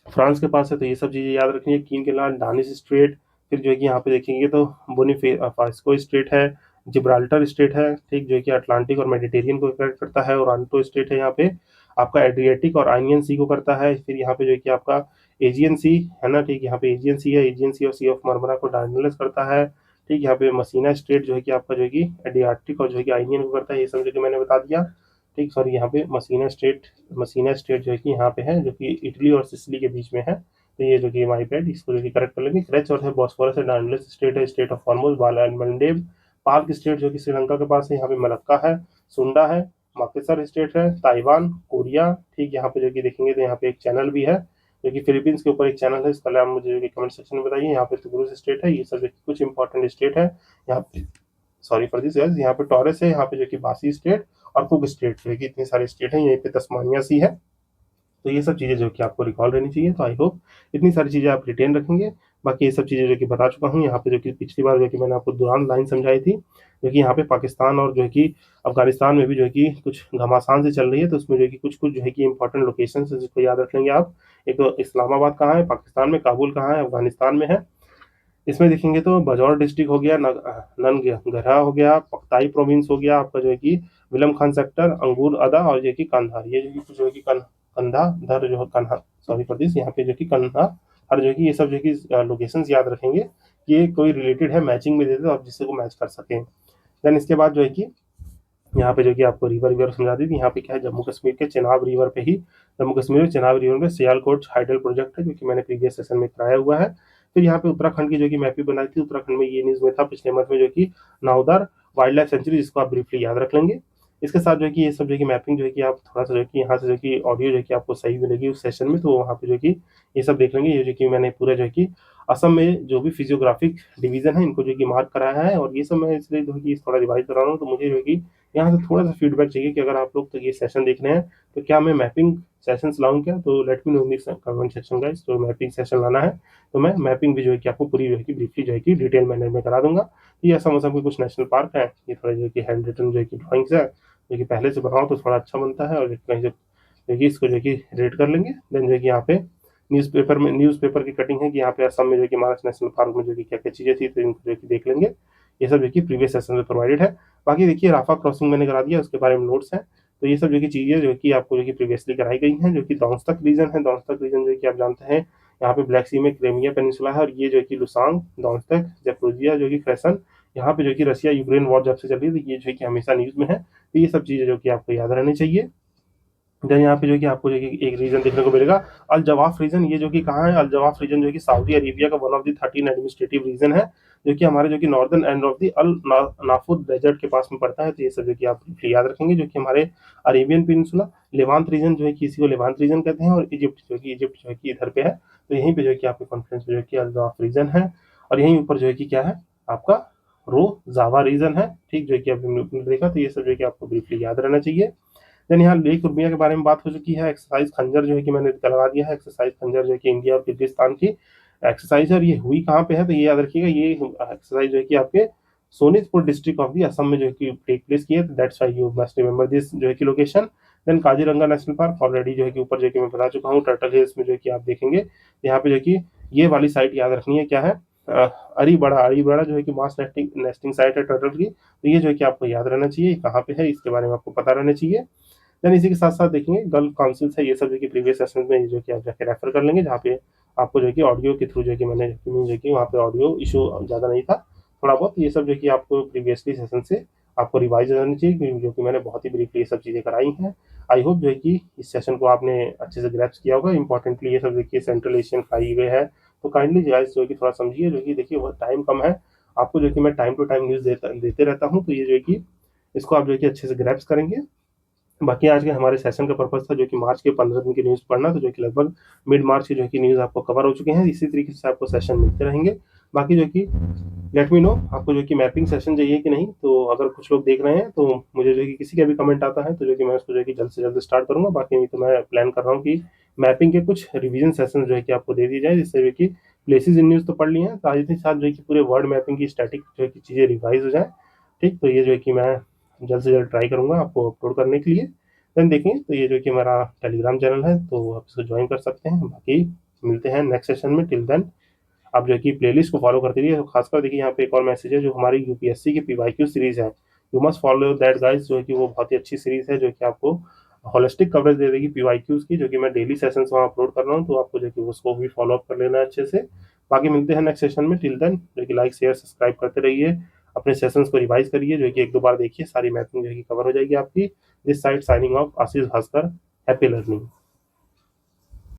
फ्रांस के पास है। तो ये सब चीज़ें याद रखनी है। कीन के अलावा डानिश स्ट्रेट, फिर जो है कि यहाँ पे देखेंगे तो बोनिफास्को स्ट्रेट है, जिब्राल्टर स्ट्रेट है, ठीक, जो है कि अटलांटिक और मेडिटेरियन को कनेक्ट करता है। और आंटो स्ट्रेट है यहाँ पे आपका एड्रियाटिक और आइनियन सी को करता है। फिर यहाँ पे जो है कि आपका एजियन सी है ना, ठीक, यहाँ पे एजियन सी है, एजियन सी और सी ऑफ मरमरा को डायगोनलाइज करता है। ठीक, यहाँ पे मसीना स्ट्रेट जो है कि आपका जो है कि एड्रियाटिक और जो है कि आइनियन को करता है। ये सब जो कि मैंने बता दिया। ठीक, सॉरी, यहाँ पे मसीना स्टेट जो है कि यहाँ पे है, जो कि इटली और सिसिली के बीच में है। तो ये जो कि माई पैड, इसको जो कि करेक्ट कर लेंगे। क्रेच और है बॉस्फोरस है, डांडलेस स्टेट है, state of Hormuz, Bala and Maldives. Park state जो कि श्रीलंका के पास है, यहाँ पे मलक्का है, सुंडा है, माकेसर स्टेट है, ताइवान, कोरिया। ठीक, यहाँ पे जो कि देखेंगे तो यहाँ पे एक चैनल भी है, जो कि फिलीपींस के ऊपर एक चैनल है। इसका नाम मुझे जो कि कमेंट सेक्शन में बताइए। यहाँ पे तुगरुस स्टेट है। ये सब जो कि कुछ इंपॉर्टेंट स्टेट है यहाँ पे। सॉरी फॉर दिस, यहाँ पे टॉरस है, यहाँ पे जो कि बासी स्टेट और कुक स्टेट जो है कि इतने सारे स्टेट हैं। यहीं पे तस्मानिया सी है। तो ये सब चीज़ें जो कि आपको रिकॉल रहनी चाहिए। तो आई होप इतनी सारी चीज़ें आप रिटेन रखेंगे। बाकी ये सब चीज़ें जो कि बता चुका हूँ। यहाँ पे जो कि पिछली बार जो कि मैंने आपको दुरान लाइन समझाई थी, जो कि यहाँ पे पाकिस्तान और जो है कि अफगानिस्तान में भी जो है कि कुछ घमासान से चल रही है। तो उसमें जो है कि कुछ कुछ जो है कि इंपॉर्टेंट लोकेशन है, जिसको याद रख लेंगे आप। एक तो इस्लामाबाद कहाँ है पाकिस्तान में, काबुल कहाँ है अफगानिस्तान में है। इसमें देखेंगे तो बजौर डिस्ट्रिक्ट हो गया, ननगरहा हो गया, पक्ताई प्रोविंस हो गया आपका जो है कि विलम खान सेक्टर, अंगूर अदा और जो है कि कंधार। ये जो कि कुछ जो है कि कंधा धर जो है कन्हा, सॉरी फॉर दिस, यहाँ पे जो कि कन्हा और जो है कि ये सब जो है कि लोकेशंस याद रखेंगे कि ये कोई रिलेटेड है, मैचिंग में दे दो आप जिससे को मैच कर सकें। देन इसके बाद जो है कि यहाँ पे जो कि आपको रिवर रिवर समझा दी थी। यहाँ पे क्या है, जम्मू कश्मीर के चेनाब रिवर पे ही, जम्मू कश्मीर में चेनाब रिवर में सियालकोट हाइडल प्रोजेक्ट है, जो कि मैंने प्रीवियस सेशन में कराया हुआ है। फिर यहाँ पे उत्तराखंड की जो कि मैप भी बनाई थी, उत्तराखंड में ये न्यूज में था पिछले मंथ में, जो कि नाउदार वाइल्ड लाइफ सेंचुरी, जिसको आप ब्रीफली याद रख लेंगे। इसके साथ जो है कि ये सब जो है कि मैपिंग जो है कि आप थोड़ा सा जो है कि यहाँ से जो कि ऑडियो जो है कि आपको सही मिलेगी उस सेशन में, तो वहाँ पे जो है कि ये सब देख लेंगे। ये जो कि मैंने पूरा जो है कि असम में जो भी फिजियोग्राफिक डिवीजन है, इनको जो है कि मार्क कराया है। और ये सब मैं इसलिए जो है कि थोड़ा रिवाइज करा रहा हूँ। तो मुझे जो है कि यहाँ से थोड़ा सा फीडबैक चाहिए कि अगर आप लोग तो ये सेशन देख रहे हैं, तो क्या मैं मैपिंग सेशंस लाऊं क्या? तो let me know in comment section guys. तो मैपिंग सेशन लाना है तो मैं मैपिंग भी जो है कि आपको पूरी जो है कि ब्रीफली जो है कि डिटेल मैनर में करा दूंगा। तो ये असम असम के कुछ नेशनल पार्क है, ये थोड़ा जो है कि हैंड रिटन जो है कि ड्राइंग्स है, जो कि पहले से बनाओ तो थोड़ा अच्छा बनता है। और कहीं से जो है कि इसको जो है कि रेड कर लेंगे। देन जो है कि यहाँ पे न्यूज़पेपर की कटिंग है कि यहाँ पे असम में जो है कि मानस नेशनल पार्क में जो कि क्या क्या चीज़ें थी, तो इनको जो है कि देख लेंगे। ये सब जो कि प्रीवियस सेशन में प्रोवाइडेड है। बाकी देखिए राफा क्रॉसिंग मैंने करा दिया, उसके बारे में नोट्स हैं। तो ये सब जो कि चीज़ें जो कि आपको जो कि प्रीवियसली कराई गई हैं, जो कि डोंगस्तक रीजन है। डोंगस्तक रीजन जो कि आप जानते हैं, यहाँ पे ब्लैक सी में क्रेमिया पेनिनसुला है। और ये जो है कि लुसांग, डोंगस्तक, जैपोरोजिया जो कि क्रेसन, यहाँ पे जो कि रसिया यूक्रेन वॉर जब से चल रही है, तो ये जो है कि हमेशा न्यूज़ में है। तो ये सब चीज़ें जो कि आपको याद रहनी चाहिए। देन यहाँ पे जो कि आपको जो कि एक रीजन देखने को मिलेगा, अल जवाफ रीजन। ये जो कि कहाँ है, अल जवाफ रीजन जो कि सऊदी अरेबिया का one of the 13 administrative region है, जो कि हमारे जो कि northern end of the Nafud desert के पास में पड़ता है। तो ये सब जो कि आप याद रखेंगे, जो कि हमारे अरेबियन पेनिनसुला, लेवांत रीजन जो है कि इसी को लेवांत रीजन कहते हैं। और इजिप्ट जो है कि इधर पे है। तो यहीं पे जो है कि आपके कॉन्फ्रेंस जो है कि अल जवाफ रीजन है। और यहीं ऊपर जो है कि क्या है आपका रो जावा रीजन है, ठीक, जो कि आपने देखा। तो ये सब जो है कि आपको ब्रीफली याद रहना चाहिए। देन यहाँ लेक उर्मिया के बारे में बात हो चुकी है। एक्सरसाइज खंजर जो है कि मैंने करवा दिया है। एक्सरसाइज खंजर जो है कि इंडिया और किर्गिस्तान की एक्सरसाइज है। और ये हुई कहाँ पे है, तो ये याद रखिएगा, ये एक्सरसाइज जो है कि आपके Sonitpur district of the Assam में जो है कि टेक प्लेस की है। That's why you must remember this जो है कि location. Then Kaziranga National Park already जो है कि ऊपर जो है कि मैं बता चुका हूँ। टर्टल हिल्स में जो है कि आप देखेंगे यहाँ पे जो है कि ये वाली साइट याद रखनी है, क्या है, अरीबड़ा जो है कि मास नेस्टिंग नेस्टिंग साइट है टर्टल की। तो ये जो है कि आपको याद रहना चाहिए कहाँ पे है, इसके बारे में आपको पता रहना चाहिए। देन इसी के साथ साथ देखेंगे गल्फ काउंसिल्स है। ये सब जो कि प्रीवियस सेशन में जो कि आप जाके रेफर कर लेंगे, जहाँ पे आपको जो है कि ऑडियो के थ्रू जो है कि मैंने जो है कि वहाँ पे ऑडियो इशू ज़्यादा नहीं था, थोड़ा बहुत। ये सब जो कि आपको प्रीवियसली सेशन से आपको रिवाइज करनी चाहिए, जो कि मैंने बहुत ही ब्रीफली ये सब चीज़ें कराई हैं। आई होप जो है कि इस सेशन को आपने अच्छे से ग्रैप्स किया होगा। इंपॉर्टेंटली ये सब देखिए सेंट्रल एशियन हाईवे है, तो काइंडली गाइस जो है कि थोड़ा समझिए, जो कि देखिए बहुत टाइम कम है आपको जो है कि मैं टाइम टू टाइम न्यूज़ देते रहता हूँ, तो ये जो है कि इसको आप जो है कि अच्छे से ग्रैप्स करेंगे। बाकी आज के हमारे सेशन का पर्पस था जो कि मार्च के 15 दिन की न्यूज़ पढ़ना, तो जो कि लगभग मिड मार्च की जो है कि न्यूज़ आपको कवर हो चुके हैं। इसी तरीके से आपको सेशन मिलते रहेंगे। बाकी जो है कि लेट मी नो आपको जो है कि मैपिंग सेशन चाहिए कि नहीं, तो अगर कुछ लोग देख रहे हैं तो मुझे जो है कि किसी का भी कमेंट आता है तो जो कि मैं उसको जो है कि जल्द से जल्द स्टार्ट करूँगा। बाकी नहीं तो मैं प्लान कर रहा हूँ कि मैपिंग के कुछ रिवीजन सेशन जो है कि आपको दे दिए जाए, जिससे जो है कि प्लेसेस इन न्यूज़ तो पढ़ ली हैं, साथ ही साथ जो है कि पूरे वर्ड मैपिंग की स्टैटिक जो है कि चीज़ें रिवाइज हो जाए। ठीक, तो ये जो है कि मैं जल्द से जल्द ट्राई करूँगा आपको अपलोड करने के लिए। देन देखें तो ये जो कि हमारा टेलीग्राम चैनल है, तो आप इसको ज्वाइन कर सकते हैं। बाकी मिलते हैं नेक्स्ट सेशन में। टिल देन आप जो है कि प्लेलिस्ट को फॉलो करते रहिए। खासकर देखिए यहाँ पे एक और मैसेज है, जो हमारी यूपीएससी की पीवाईक्यू सीरीज है, you must follow that guys, जो है कि वो बहुत ही अच्छी सीरीज है, जो कि आपको होलिस्टिक कवरेज दे देगी पीवाईक्यूज की, जो कि मैं डेली सेशंस वहाँ अपलोड कर रहा हूँ, तो आपको जो है कि उसको भी फॉलो अप कर लेना है अच्छे से। बाकी मिलते हैं नेक्स्ट सेशन में। टिल देन जो कि लाइक शेयर सब्सक्राइब करते रहिए, अपने सेशंस को रिवाइज करिए, जो है कि एक दो बार देखिए, सारी मैथिंग जो है कि कवर हो जाएगी आपकी। This side signing off, Ashish Bhaskar. Happy learning.